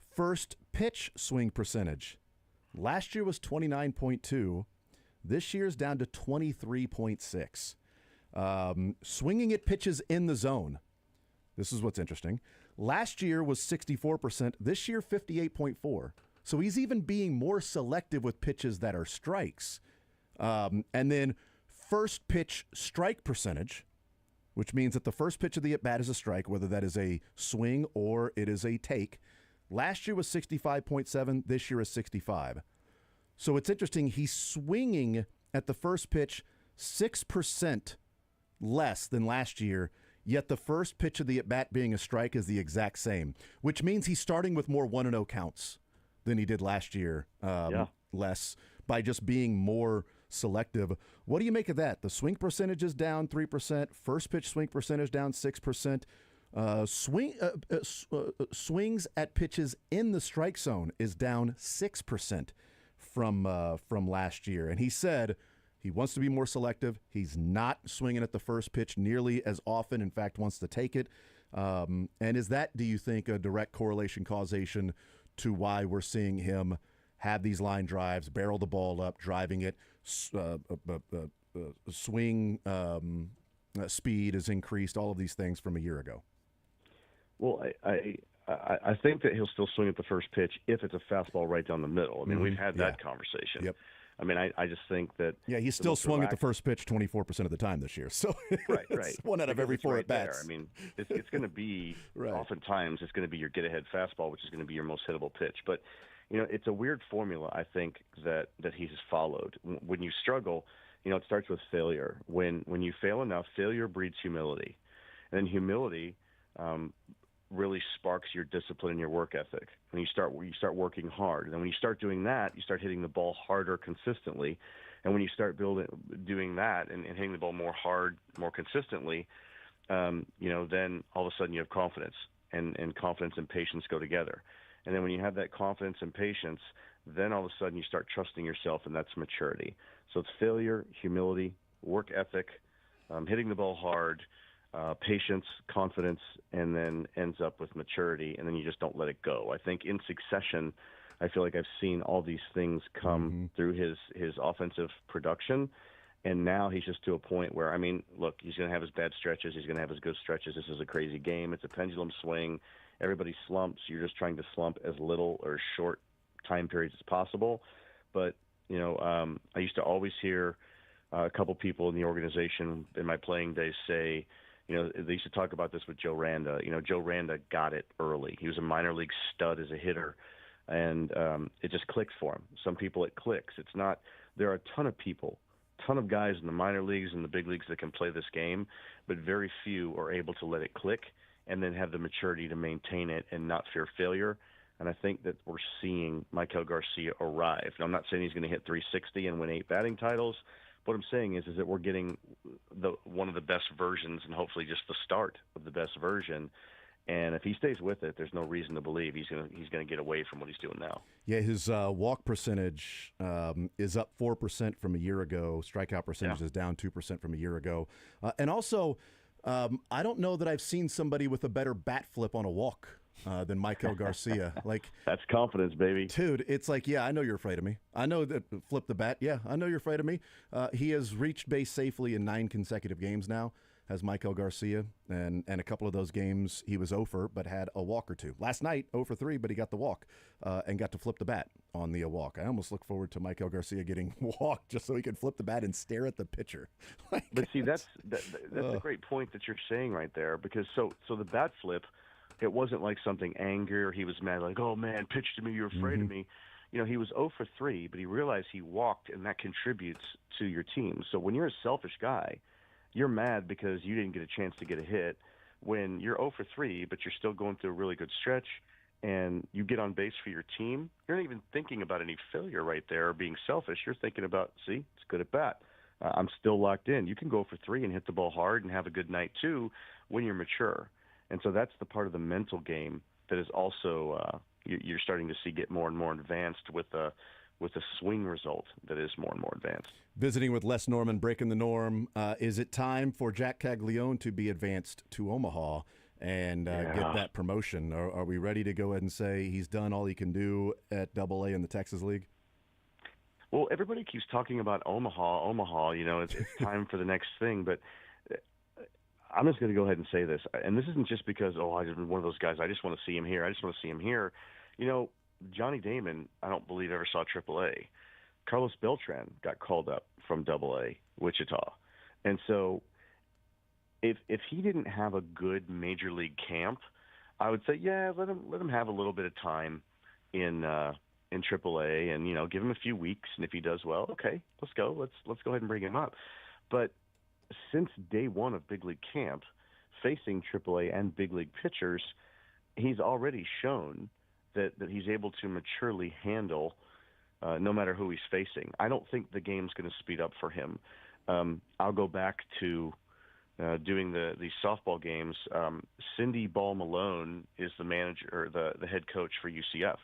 First pitch swing percentage. Last year was 29.2. This year's down to 23.6. Swinging at pitches in the zone. This is what's interesting. Last year was 64%. This year, 58.4. So he's even being more selective with pitches that are strikes. And then first pitch strike percentage, which means that the first pitch of the at-bat is a strike, whether that is a swing or it is a take. Last year was 65.7. This year is 65. So it's interesting. He's swinging at the first pitch 6% less than last year, yet the first pitch of the at-bat being a strike is the exact same, which means he's starting with more 1-0 counts than he did last year, less, by just being more selective. What do you make of that? The swing percentage is down 3%. First pitch swing percentage down 6%. Swings at pitches in the strike zone is down 6% from last year. And he said he wants to be more selective. He's not swinging at the first pitch nearly as often. In fact, wants to take it. And is that, do you think, a direct correlation, causation to why we're seeing him have these line drives, barrel the ball up, driving it, swing speed has increased, all of these things from a year ago? Well, I think that he'll still swing at the first pitch if it's a fastball right down the middle. I mean, we've had that conversation. Yep. I mean, I just think that. Yeah, he's still swung at the first pitch 24% of the time this year. So right. One out of every four at bats. There. I mean, it's going to be oftentimes it's going to be your get ahead fastball, which is going to be your most hittable pitch. But it's a weird formula. I think that he has followed. When you struggle, it starts with failure. When you fail enough, failure breeds humility, and then humility really sparks your discipline and your work ethic. When you start working hard, and then when you start doing that, you start hitting the ball harder consistently. And when you start doing that and hitting the ball more consistently, then all of a sudden you have confidence, and confidence and patience go together. And then when you have that confidence and patience, then all of a sudden you start trusting yourself, and that's maturity. So it's failure, humility, work ethic, hitting the ball hard, patience, confidence, and then ends up with maturity, and then you just don't let it go. I think in succession, I feel like I've seen all these things come through his offensive production, and now he's just to a point where, I mean, look, he's going to have his bad stretches, he's going to have his good stretches. This is a crazy game. It's a pendulum swing. Everybody slumps. You're just trying to slump as little or short time periods as possible. But, I used to always hear a couple people in the organization in my playing days say, they used to talk about this with Joe Randa. Joe Randa got it early. He was a minor league stud as a hitter, and it just clicks for him. Some people it clicks. It's not. There are a ton of people, ton of guys in the minor leagues and the big leagues that can play this game, but very few are able to let it click and then have the maturity to maintain it and not fear failure. And I think that we're seeing Michael Garcia arrive. Now, I'm not saying he's going to hit 360 and win 8 batting titles. What I'm saying is that we're getting one of the best versions, and hopefully just the start of the best version. And if he stays with it, there's no reason to believe he's going to get away from what he's doing now. Yeah, his walk percentage is up 4% from a year ago. Strikeout percentage is down 2% from a year ago. And also, I don't know that I've seen somebody with a better bat flip on a walk than Michael Garcia. That's confidence, baby. Dude, it's like, yeah, I know you're afraid of me. I know that flip the bat. Yeah, I know you're afraid of me. He has reached base safely in 9 consecutive games now, has Michael Garcia. And a couple of those games he was 0 for, but had a walk or two. Last night, 0 for 3, but he got the walk and got to flip the bat on the walk. I almost look forward to Michael Garcia getting walked just so he could flip the bat and stare at the pitcher. But see, that's a great point that you're saying right there, because so the bat flip, it wasn't like something angry or he was mad, like, oh, man, pitch to me, you're afraid of me. He was 0 for 3, but he realized he walked, and that contributes to your team. So when you're a selfish guy, you're mad because you didn't get a chance to get a hit. When you're 0 for 3, but you're still going through a really good stretch, and you get on base for your team, you're not even thinking about any failure right there or being selfish. You're thinking about, see, it's good at bat. I'm still locked in. You can go for 3 and hit the ball hard and have a good night, too, when you're mature. And so that's the part of the mental game that is also you're starting to see get more and more advanced with a swing result that is more and more advanced. Visiting with Les Norman, breaking the norm. Is it time for Jack Caglione to be advanced to Omaha and get that promotion? Are we ready to go ahead and say he's done all he can do at AA in the Texas League? Well, everybody keeps talking about Omaha. It's time for the next thing, but I'm just going to go ahead and say this, and this isn't just because, I'm one of those guys, I just want to see him here. Johnny Damon, I don't believe ever saw AAA. Carlos Beltran got called up from AA, Wichita. And so if he didn't have a good major league camp, I would say, yeah, let him have a little bit of time in AAA and, give him a few weeks. And if he does well, okay, let's go. Let's go ahead and bring him up. But since day one of big league camp, facing AAA and big league pitchers, he's already shown that he's able to maturely handle no matter who he's facing. I don't think the game's going to speed up for him. I'll go back to doing these softball games. Cindy Ball Malone is the manager, or the head coach for UCF,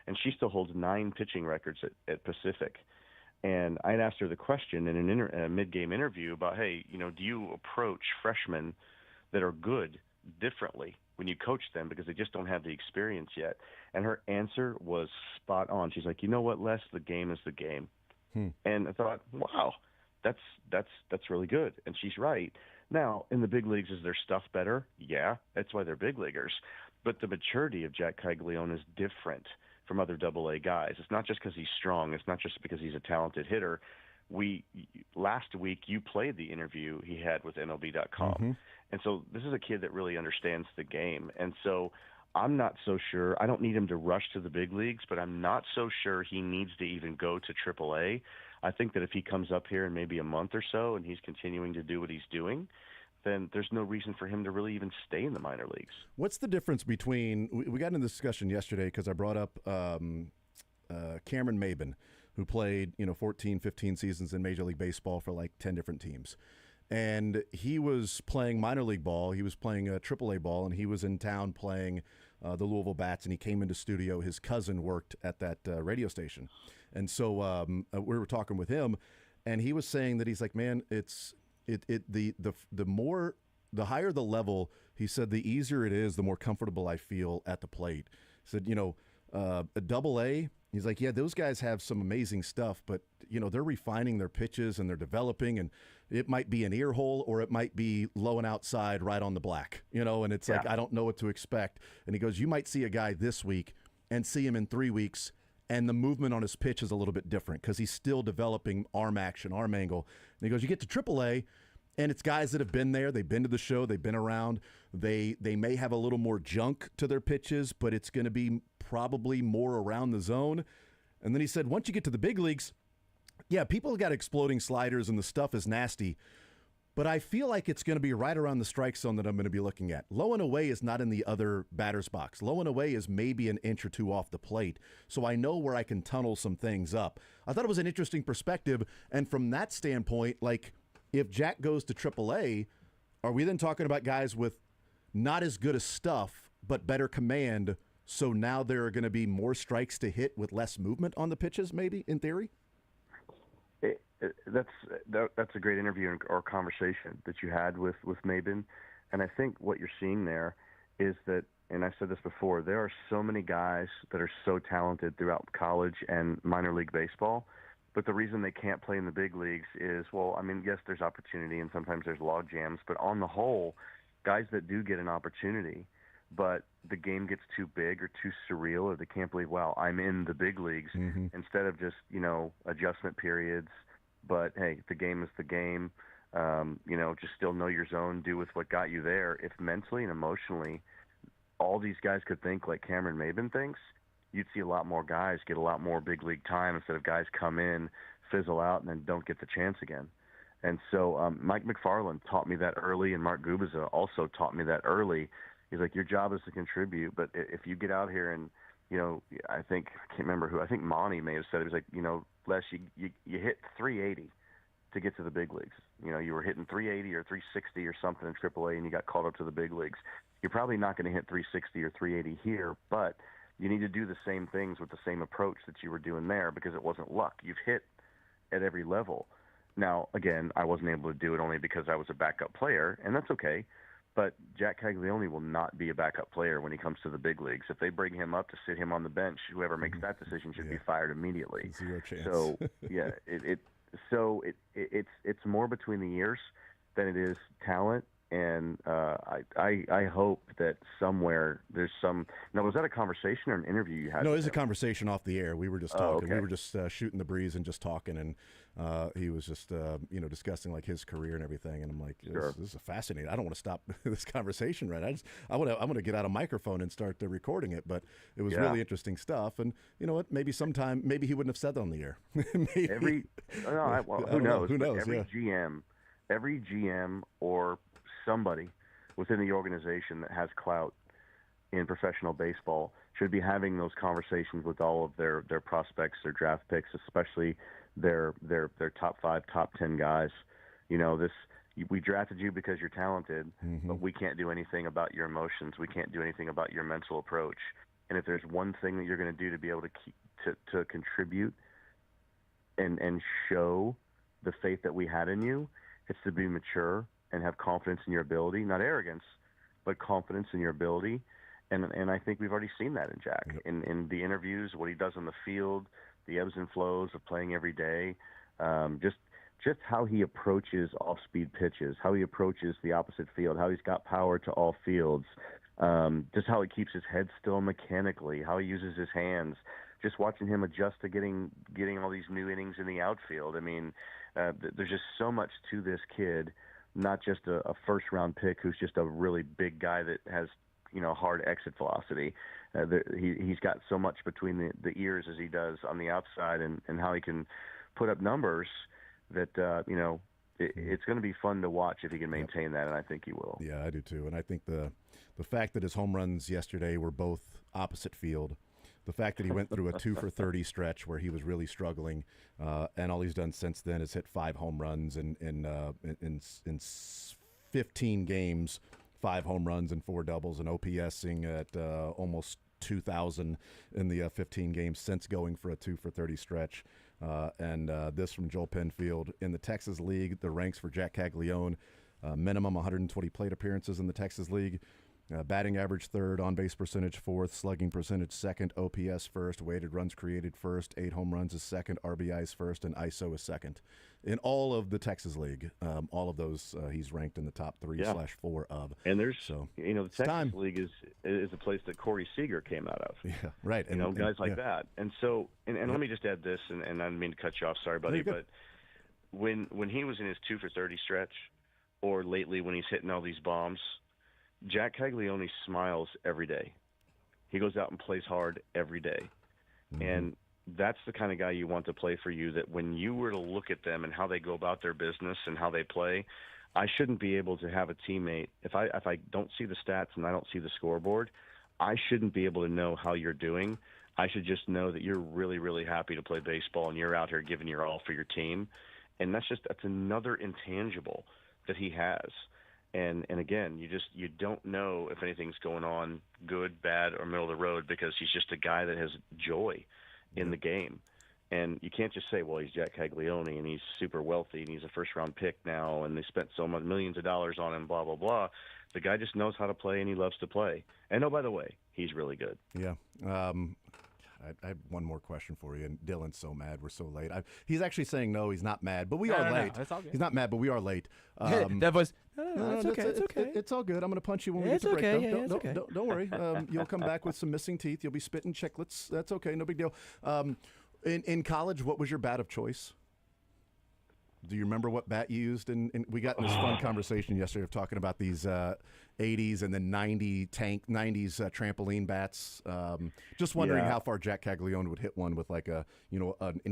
and she still holds 9 pitching records at Pacific. And I'd asked her the question in a mid-game interview about, hey, do you approach freshmen that are good differently when you coach them because they just don't have the experience yet? And her answer was spot on. She's like, you know what, Les, the game is the game. And I thought, wow, that's really good. And she's right. Now, in the big leagues, is their stuff better? Yeah, that's why they're big leaguers. But the maturity of Jack Caglione is different from other AA guys. It's not just because he's strong. It's not just because he's a talented hitter. Last week, you played the interview he had with MLB.com. And so this is a kid that really understands the game. And so I'm not so sure. I don't need him to rush to the big leagues, but I'm not so sure he needs to even go to AAA. I think that if he comes up here in maybe a month or so and he's continuing to do what he's doing, then there's no reason for him to really even stay in the minor leagues. What's the difference between – we got into this discussion yesterday because I brought up Cameron Maben, who played 14, 15 seasons in Major League Baseball for like 10 different teams. And he was playing minor league ball. He was playing AAA ball, and he was in town playing the Louisville Bats, and he came into studio. His cousin worked at that radio station. And so we were talking with him, and he was saying that he's like, man, the higher the level, he said, the easier it is, the more comfortable I feel at the plate. He said, a AA, he's like, yeah, those guys have some amazing stuff, but they're refining their pitches and they're developing, and it might be an ear hole or it might be low and outside right on the black, and it's like, I don't know what to expect. And he goes, you might see a guy this week and see him in 3 weeks, and the movement on his pitch is a little bit different because he's still developing arm action, arm angle. And he goes, you get to AAA, and it's guys that have been there. They've been to the show. They've been around. They may have a little more junk to their pitches, but it's going to be probably more around the zone. And then he said, once you get to the big leagues, yeah, people have got exploding sliders and the stuff is nasty, but I feel like it's going to be right around the strike zone that I'm going to be looking at. Low and away is not in the other batter's box. Low and away is maybe an inch or two off the plate, so I know where I can tunnel some things up. I thought it was an interesting perspective, and from that standpoint, like, if Jack goes to AAA, are we then talking about guys with not as good a stuff but better command, so now there are going to be more strikes to hit with less movement on the pitches, maybe, in theory? That's a great interview or conversation that you had with Maben. And I think what you're seeing there is that, and I said this before, there are so many guys that are so talented throughout college and minor league baseball, but the reason they can't play in the big leagues is, well, I mean, yes, there's opportunity and sometimes there's log jams, but on the whole, guys that do get an opportunity, but the game gets too big or too surreal, or they can't believe, wow, I'm in the big leagues, instead of just, adjustment periods. But, hey, the game is the game. Just still know your zone, do with what got you there. If mentally and emotionally all these guys could think like Cameron Maben thinks, you'd see a lot more guys get a lot more big league time instead of guys come in, fizzle out, and then don't get the chance again. And so Mike McFarland taught me that early, and Mark Gubiza also taught me that early. He's like, your job is to contribute, but if you get out here and, I can't remember who, I think Monty may have said it, was like, Les, you hit 380 to get to the big leagues. You were hitting 380 or 360 or something in AAA, and you got called up to the big leagues. You're probably not going to hit 360 or 380 here, but you need to do the same things with the same approach that you were doing there, because it wasn't luck. You've hit at every level. Now, again, I wasn't able to do it only because I was a backup player, and that's okay. But Jack Caglione will not be a backup player when he comes to the big leagues. If they bring him up to sit him on the bench, whoever makes that decision should be fired immediately. Zero chance. So yeah, it's more between the ears than it is talent. And I hope that somewhere there's some. Now, was that a conversation or an interview you had? No, it was a conversation off the air. We were just talking. Okay. We were just shooting the breeze and just talking, and he was just discussing like his career and everything. And I'm like, this is fascinating. I don't want to stop this conversation right. I want to get out a microphone and start recording it. But it was really interesting stuff. And you know what? Maybe he wouldn't have said that on the air. Maybe. Who knows? Who knows? Every GM or somebody within the organization that has clout in professional baseball should be having those conversations with all of their prospects, their draft picks, especially their top 5, top 10 guys. We drafted you because you're talented, but we can't do anything about your emotions. We can't do anything about your mental approach. And if there's one thing that you're going to do to be able to contribute and show the faith that we had in you, it's to be mature and have confidence in your ability, not arrogance, but confidence in your ability. And I think we've already seen that in Jack. In the interviews, what he does on the field, the ebbs and flows of playing every day, just how he approaches off-speed pitches, how he approaches the opposite field, how he's got power to all fields, just how he keeps his head still mechanically, how he uses his hands, just watching him adjust to getting all these new innings in the outfield. I mean, there's just so much to this kid, not just a first-round pick who's just a really big guy that has hard exit velocity. He's got so much between the ears as he does on the outside, and how he can put up numbers that it's going to be fun to watch if he can maintain that, and I think he will. Yeah, I do too. And I think the fact that his home runs yesterday were both opposite field, the fact that he went through a 2-for-30 stretch where he was really struggling, and all he's done since then is hit 5 home runs in 15 games, 5 home runs and 4 doubles, and OPSing at almost 2,000 in the 15 games since going for a 2-for-30 stretch. And this from Joel Penfield. In the Texas League, the ranks for Jack Caglione, minimum 120 plate appearances in the Texas League. Batting average 3rd, on-base percentage 4th, slugging percentage 2nd, OPS 1st, weighted runs created 1st, 8 home runs is 2nd, RBIs 1st, and ISO is 2nd. In all of the Texas League, all of those he's ranked in the top 3/4 of. And there's, the Texas League is a place that Corey Seager came out of. Yeah, right. And guys like that. And so, and let me just add this, and I didn't mean to cut you off, sorry, buddy, but when he was in his 2-for-30 stretch, or lately when he's hitting all these bombs, Jack Caglione smiles every day. He goes out and plays hard every day. And that's the kind of guy you want to play for you, that when you were to look at them and how they go about their business and how they play, I shouldn't be able to have a teammate. If I don't see the stats and I don't see the scoreboard, I shouldn't be able to know how you're doing. I should just know that you're really, really happy to play baseball and you're out here giving your all for your team. And that's another intangible that he has. And again, you don't know if anything's going on, good, bad, or middle of the road, because he's just a guy that has joy in the game. And you can't just say, well, he's Jack Caglione and he's super wealthy and he's a first-round pick now and they spent so much millions of dollars on him, blah, blah, blah. The guy just knows how to play and he loves to play. And oh, by the way, he's really good. Yeah. I have one more question for you, and Dylan's so mad we're so late. He's actually saying no, he's not mad, but we are late. No, it's all good. He's not mad, but we are late. That was it's okay. It's okay. It's all good. I'm going to punch you when we get to break. Don't worry. You'll come back with some missing teeth. You'll be spitting chiclets. That's okay. No big deal. In college, what was your bat of choice? Do you remember what bat you used? And we got in this fun conversation yesterday of talking about these 80s and then 90s trampoline bats. Just wondering how far Jack Caglione would hit one with like an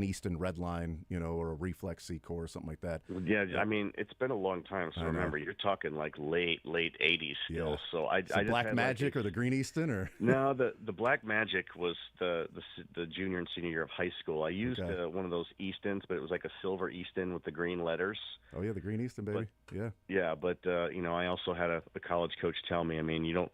Easton Redline, or a Reflex C-Core or something like that. Yeah, I mean, it's been a long time. So remember, you're talking like late 80s still. Yeah. So I just Black had Magic or the Green Easton or no, the Black Magic was the junior and senior year of high school. I used one of those Eastons, but it was like a silver Easton with the green letters. Oh yeah, the Green Easton, baby. But I also had a college coach tell me, I mean, you don't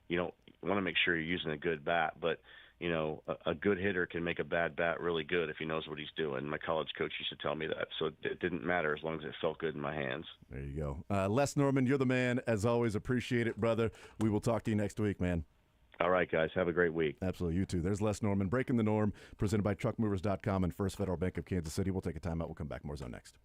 want to make sure you're using a good bat, but a good hitter can make a bad bat really good if he knows what he's doing. My college coach used to tell me that, so it didn't matter as long as it felt good in my hands. There you go. Les Norman, you're the man. As always, appreciate it, brother. We will talk to you next week, man. All right, guys. Have a great week. Absolutely. You too. There's Les Norman, Breaking the Norm, presented by TruckMovers.com and First Federal Bank of Kansas City. We'll take a timeout. We'll come back. More Zone next.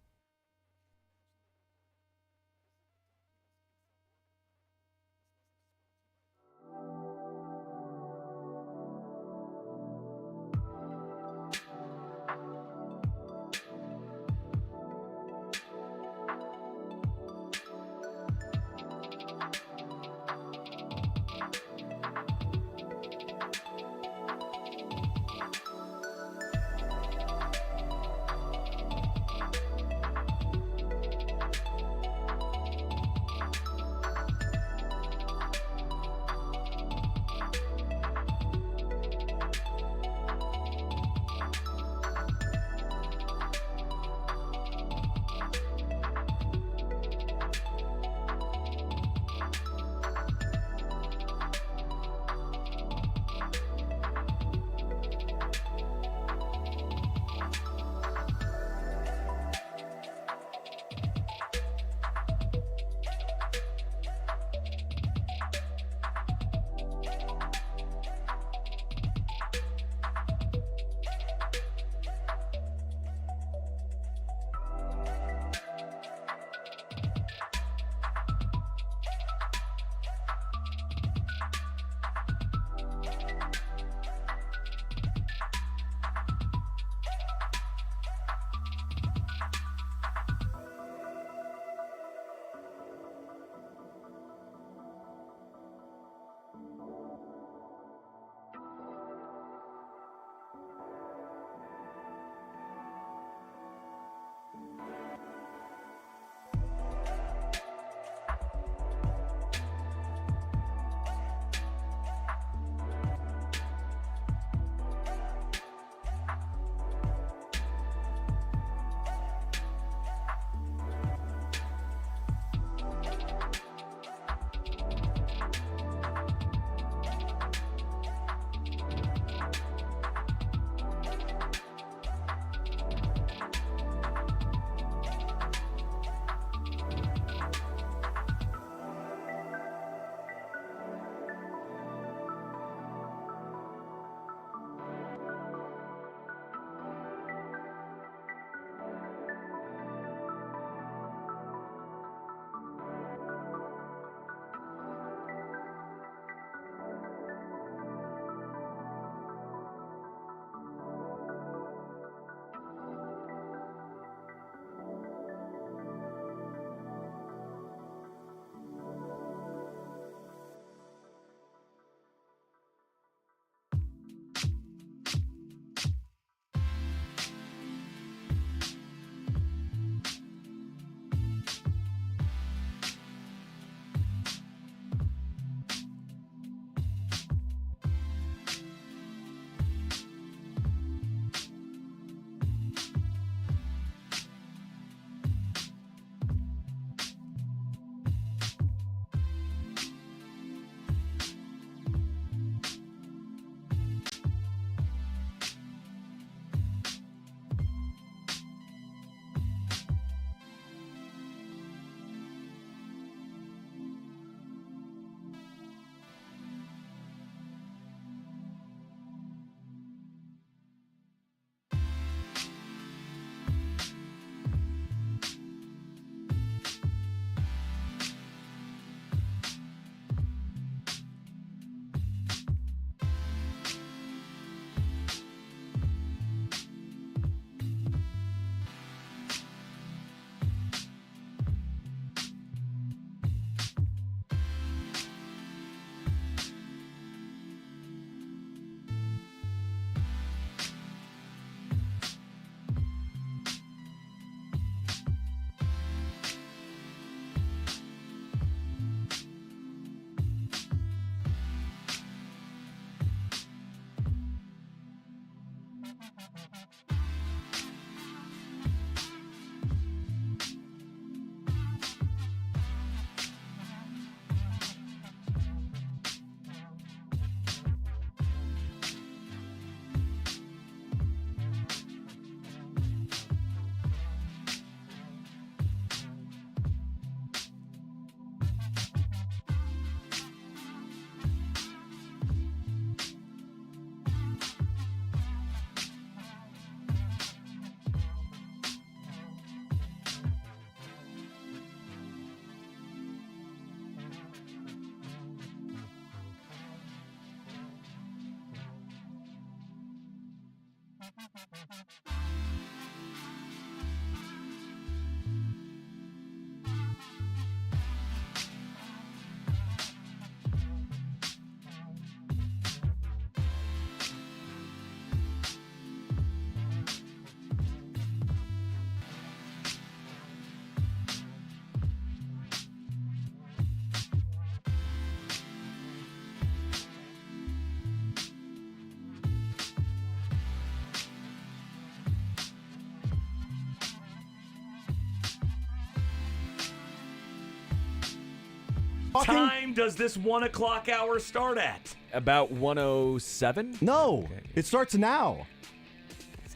Time does this 1 o'clock hour start at? About 107? No, it starts now.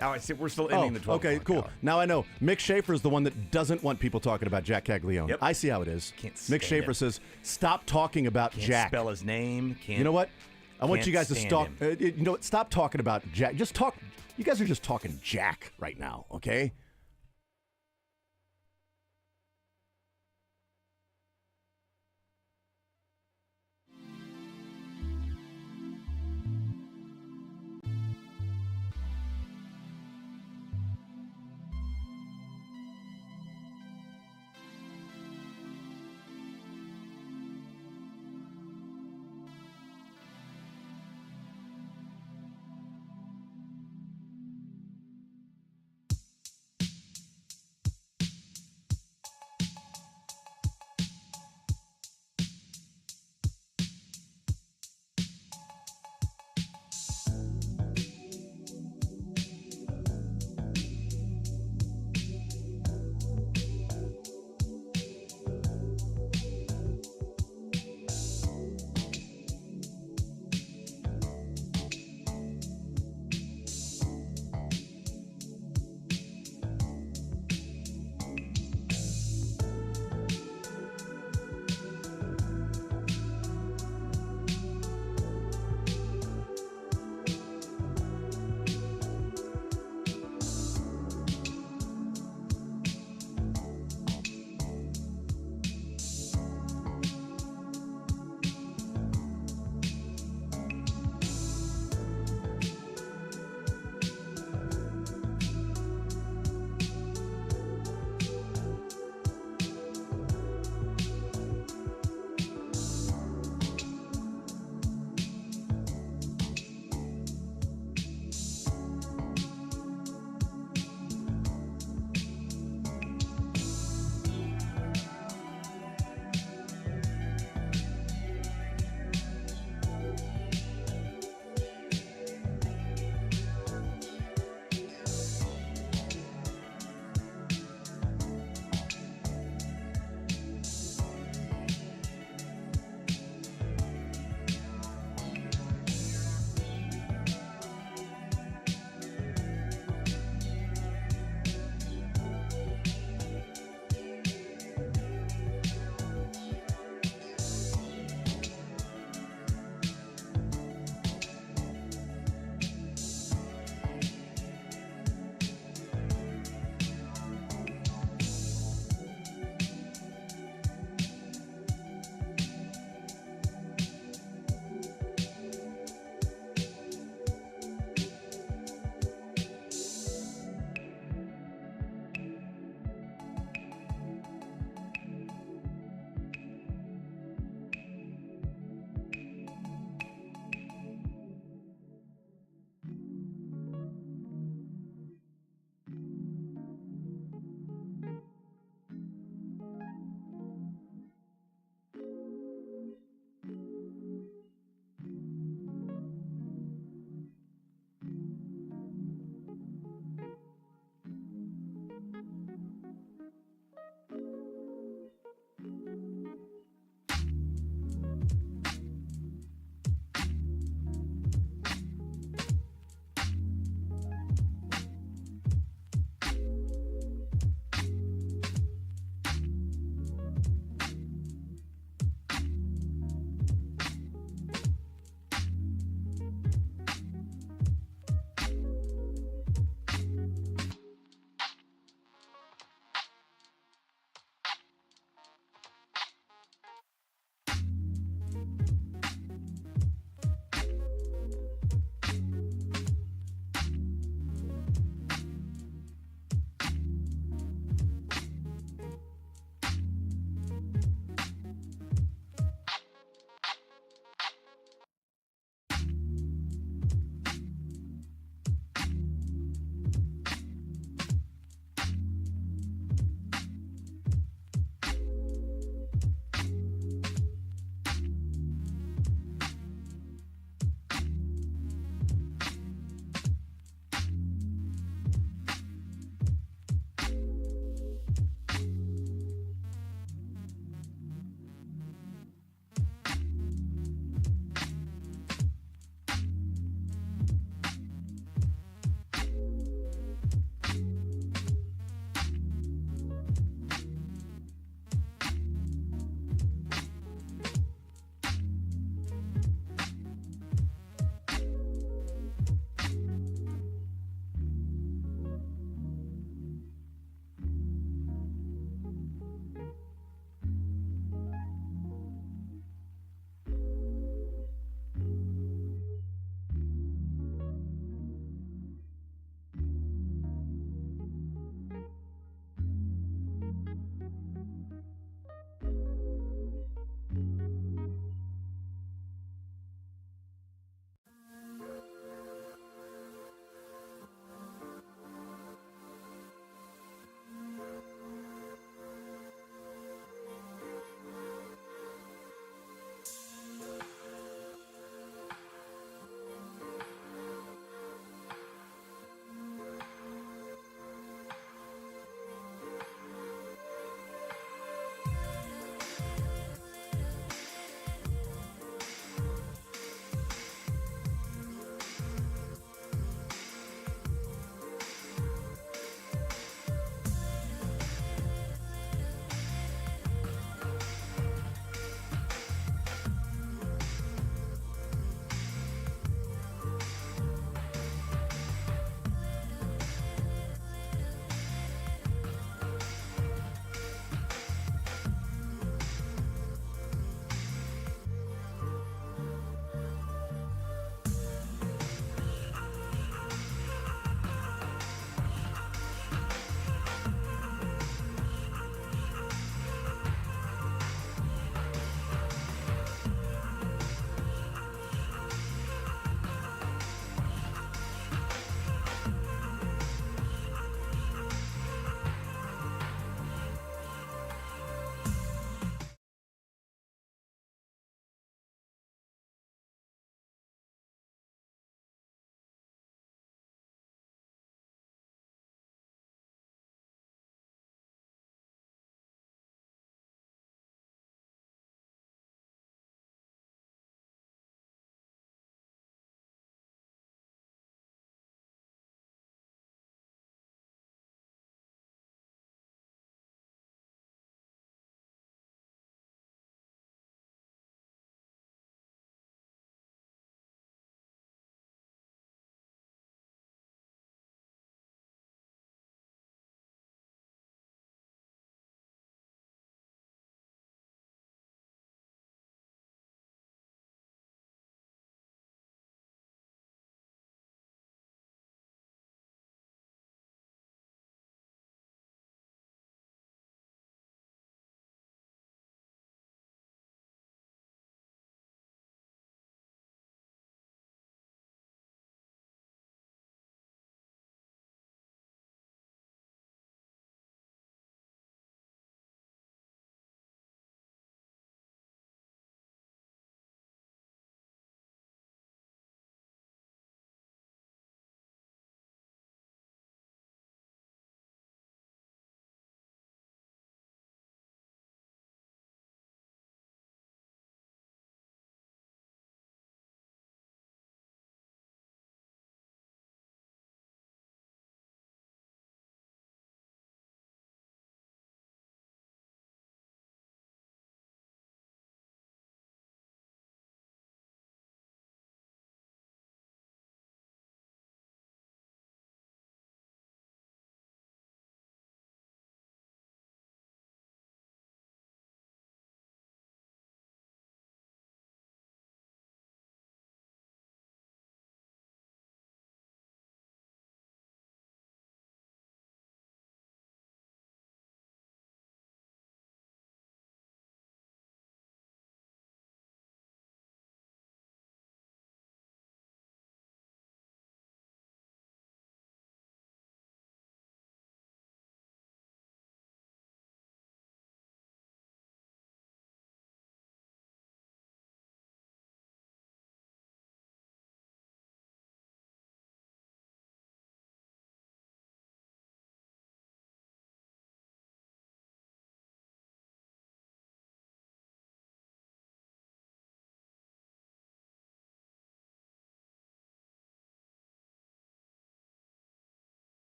Oh, I see. We're still ending the 12 okay, o'clock cool. hour. Now I know. Mick Schaefer is the one that doesn't want people talking about Jack Caglione. Yep. I see how it is. Can't Mick stand Schaefer it. says, stop talking about Can't Jack. spell his name. Can't. You know what? I want can't you guys to stand stop. him. You know what? Stop talking about Jack. Just talk. You guys are just talking Jack right now, okay?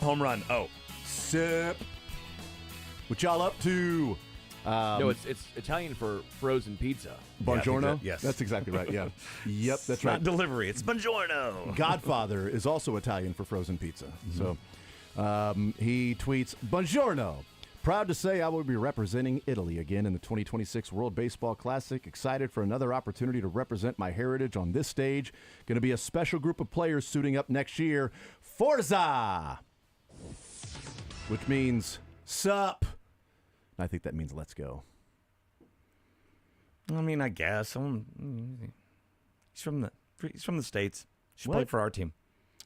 home run. Oh. Sip. What y'all up to? No, it's Italian for frozen pizza. Buongiorno? Yes. That's exactly right, yeah. Yep, that's It's right. not delivery. It's buongiorno. Godfather is also Italian for frozen pizza. So he tweets, Buongiorno. Proud to say I will be representing Italy again in the 2026 World Baseball Classic. Excited for another opportunity to represent my heritage on this stage. Going to be a special group of players suiting up next year. Forza! Which means sup. I think that means let's go. I mean, I guess. He's from the States. Should play What? for our team.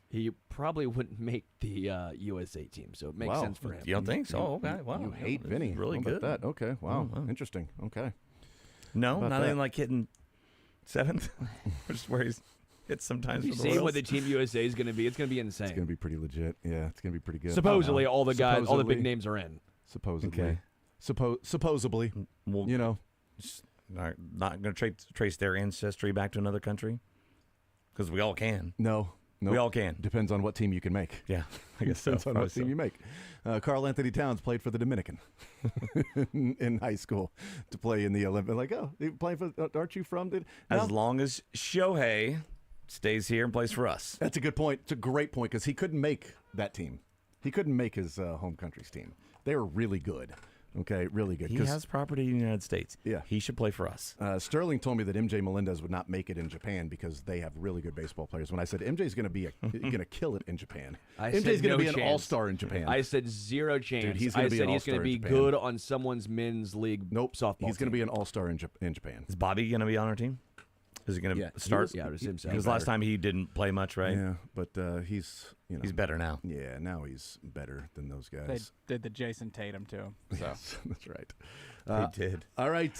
He probably wouldn't make the USA team, so it makes sense for him. You don't think so? Okay. Wow. You hate Vinny. Really How good. about that? Okay. Wow. Oh, wow. Interesting. Okay. No, About not that? even like hitting 7th, which is where he's hit sometimes. Have you for the seen what Royals. the Team USA is going to be? It's going to be insane. It's going to be pretty legit. Yeah, it's going to be pretty good. Supposedly, all the guys, all the Supposedly. big names are in. Supposedly. Okay. Supposedly. Well, You know. not going to trace their ancestry back to another country because we all can. No. We all can. Depends on what team you can make. Yeah, I guess so. Depends on what team you make. Carl Anthony Towns played for the Dominican in high school to play in the Olympics. Like, oh, you playing for? Aren't you from? As long as Shohei stays here and plays for us. That's a good point. It's a great point because he couldn't make that team. He couldn't make his home country's team. They were really good. Okay, really good. He has property in the United States. Yeah. He should play for us. Sterling told me that MJ Melendez would not make it in Japan because they have really good baseball players. When I said MJ's going to be going to kill it in Japan, MJ's going to be an all-star in Japan. I said zero chance. Dude, he's going to be an he's going all-star to be in Japan. good on someone's men's league softball. He's going to team. be an all-star in Japan. Is Bobby going to be on our team? Is he going to start? I would assume so. Because last time he didn't play much, right? Yeah, but he's he's better now. Yeah, now he's better than those They guys. did the Jason Tatum to him. So. Yes, that's right. They did. All right,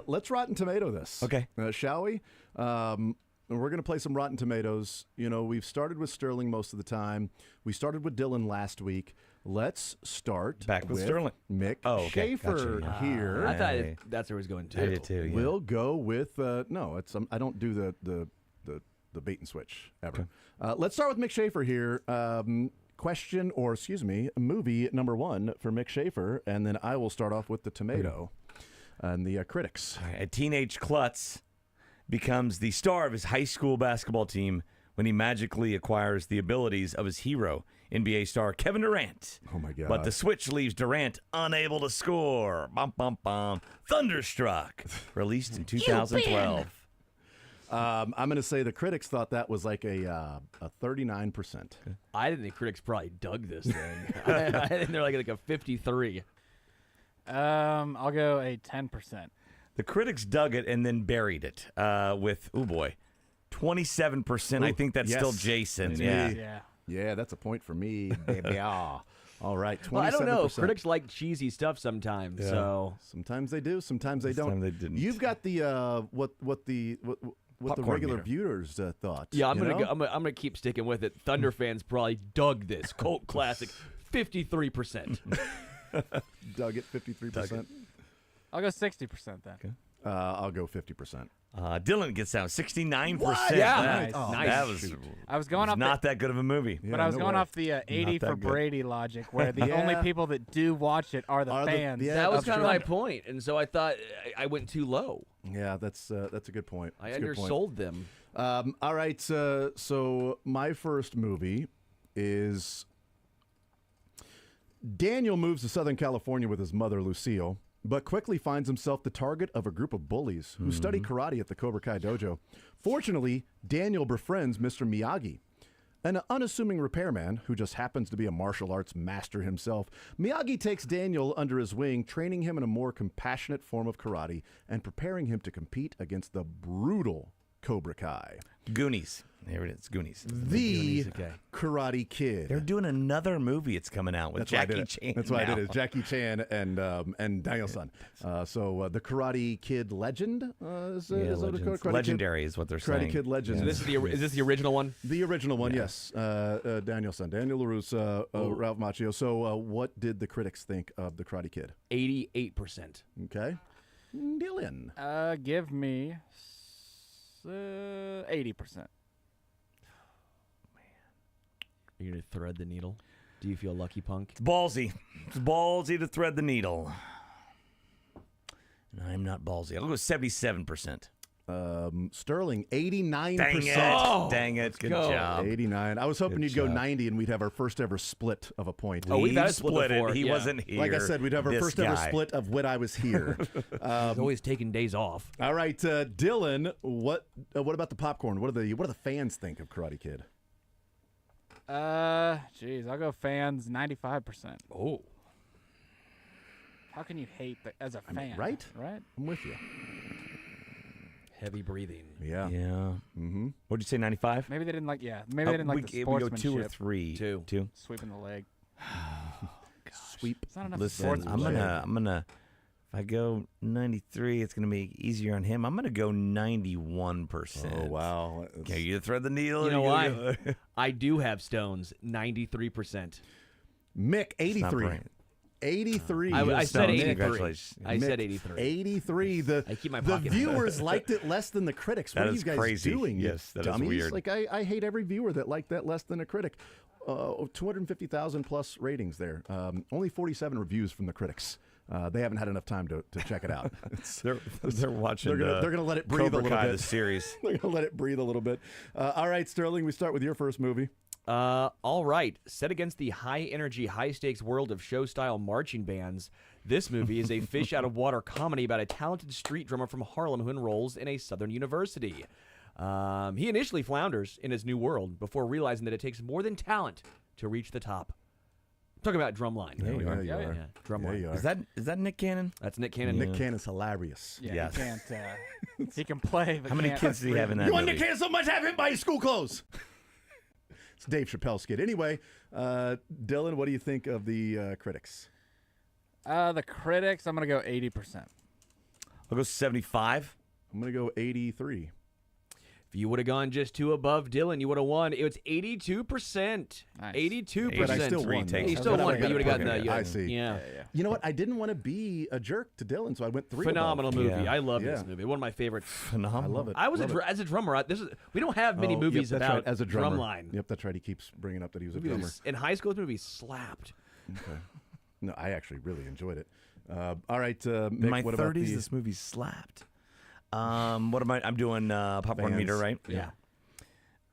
let's Rotten Tomato this. Okay. Shall we? We're going to play some Rotten Tomatoes. You know, we've started with Sterling most of the time. We started with Dylan last week. Let's start Back with Sterling. Mick Oh, okay. Schaefer Gotcha. here. I thought that's where he was going to. I did too. Yeah. We'll go with no. It's I don't do the bait and switch ever. Let's start with Mick Schaefer here. Question, or excuse me, movie number 1 for Mick Schaefer, and then I will start off with the tomato and the critics. All right, a teenage klutz becomes the star of his high school basketball team when he magically acquires the abilities of his hero, NBA star Kevin Durant. Oh my God! But the switch leaves Durant unable to score. Bum, bum, bum. Thunderstruck, released in 2012. I'm going to say the critics thought that was like a 39%. I think the critics probably dug this thing. I think they're like a 53. I'll go a 10%. The critics dug it and then buried it with, 27%. I think that's still Jason. That's Yeah. me. Yeah, that's a point for me, baby. All right, 27%. Well, I don't know. Critics like cheesy stuff sometimes. Yeah. So sometimes they do, sometimes they This don't. time they didn't. You've got the what the Popcorn regular meter. viewers thought. yeah, I'm you gonna know? go, I'm gonna keep sticking with it. Thunder fans probably dug this cult classic. 53%. Dug it 53%. I'll go 60% then. Okay. I'll go 50%. Dylan gets down 69%. Yeah. Nice. Oh, Nice. That was I was going off not that good of a movie. but I was no going way. off the 80 that for good. Brady logic, where the Yeah. only people that do watch it are the Are the- fans. yeah, That was that's kind of true. my point, and so I thought I went too low. Yeah, that's a good point. I That's a good point. undersold them. All right, so my first movie is Daniel moves to Southern California with his mother, Lucille, but quickly finds himself the target of a group of bullies who study karate at the Cobra Kai dojo. Fortunately, Daniel befriends Mr. Miyagi, an unassuming repairman who just happens to be a martial arts master himself. Miyagi takes Daniel under his wing, training him in a more compassionate form of karate and preparing him to compete against the brutal Cobra Kai. Goonies. There it is. Goonies. The Goonies, okay. Karate Kid. They're doing another movie. It's coming out with That's why I Jackie did it. Chan. That's why I did now. it. Jackie Chan and Daniel-san. So the Karate Kid Legend is Yeah, what it's called? Karate legendary is what they're Kid, Karate saying. Kid Legend. So is this the original one? The original one, yes. Daniel-san, Daniel LaRusse, Ralph Macchio. So what did the critics think of the Karate Kid? 88%. Okay. Dylan. Give me 80%. Are you gonna thread the needle? Do you feel lucky, Punk? It's ballsy. It's ballsy to thread the needle. And I'm not ballsy. I'll go 77%. Sterling, 89%. Dang it. Dang it. Good job. 89. I was hoping Good you'd go job. 90 and we'd have our first ever split of a point. Oh, we've had a split it. before. He Yeah. wasn't here. Like I said, we'd have our This first ever guy. split of when I was here. He's always taking days off. All right, Dylan, what about the popcorn? What do the fans think of Karate Kid? Jeez, I'll go fans 95%. Oh. How can you hate as a fan? Right? Right? I'm with you. Heavy breathing. Yeah. Yeah. Mm-hmm. What'd you say, 95? Maybe they didn't like. Yeah, maybe they didn't like the we sportsmanship. go 2 or 3. 2. Sweeping the leg. Sweep. It's not enough Listen, sportsmanship. I'm gonna. If I go 93, it's gonna be easier on him. I'm gonna go 91%. Oh wow. Okay, you thread the needle. You know or why? I do have stones. 93%. Mick, It's not 83. right. 83. I said Stones. 83. Congratulations. I said 83. 83. I keep my the pocket viewers liked it less than the critics. What That are you is guys crazy. doing? you Yes, that is dummies? weird. Like I hate every viewer that liked that less than a critic. 250,000 plus ratings there. Only 47 reviews from the critics. They haven't had enough time to check it out. They're watching. They're gonna let it breathe Cobra a little Kai, bit. the series. They're gonna let it breathe a little bit. All right, Sterling. We start with your first movie. All right. Set against the high-energy, high-stakes world of show-style marching bands, this movie is a fish-out-of-water comedy about a talented street drummer from Harlem who enrolls in a Southern university. He initially flounders in his new world before realizing that it takes more than talent to reach the top. I'm talking about Drumline. Yeah, you are. Yeah, Drumline. you are. Is that Nick Cannon? That's Nick Cannon. Nick Cannon's hilarious. Yeah, Yes. he can't. He can play. But How many can't kids did he have in that You want movie? Nick Cannon so much, have him buy his school clothes. It's Dave Chappelle skit. Anyway, Dylan, what do you think of the critics? The critics, I'm gonna go 80%. I'll go 75. I'm gonna go 83. If you would have gone just 2 above Dylan, you would have won. It was 82%. Nice. 82%. But I still Three won. takes. You still won, but you would have gotten Okay, that. I see. Yeah. You know what? I didn't want to be a jerk to Dylan, so I went 3 Phenomenal above. movie. Yeah. I love Yeah. this movie. One of my favorites. Phenomenal. I love it. I was Love it. as a drummer. We don't have many Oh, movies yep, that's about right. As a drummer. drumline. Yep, that's right. He keeps bringing up that he was a Movie drummer. was- in high school, this movie slapped. Okay. No, I actually really enjoyed it. All right, Mick, In my what 30s, about this movie slapped. What am I? I'm doing popcorn Fans. meter, right? Yeah.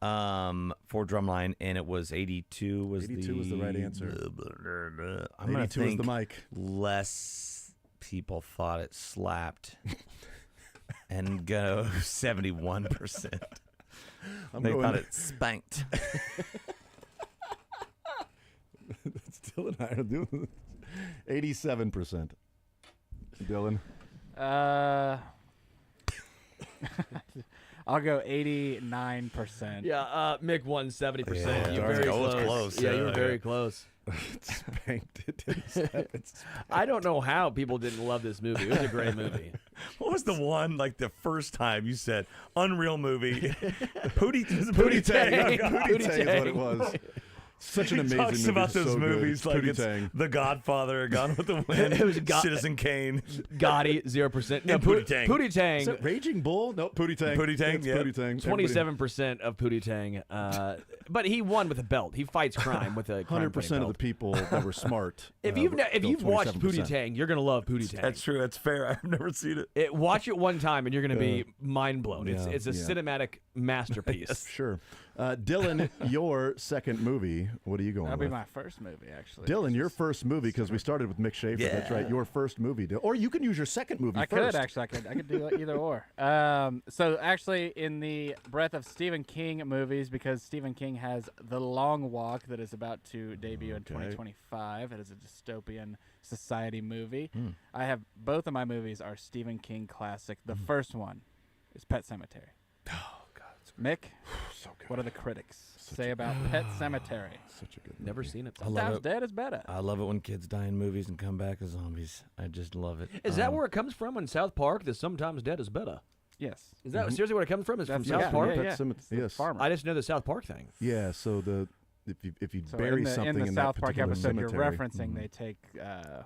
For Drumline, and it was 82. Was 82 was the right answer. I'm gonna 82 is think the mic. less people thought it slapped, and go 71%. They going- thought it spanked. Dylan and I are doing 87%. Dylan. I'll go 89%. Yeah, Mick won 70%. Yeah, You're very that was close. close. Yeah, you were Yeah. very close. It spanked. It didn't step. It's I don't know how people didn't love this movie. It was a great movie. What was the one, like the first time you said, unreal movie? Pootie Pootie Tang. Tang. Tang. Pootie Tang is what it was. Such an amazing He talks movie. about those so good. movies like Pootie it's Tang. The Godfather, Gone with the Wind, It was Citizen Kane. Gotti, 0%. No, And Pootie Tang. Pootie Tang. Is it Raging Bull? No, Pootie Tang. Pootie Tang, It's yeah. Pootie Tang. 27% of Pootie Tang. But he won with a belt. He fights crime with a crime 100% of the people that were smart. If you've watched Pootie Tang, you're gonna love Pootie Tang. That's true. That's fair. I've never seen it. Watch it one time and you're gonna be mind blown. yeah, It's a yeah. cinematic masterpiece. Sure. Dylan, your second movie. What are you going That'll with? be my first movie, actually. Dylan, your first movie, because we started with Mick Schaefer. That's right. Your first movie. Or you can use your second movie I first. could actually. I could do either or. So actually, in the breath of Stephen King movies, because Stephen King has The Long Walk that is about to debut in 2025. It is a dystopian society movie. I have both of my movies are Stephen King classic. The first one is Pet Sematary. Oh God, Mick, so good. what do the critics say about Pet Cemetery? Such a good movie. Never seen it. Sometimes dead is better. I love it when kids die in movies and come back as zombies. I just love it. Is that where it comes from in South Park? That sometimes dead is better. Yes. Is that seriously where it comes from? Is from That's- South yeah, Park? yeah, Pet Sematary. It's the Yes. farmer. I just know the South Park thing. Yeah. So if you So bury in the, something in the that South Park particular episode cemetery, you're referencing, they take the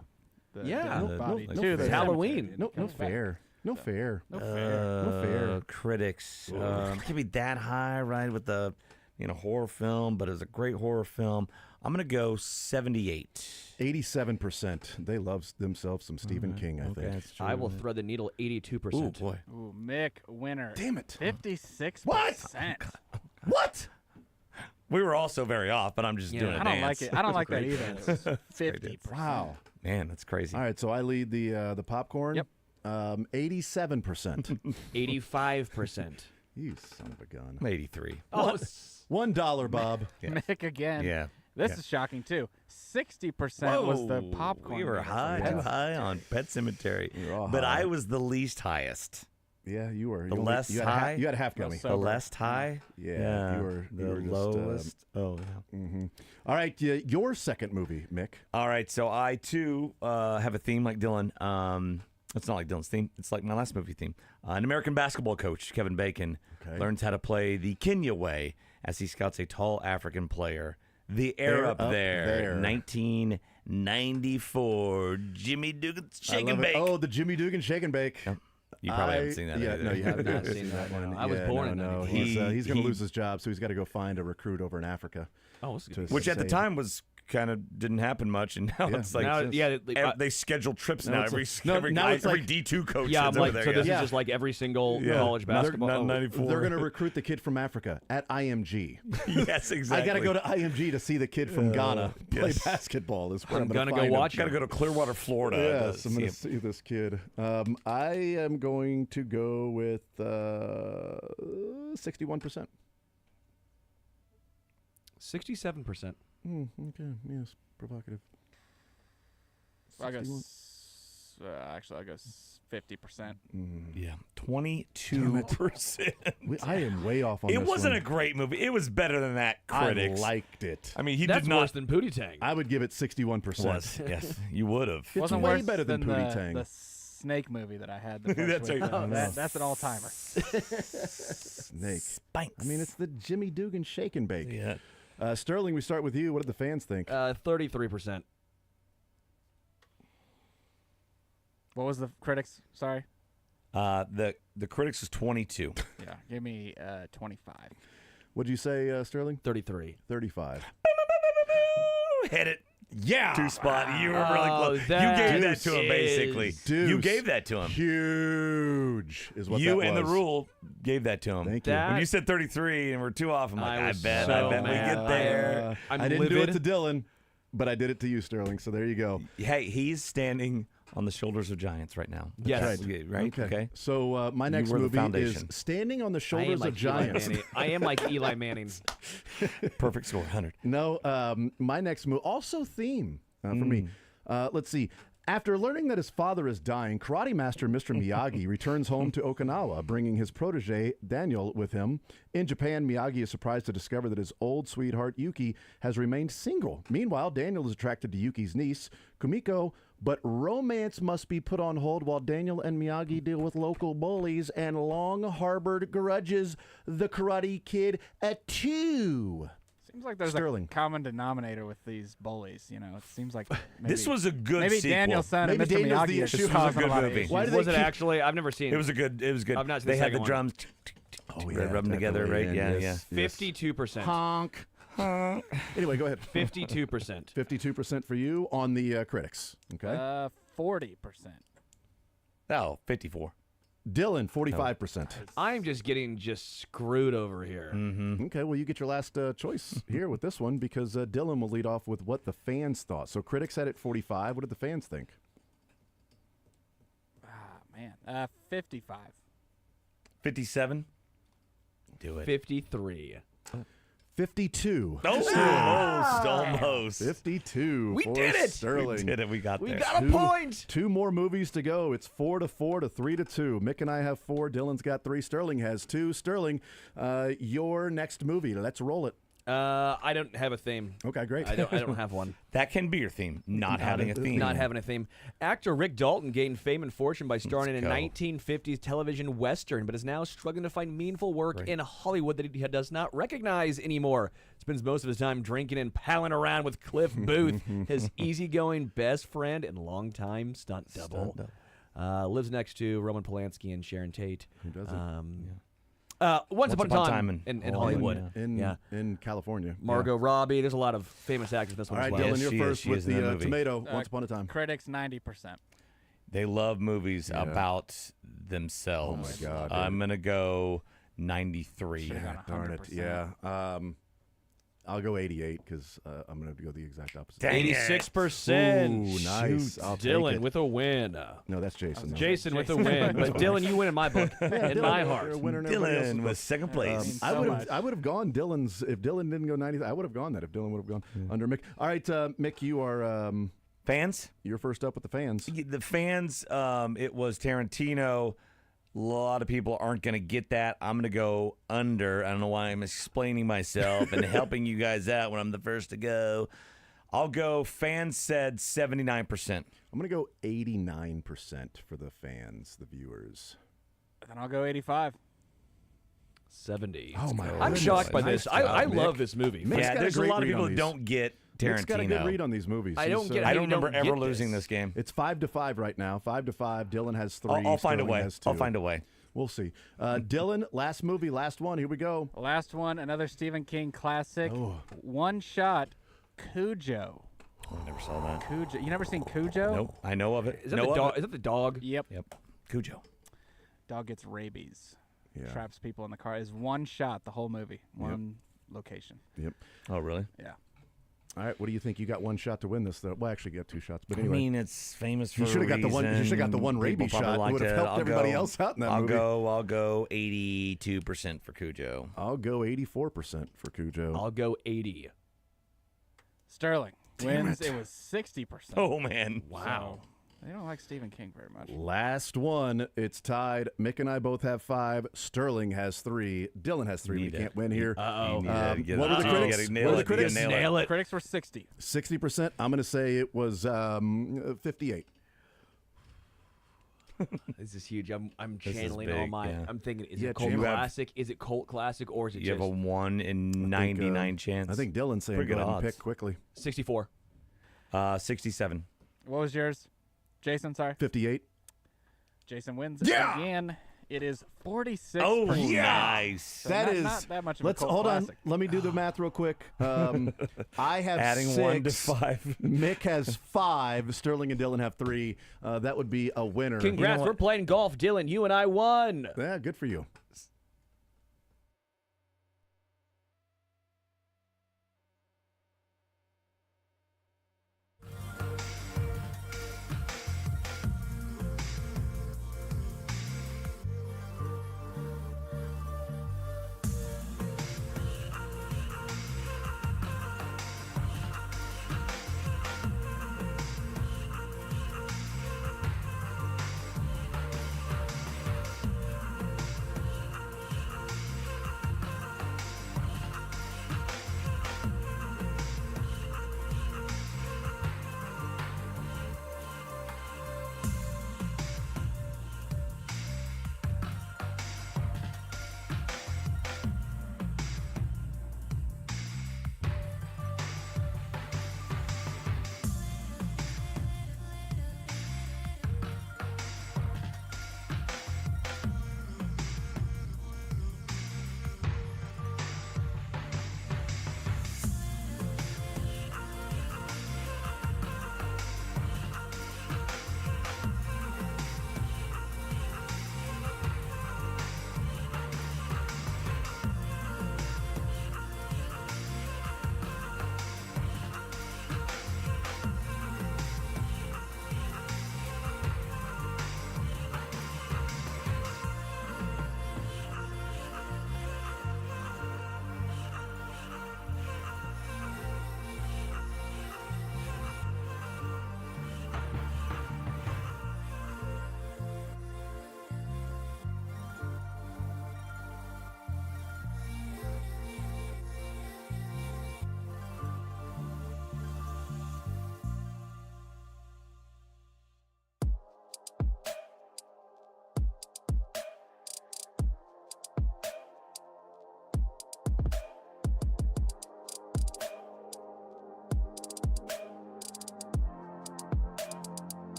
Yeah. dead body No, to no the fair. Halloween. cemetery and No, it comes back. fair. No fair. No fair. No fair. Critics. Can't be that high, right? With the horror film, but it was a great horror film. I'm going to go 78. 87%. They love themselves some Stephen King, I think. That's true. I will thread the needle 82%. Ooh, boy. Ooh, Mick, winner. Damn it. 56%. What? We were also very off, but I'm just doing a I don't dance. like it. I don't like that either. It's 50%. Wow. Man, that's crazy. All right, so I lead the popcorn. Yep. 87%. 85%. You son of a gun. 83. Oh, $1, Bob. Mick again. Yeah. This is shocking, too. 60% was the Whoa, popcorn. We were winner. too high on Pet Cemetery. We were all But high. I was the least highest. Yeah, you were. The You less you high? you had a half gummy. The less high? Yeah, you were the just, lowest. Oh, yeah. All right, your second movie, Mick. All right, so I, too, have a theme like Dylan. It's not like Dylan's theme. It's like my last movie theme. An American basketball coach, Kevin Bacon, learns how to play the Kenya way as he scouts a tall African player. The air up there. 1994. Jimmy Dugan Shake and Bake. Oh, the Jimmy Dugan Shake and Bake. You probably haven't seen that. Yeah, either. no, you haven't Not seen that one. I was born in no. 94. He's going to lose his job, so he's got to go find a recruit over in Africa. Oh, that's good. Which at the time was kind of didn't happen much, and now it's like Now, yeah, they schedule trips now. Every now it's every like- D2 coach. yeah, I'm sends like, over so there. this is just like every single college basketball. Not 94. They're going to recruit the kid from Africa at IMG. Yes, exactly. I got to go to IMG to see the kid from Ghana play basketball. Is where I'm gonna find go him. watch. Got to go to Clearwater, Florida. Yes, to I'm going to see see this kid. I am going to go with 61%. 67%. Okay, yes, provocative. I guess. 61. Actually, I guess 50%. Yeah, 22%. I am way off on It this wasn't one. a great movie. It was better than that. Critics. I liked it. I mean, he That's did not. worse than Pootie Tang. I would give it 61%. Was yes, you would have. It's Wasn't way worse better than Pootie the, Tang. The snake movie that I had. The first That's week. right. Oh, that's an all-timer. Snake. Spanks. I mean, it's the Jimmy Dugan Shake and Bake. Yeah. Sterling, we start with you. What did the fans think? 33%. What was the critics? Sorry. The critics was 22. Yeah, give me 25. What'd you say, Sterling? 33. 35. Hit it. Yeah. Two spot. You were really Oh, close. You that gave that to him, basically. Deuce. You gave that to him. Huge is what You that was. and the rule gave that to him. Thank you. When you said 33 and we're two off, I'm like, I I was bet so we mad. get there. I'm I didn't do it livid. to Dylan, but I did it to you, Sterling. So there you go. Hey, he's standing on the shoulders of giants right now. Yes. Right? Okay. So my next were the movie foundation. is Standing on the I am Shoulders like of Giants. Eli Manning. I am like Eli Manning. Perfect score, 100. No, my next movie, also theme for me. Let's see. After learning that his father is dying, karate master Mr. Miyagi returns home to Okinawa, bringing his protege, Daniel, with him. In Japan, Miyagi is surprised to discover that his old sweetheart, Yuki, has remained single. Meanwhile, Daniel is attracted to Yuki's niece, Kumiko, but romance must be put on hold while Daniel and Miyagi deal with local bullies and long-harbored grudges. The Karate Kid at 2. Seems like there's Sterling. a common denominator with these bullies. You know, it seems like maybe, This was a good maybe sequel. Daniel-san and Maybe Mr. Daniel's Miyagi the are issue. just This was a causing good a lot of movie. issues. Why do they Was it keep- actually? I've never seen It was a good. It was good. I've not seen They the had the second one. drums. Oh, Rub them together, right? Yeah. 52%. Honk. Anyway, go ahead. 52%. 52% for you on the critics. Okay. 40%. Oh, 54. Dylan, 45%. I'm just getting screwed over here. Okay, well, you get your last choice here with this one because Dylan will lead off with what the fans thought. So critics had it 45. What did the fans think? Man, 55. 57. Do it. 53. 52. Almost. 52. We for did it! Sterling. We did it. We got We there. got a point. 2 more movies to go. It's 4-4 to 3-2. Mick and I have 4. Dylan's got 3. Sterling has 2. Sterling, your next movie. Let's roll it. I don't have a theme. Okay, great. I don't have one. That can be your theme. Not having a theme. Not having a theme. Actor Rick Dalton gained fame and fortune by starring in a go. 1950s television western, but is now struggling to find meaningful work in Hollywood that he does not recognize anymore. Spends most of his time drinking and palling around with Cliff Booth, his easygoing best friend and longtime stunt double. Lives next to Roman Polanski and Sharon Tate. Who doesn't? Once Upon a Time in Hollywood. In California. Margot Robbie. There's a lot of famous actors in this one All as right, well. Dylan, you're first with the tomato. Once Upon a Time. Critics 90%. They love movies about themselves. Oh my God! I'm gonna go 93. Darn it! Yeah. I'll go 88 because I'm going to go the exact opposite. 86%. Ooh, nice. Shoot, I'll take Dylan it. with a win. No, that's Jason. Jason with a win. But Dylan, you win in my book, in my heart. Dylan was second place. I would have gone Dylan's if Dylan didn't go 90. I would have gone that if Dylan would have gone under Mick. All right, Mick, you are fans. You're first up with the fans. The fans. It was Tarantino. A lot of people aren't going to get that. I'm going to go under. I don't know why I'm explaining myself and helping you guys out when I'm the first to go. I'll go, fans said 79%. I'm going to go 89% for the fans, the viewers. Then I'll go 85. 70. Oh, my I'm shocked by this. I love this movie. Yeah, there's a lot of people who don't get Tarantino. Mick's got a good read on these movies. I don't remember ever losing this game. It's 5-5 right now. 5-5. Dylan has 3. I'll find a Sterling way. has 2. I'll find a way. We'll see. Dylan, last movie, last one. Here we go. Last one, another Stephen King classic. One Shot, Cujo. I never saw that. Cujo. You never seen Cujo? Nope. I know of it. Is that the dog? Is that the dog? Yep. Cujo. Dog gets rabies. Yeah. Traps people in the car. Is one shot the whole movie. One location. Yep. Oh, really? Yeah. All right. What do you think? You got one shot to win this, though. Well, actually, you got 2 shots. But I anyway, mean, it's famous for you should have got the one. You should have got the one People rabies probably shot. It liked would have it. helped everybody else out in that movie. I'll go 82% for Cujo. I'll go 84% for Cujo. I'll go 80. Sterling wins. It was 60%. Oh, man. Wow. They don't like Stephen King very much. Last one. It's tied. Mick and I both have 5. Sterling has 3. Dylan has 3. We can't win here. Uh-oh. What were the critics? What were the critics? Nail it. Critics were 60. 60%. I'm going to say it was 58. This is huge. I'm This is channeling big, all my. yeah. I'm thinking, is Yeah, it cult you have- classic? Is it cult classic, or is it You have just a 1 in 99 chance. I think Dylan's saying Pretty go good ahead and odds. pick quickly. 64? 67. What was yours? Jason, sorry. 58. Jason wins Yeah! again. It is 46%. Oh, nice. So That is not that much of let's a cult hold classic. on. Let me do the math real quick. I have Adding 6. 1 to 5. Mick has 5. Sterling and Dylan have 3. That would be a winner. Congrats. We're playing golf. Dylan, you and I won. Yeah, good for you.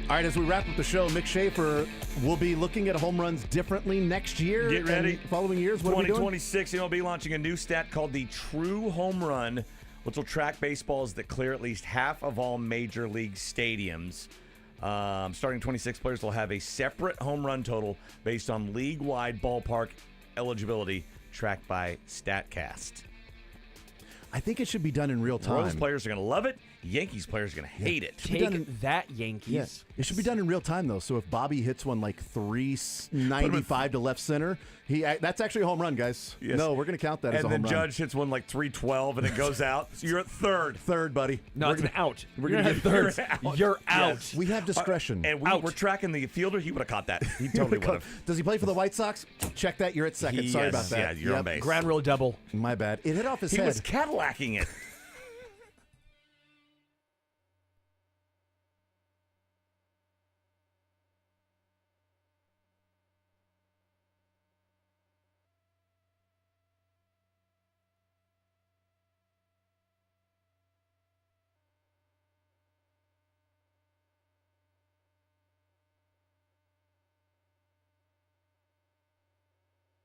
All right, as we wrap up the show, Mick Schaefer will be looking at home runs differently next year. Get ready. And following years, what are we doing? 2026, MLB launching a new stat called the True Home Run, which will track baseballs that clear at least half of all major league stadiums. Starting 26, players will have a separate home run total based on league-wide ballpark eligibility tracked by StatCast. I think it should be done in real time. Royals players are going to love it. Yankees players are going to hate it. Take that, Yankees. Yes. It should be done in real time, though. So if Bobby hits one like 395 to left center, that's actually a home run, guys. Yes. No, we're going to count that as a home run. And then Judge hits one like 312 and it goes out. So you're at third. Third, buddy. No, it's an out. We're going to get third. You're out. Yes. We have discretion. And we're tracking the fielder. He would have caught that. He totally would have. Does he play for the White Sox? Check that. You're at second. Sorry about that. Yeah, you're on base. Ground rule double. My bad. It hit off his He head. was Cadillacing it.